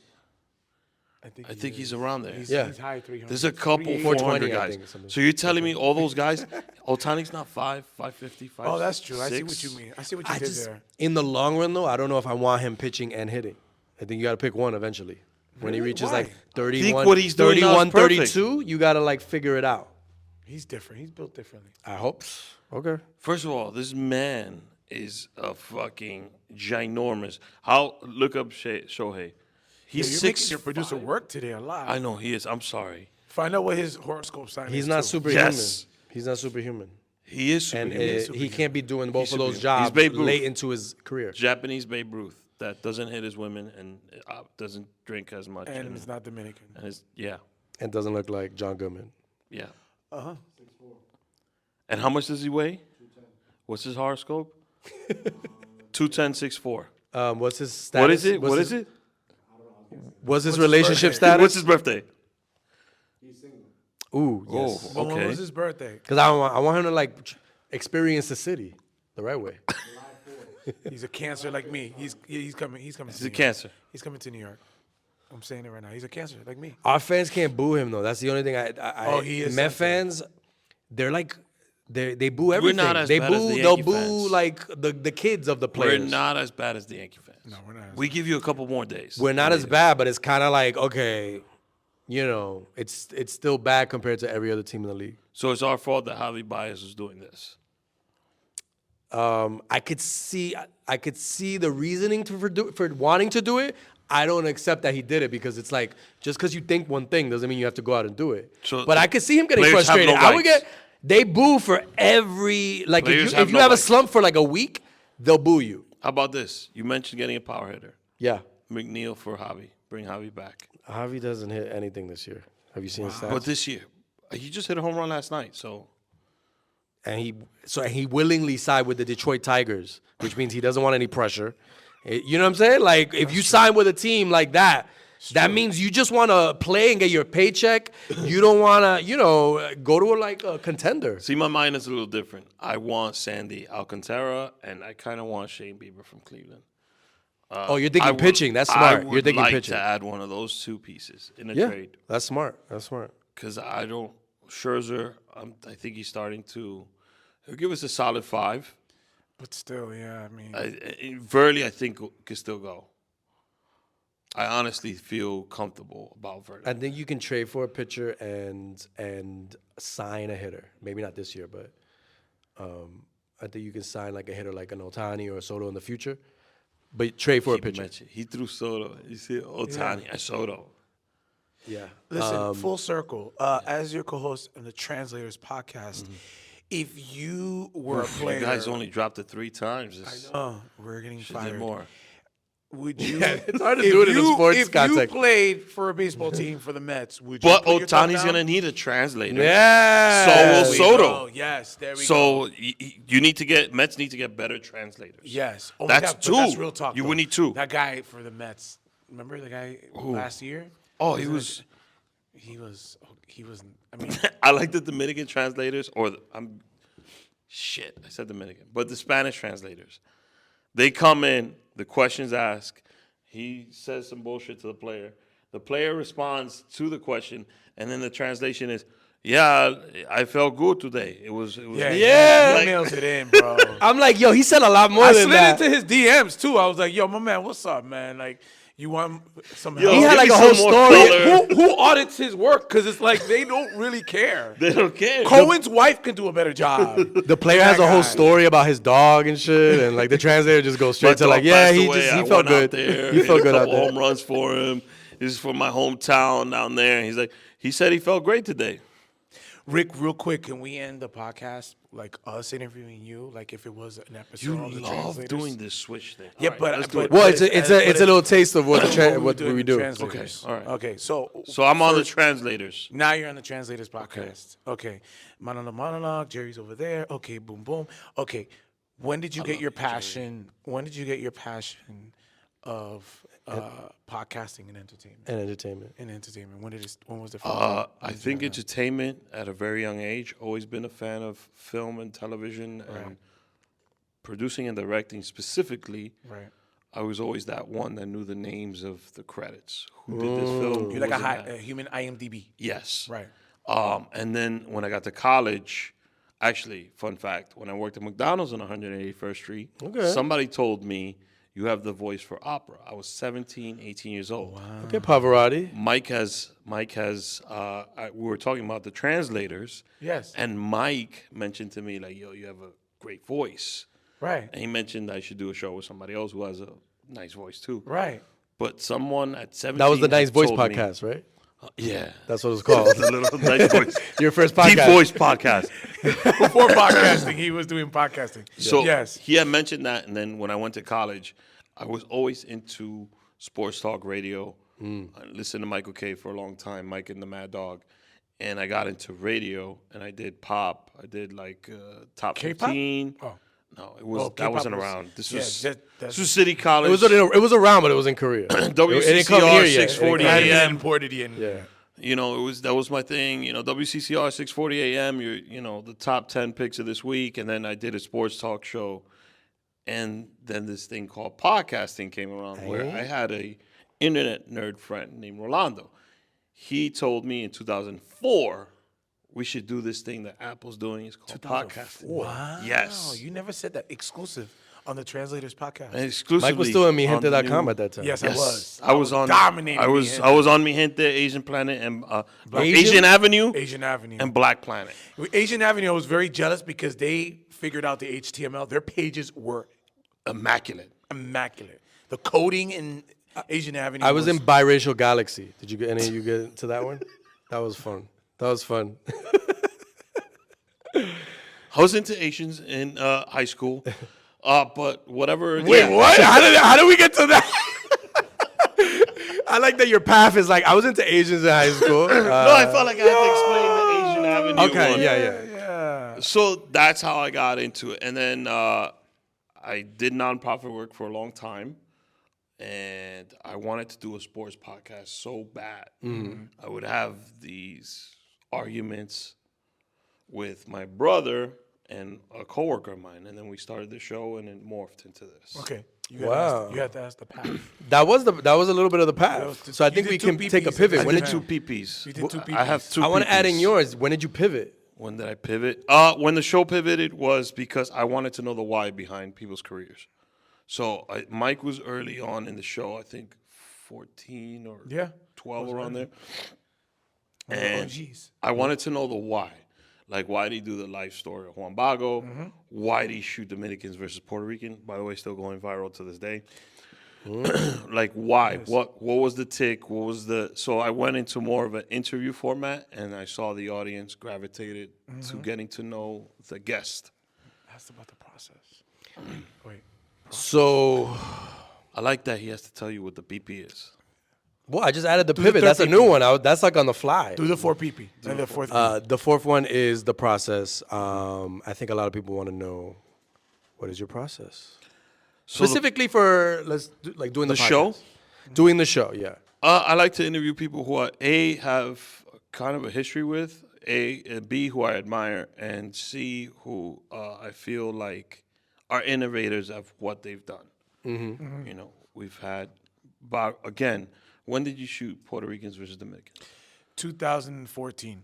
Speaker 2: I think he's around there.
Speaker 3: Yeah.
Speaker 4: He's high 300.
Speaker 2: There's a couple
Speaker 3: 420,
Speaker 2: 400
Speaker 3: I
Speaker 2: guys.
Speaker 3: think, or something.
Speaker 2: So you're telling me all those guys, Otani's not 550, 5.
Speaker 4: Oh, that's true. I see
Speaker 2: 6?
Speaker 4: what you mean. I see what you did there.
Speaker 3: In the long run, though, I don't know if I want him pitching and hitting. I think you got to pick one eventually. When he
Speaker 4: Really?
Speaker 3: reaches
Speaker 4: Why?
Speaker 3: like 31,
Speaker 2: what he's doing now is
Speaker 3: 31,
Speaker 2: perfect.
Speaker 3: 32, you got to like figure it out.
Speaker 4: He's different. He's built differently.
Speaker 3: I hope. Okay.
Speaker 2: First of all, this man is a fucking ginormous. Look up Shohei. He's
Speaker 4: You're
Speaker 2: 6.
Speaker 4: making your producer work today a lot.
Speaker 2: I know he is. I'm sorry.
Speaker 4: Find out what his horoscope sign is.
Speaker 3: He's not
Speaker 4: too.
Speaker 3: superhuman.
Speaker 2: Yes.
Speaker 3: He's not superhuman.
Speaker 2: He is
Speaker 3: And
Speaker 2: superhuman.
Speaker 3: he can't be doing both
Speaker 2: He's
Speaker 3: of those
Speaker 2: superhuman. He's
Speaker 3: jobs
Speaker 2: Babe Ruth.
Speaker 3: late into his career.
Speaker 2: Japanese Babe Ruth that doesn't hit his women and doesn't drink as much.
Speaker 4: And it's not Dominican.
Speaker 2: And it's, yeah.
Speaker 3: And doesn't look like John Goodman.
Speaker 2: Yeah.
Speaker 4: Uh-huh.
Speaker 2: And how much does he weigh? 210. What's his horoscope? 210, 6'4".
Speaker 3: What's his status?
Speaker 2: What is it?
Speaker 3: What's
Speaker 2: What
Speaker 3: his-
Speaker 2: is it?
Speaker 3: What's his relationship
Speaker 4: birthday?
Speaker 3: status?
Speaker 2: What's his birthday?
Speaker 5: He's single.
Speaker 3: Ooh, yes.
Speaker 2: Oh,
Speaker 4: When
Speaker 2: okay.
Speaker 4: was his birthday?
Speaker 3: Because I want him to like experience the city the right way.
Speaker 4: He's a Cancer like me. He's coming. He's coming.
Speaker 2: He's
Speaker 4: to
Speaker 2: a
Speaker 4: New York.
Speaker 2: Cancer.
Speaker 4: He's coming to New York. I'm saying it right now. He's a Cancer like me.
Speaker 3: Our fans can't boo him though. That's the only thing
Speaker 4: Oh, he is
Speaker 3: Met
Speaker 4: sensitive.
Speaker 3: fans, they're like they boo everything.
Speaker 2: not as
Speaker 3: they
Speaker 2: bad as
Speaker 3: boo.
Speaker 2: the
Speaker 3: They'll
Speaker 2: Yankee
Speaker 3: boo
Speaker 2: fans.
Speaker 3: like the kids of the
Speaker 2: We're
Speaker 3: players.
Speaker 2: not as bad as the Yankee fans.
Speaker 4: No, we're not.
Speaker 2: We give you a couple more days.
Speaker 3: We're not as bad, but it's kind of like okay, you know, it's still bad compared to every other team in the league.
Speaker 2: So it's our fault that Javi Baez is doing this.
Speaker 3: I could see the reasoning for wanting to do it. I don't accept that he did it because it's like just because you think one thing doesn't mean you have to go out and do it.
Speaker 2: So
Speaker 3: but I could see him getting
Speaker 2: players have
Speaker 3: frustrated.
Speaker 2: no
Speaker 3: I would
Speaker 2: rights.
Speaker 3: get they boo for every like
Speaker 2: Players
Speaker 3: if
Speaker 2: have
Speaker 3: you
Speaker 2: no
Speaker 3: have a
Speaker 2: rights.
Speaker 3: slump for like a week, they'll boo you.
Speaker 2: How about this? You mentioned getting a power hitter.
Speaker 3: Yeah,
Speaker 2: McNeil for Javi. Bring Javi back.
Speaker 3: Javi doesn't hit anything this year. Have you seen his stats?
Speaker 2: But this year, he just hit a home run last night. So
Speaker 3: And he willingly signed with the Detroit Tigers, which means he doesn't want any pressure. You know what I'm saying? Like if you sign with a team like that, that means you just want to play and get your paycheck. You don't want to, go to a contender.
Speaker 2: see, my mind is a little different. I want Sandy Alcantara, and I kind of want Shane Bieber from Cleveland.
Speaker 3: Oh, you're thinking pitching. That's
Speaker 2: I
Speaker 3: smart.
Speaker 2: would
Speaker 3: You're thinking
Speaker 2: like
Speaker 3: pitching.
Speaker 2: to add one of those two pieces in a
Speaker 3: Yeah,
Speaker 2: trade
Speaker 3: that's smart. That's smart.
Speaker 2: because I don't. Scherzer, I think he's starting to. He'll give us a solid 5.
Speaker 4: But still, yeah. I mean,
Speaker 2: Verley, I think, can still go. I honestly feel comfortable about Verley.
Speaker 3: I think you can trade for a pitcher and sign a hitter. Maybe not this year, but I think you can sign like a hitter like an Ohtani or a Soto in the future. But trade for a pitcher.
Speaker 2: He threw Soto. You see Ohtani and Soto.
Speaker 3: Yeah.
Speaker 4: listen, full circle. As your co-host in the Translators podcast, if you were a player,
Speaker 2: You guys only dropped it 3 times.
Speaker 4: we're getting
Speaker 2: Should do
Speaker 4: fired.
Speaker 2: more.
Speaker 4: Would you?
Speaker 3: it's hard to do it in a sports
Speaker 4: if
Speaker 3: context.
Speaker 4: you played for a baseball team for the Mets, would you?
Speaker 2: But
Speaker 4: put your thumb
Speaker 2: Ohtani's
Speaker 4: down?
Speaker 2: gonna need a translator.
Speaker 3: Yeah.
Speaker 2: So will
Speaker 4: There we
Speaker 2: Soto.
Speaker 4: go. Yes, there we go.
Speaker 2: So you need to get Mets need to get better translators.
Speaker 4: Yes. Oh my
Speaker 2: That's
Speaker 4: God, but that's
Speaker 2: 2.
Speaker 4: real talk.
Speaker 2: You
Speaker 4: though.
Speaker 2: would need 2.
Speaker 4: That guy for the Mets. Remember the guy last year?
Speaker 2: Oh, he was.
Speaker 4: He was. I mean,
Speaker 2: I like the Dominican translators, I said Dominican, but the Spanish translators. They come in, the questions asked, he says some bullshit to the player responds to the question, and then the translation is, yeah, I felt good today. It was
Speaker 3: Yeah.
Speaker 4: he nails it in, bro.
Speaker 3: I'm like, yo, he said a lot more
Speaker 4: I
Speaker 3: than
Speaker 4: slid
Speaker 3: that.
Speaker 4: into his DMs too. I was like, yo, my man, what's up, man? Like, you want some help?
Speaker 3: He had
Speaker 2: Give
Speaker 3: like
Speaker 2: me
Speaker 3: a whole
Speaker 2: some more
Speaker 3: story.
Speaker 2: color.
Speaker 4: Who audits his work? Because it's like they don't really care.
Speaker 2: They don't care.
Speaker 4: Cohen's wife can do a better job.
Speaker 3: The player has a whole story about his dog and shit, and like the translator just goes straight
Speaker 2: My
Speaker 3: to like,
Speaker 2: dog
Speaker 3: yeah,
Speaker 2: passed
Speaker 3: he
Speaker 2: away. I
Speaker 3: felt
Speaker 2: went out
Speaker 3: good.
Speaker 2: there,
Speaker 3: He felt
Speaker 2: hit
Speaker 3: good
Speaker 2: a
Speaker 3: out
Speaker 2: couple
Speaker 3: there.
Speaker 2: home runs for him. This is from my hometown down there. And he's like, he said he felt great today.
Speaker 4: Rick, real quick, can we end the podcast like us interviewing you, like if it was an episode
Speaker 2: You
Speaker 4: of the
Speaker 2: love
Speaker 4: Translators?
Speaker 2: doing this switch thing.
Speaker 4: Yeah,
Speaker 2: All right,
Speaker 4: but
Speaker 2: let's do it.
Speaker 3: Well, it's a little taste of what
Speaker 4: what
Speaker 3: we do.
Speaker 2: Okay, all right.
Speaker 4: Okay, so
Speaker 2: So I'm on the
Speaker 4: first-
Speaker 2: translators.
Speaker 4: Now you're on the Translators podcast. Okay. Monologue, Jerry's over there. Okay, boom, boom. Okay. When did you get your passion? When did you get your passion of podcasting and entertainment?
Speaker 3: And entertainment.
Speaker 4: When was the first?
Speaker 2: I think entertainment at a very young age. Always been a fan of film and television and producing and directing specifically.
Speaker 4: Right.
Speaker 2: I was always that one that knew the names of the credits. Who did this film?
Speaker 4: You're like a human IMDb.
Speaker 2: Yes.
Speaker 4: Right.
Speaker 2: And then when I got to college, actually, fun fact, when I worked at McDonald's on 181st Street, somebody told me, you have the voice for opera. I was 17, 18 years old. Wow.
Speaker 3: Okay, Pavarotti.
Speaker 2: We were talking about the translators.
Speaker 4: Yes.
Speaker 2: And Mike mentioned to me, like, yo, you have a great voice.
Speaker 4: Right.
Speaker 2: And he mentioned I should do a show with somebody else who has a nice voice too.
Speaker 4: Right.
Speaker 2: But someone at 17
Speaker 3: That was the Nice
Speaker 2: had
Speaker 3: Voice
Speaker 2: told me-
Speaker 3: podcast, right?
Speaker 2: Yeah.
Speaker 3: That's what it's called.
Speaker 2: The little Nice Voice.
Speaker 3: Your first
Speaker 2: Deep
Speaker 3: podcast.
Speaker 2: Voice podcast.
Speaker 4: Before podcasting, he was doing podcasting.
Speaker 2: So
Speaker 4: yes.
Speaker 2: he had mentioned that, and then when I went to college, I was always into sports talk radio. I listened to Michael K for a long time, Mike and the Mad Dog, and I got into radio, and I did pop. I did like top
Speaker 4: K-pop?
Speaker 2: 15.
Speaker 4: Oh.
Speaker 2: No, it was that
Speaker 4: K-pop
Speaker 2: wasn't
Speaker 4: was-
Speaker 2: around. This
Speaker 4: yeah,
Speaker 2: was
Speaker 4: that's-
Speaker 2: this was City College.
Speaker 3: It was around, but it was in Korea. It didn't come
Speaker 2: WCCR
Speaker 3: here yet.
Speaker 2: 6:40
Speaker 3: It didn't come here.
Speaker 2: a.m.
Speaker 4: imported in.
Speaker 3: Yeah.
Speaker 2: You know, that was my thing. You know, WCCR 6:40 a.m. You know, the top 10 picks of this week, and then I did a sports talk show, and then this thing called podcasting came around where I had a internet nerd friend named Rolando. He told me in 2004 we should do this thing that Apple's doing. It's called podcasting.
Speaker 4: Wow.
Speaker 2: Yes.
Speaker 4: You never said that. Exclusive on the Translators podcast.
Speaker 2: And exclusively
Speaker 3: Mike was still at
Speaker 2: on the
Speaker 3: mejente.com
Speaker 2: new-
Speaker 3: at that time.
Speaker 4: Yes, I was.
Speaker 2: I was on
Speaker 4: dominating
Speaker 2: I was on Mi Gente, Asian Planet, and Asian Avenue,
Speaker 4: Asian Avenue.
Speaker 2: and Black Planet.
Speaker 4: Asian Avenue, I was very jealous because they figured out the HTML. Their pages were
Speaker 2: Immaculate.
Speaker 4: immaculate. The coding in Asian Avenue.
Speaker 3: I was in Biracial Galaxy. Did you get any of you get into that one? That was fun. That was fun.
Speaker 2: I was into Asians in high school, but whatever.
Speaker 3: Wait, what? How did we get to that? I like that your path is like I was into Asians in high school.
Speaker 2: No, I felt like I had to explain the Asian Avenue.
Speaker 3: Okay,
Speaker 2: one.
Speaker 3: yeah.
Speaker 2: So that's how I got into it, and then I did nonprofit work for a long time, and I wanted to do a sports podcast so bad. I would have these arguments with my brother and a coworker of mine, and then we started the show, and it morphed into this.
Speaker 4: Okay.
Speaker 3: Wow.
Speaker 4: You had to ask the path.
Speaker 3: That was a little bit of the path. So I
Speaker 4: you
Speaker 3: think
Speaker 4: did
Speaker 3: we
Speaker 4: two
Speaker 3: can take a
Speaker 4: PPs.
Speaker 3: pivot.
Speaker 2: I
Speaker 3: When
Speaker 2: did
Speaker 3: did
Speaker 2: two
Speaker 3: you?
Speaker 2: PPs.
Speaker 4: You did two
Speaker 2: I have
Speaker 4: PPs.
Speaker 2: two.
Speaker 3: I want to add in
Speaker 2: PPs.
Speaker 3: yours. When did you pivot?
Speaker 2: When did I pivot? When the show pivoted was because I wanted to know the why behind people's careers. So Mike was early on in the show, I think 14 or 12 around there. And
Speaker 4: OGs.
Speaker 2: I wanted to know the why. Like, why did he do the life story of Juan Bago? Why did he shoot Dominicans versus Puerto Rican? By the way, still going viral to this day. Like, why? Yes. What was the tick? What was the... So I went into more of an interview format, and I saw the audience gravitated to getting to know the guest.
Speaker 4: Asked about the process. Wait.
Speaker 3: So,
Speaker 2: I like that he has to tell you what the BP is.
Speaker 3: well, I just added the
Speaker 4: the
Speaker 3: pivot.
Speaker 4: third
Speaker 3: That's a new one. That's like on the fly.
Speaker 4: Do the 4 PP. And the fourth.
Speaker 3: The fourth one is the process. I think a lot of people want to know, what is your process?
Speaker 2: So
Speaker 3: Specifically for doing the
Speaker 2: show?
Speaker 3: podcast. Doing the show, yeah.
Speaker 2: I like to interview people who I have kind of a history with, B, who I admire, and C, who I feel like are innovators of what they've done. You know, we've had, again, when did you shoot Puerto Ricans versus Dominicans?
Speaker 4: 2014.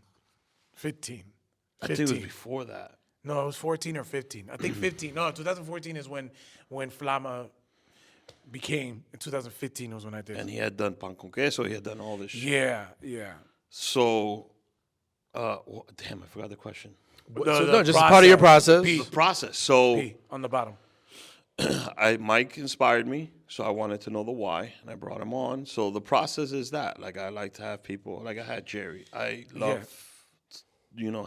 Speaker 4: 15.
Speaker 2: I think it was before that.
Speaker 4: No, it was 14 or 15. I think 15. No, 2014 is when Flama became. In 2015 was when I did.
Speaker 2: And he had done Pan Con Queso, he had done all this shit.
Speaker 4: Yeah.
Speaker 2: So, damn, I forgot the question.
Speaker 3: No, just part of your process.
Speaker 2: The process. So,
Speaker 4: P on the bottom.
Speaker 2: Mike inspired me, so I wanted to know the why, and I brought him on. So the process is that, like, I like to have people, like I had Jerry. I love,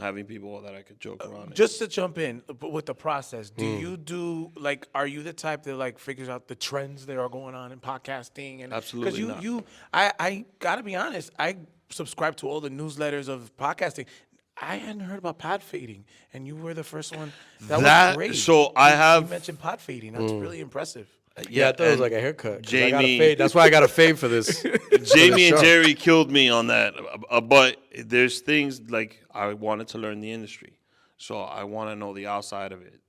Speaker 2: having people that I could joke around.
Speaker 4: Just to jump in, but with the process, do you do, like, are you the type that, like, figures out the trends that are going on in podcasting? And
Speaker 2: Absolutely not.
Speaker 4: I gotta be honest, I subscribe to all the newsletters of podcasting. I hadn't heard about pod fading, and you were the first one. That was great.
Speaker 2: So
Speaker 4: you mentioned pod fading. That's really impressive.
Speaker 3: Yeah, I thought it was like a haircut.
Speaker 2: Jamie,
Speaker 3: I got a fade. That's why I got a fade for this.
Speaker 2: Jamie and Jerry killed me on that. But there's things like I wanted to learn the industry, so I want to know the outside of it.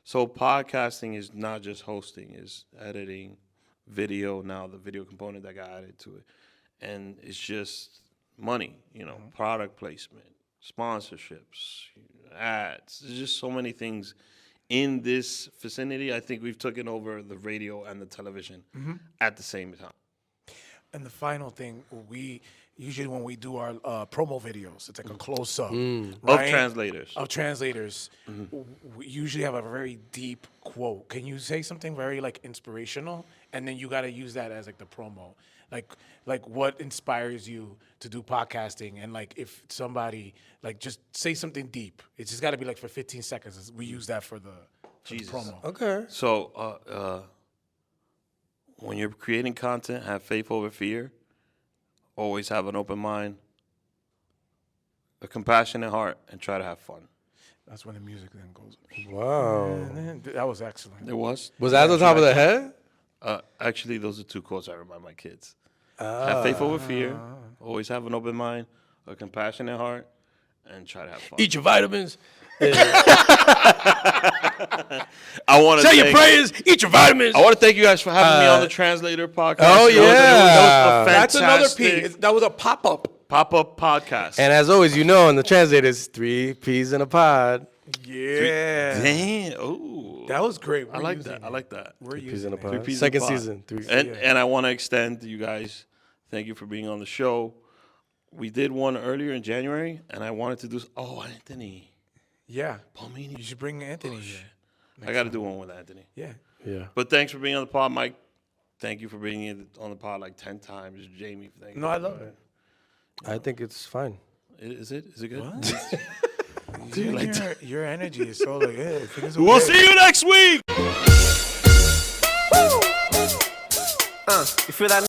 Speaker 2: So podcasting is not just hosting; is editing, video. Now the video component that got added to it, and it's just money. Product placement, sponsorships, ads. There's just so many things in this vicinity. I think we've taken over the radio and the television at the same time.
Speaker 4: And the final thing, we usually when we do our promo videos, it's like a close up
Speaker 2: Of translators.
Speaker 4: We usually have a very deep quote. Can you say something very like inspirational, and then you got to use that as like the promo, like what inspires you to do podcasting, and like if somebody like just say something deep. It's just got to be like for 15 seconds. We use that for the promo.
Speaker 3: Okay.
Speaker 2: So when you're creating content, have faith over fear. Always have an open mind, a compassionate heart, and try to have fun.
Speaker 4: That's when the music then goes.
Speaker 3: Wow.
Speaker 4: And then, that was excellent.
Speaker 2: There was.
Speaker 3: Was that at the top of the head?
Speaker 2: Actually, those are 2 quotes I remind my kids. Have faith over fear. Always have an open mind, a compassionate heart, and try to have fun.
Speaker 3: Eat your vitamins.
Speaker 2: I want to
Speaker 3: Say your prayers. Eat your vitamins.
Speaker 2: I want to thank you guys for having me on the Translator podcast.
Speaker 3: Oh, yeah.
Speaker 2: That was a
Speaker 4: That's another
Speaker 2: fantastic
Speaker 4: P. That was a pop-up.
Speaker 2: pop-up podcast.
Speaker 3: And as always, you know, in the Translators, 3 peas in a pod.
Speaker 4: Yeah.
Speaker 2: Damn. Oh,
Speaker 4: That was great.
Speaker 2: I like that. I like that.
Speaker 4: We're
Speaker 3: Peas in
Speaker 4: using
Speaker 3: a
Speaker 4: it.
Speaker 3: pod.
Speaker 2: Peas in a
Speaker 3: Second
Speaker 2: pod.
Speaker 3: season. 3.
Speaker 2: And I want to extend to you guys. Thank you for being on the show. We did one earlier in January, and I wanted to do. Oh, Anthony.
Speaker 4: Yeah.
Speaker 2: Palmini.
Speaker 4: You should bring Anthony here.
Speaker 2: I got to do one with Anthony.
Speaker 4: Yeah.
Speaker 3: Yeah.
Speaker 2: But thanks for being on the pod, Mike. Thank you for being on the pod like 10 times. Jamie, thank you.
Speaker 4: No, I love it.
Speaker 3: I think it's fine.
Speaker 2: Is it? Is it good?
Speaker 4: Dude, your energy is so like, yeah, things are
Speaker 2: We'll
Speaker 4: okay.
Speaker 2: see you next week.
Speaker 1: You feel that?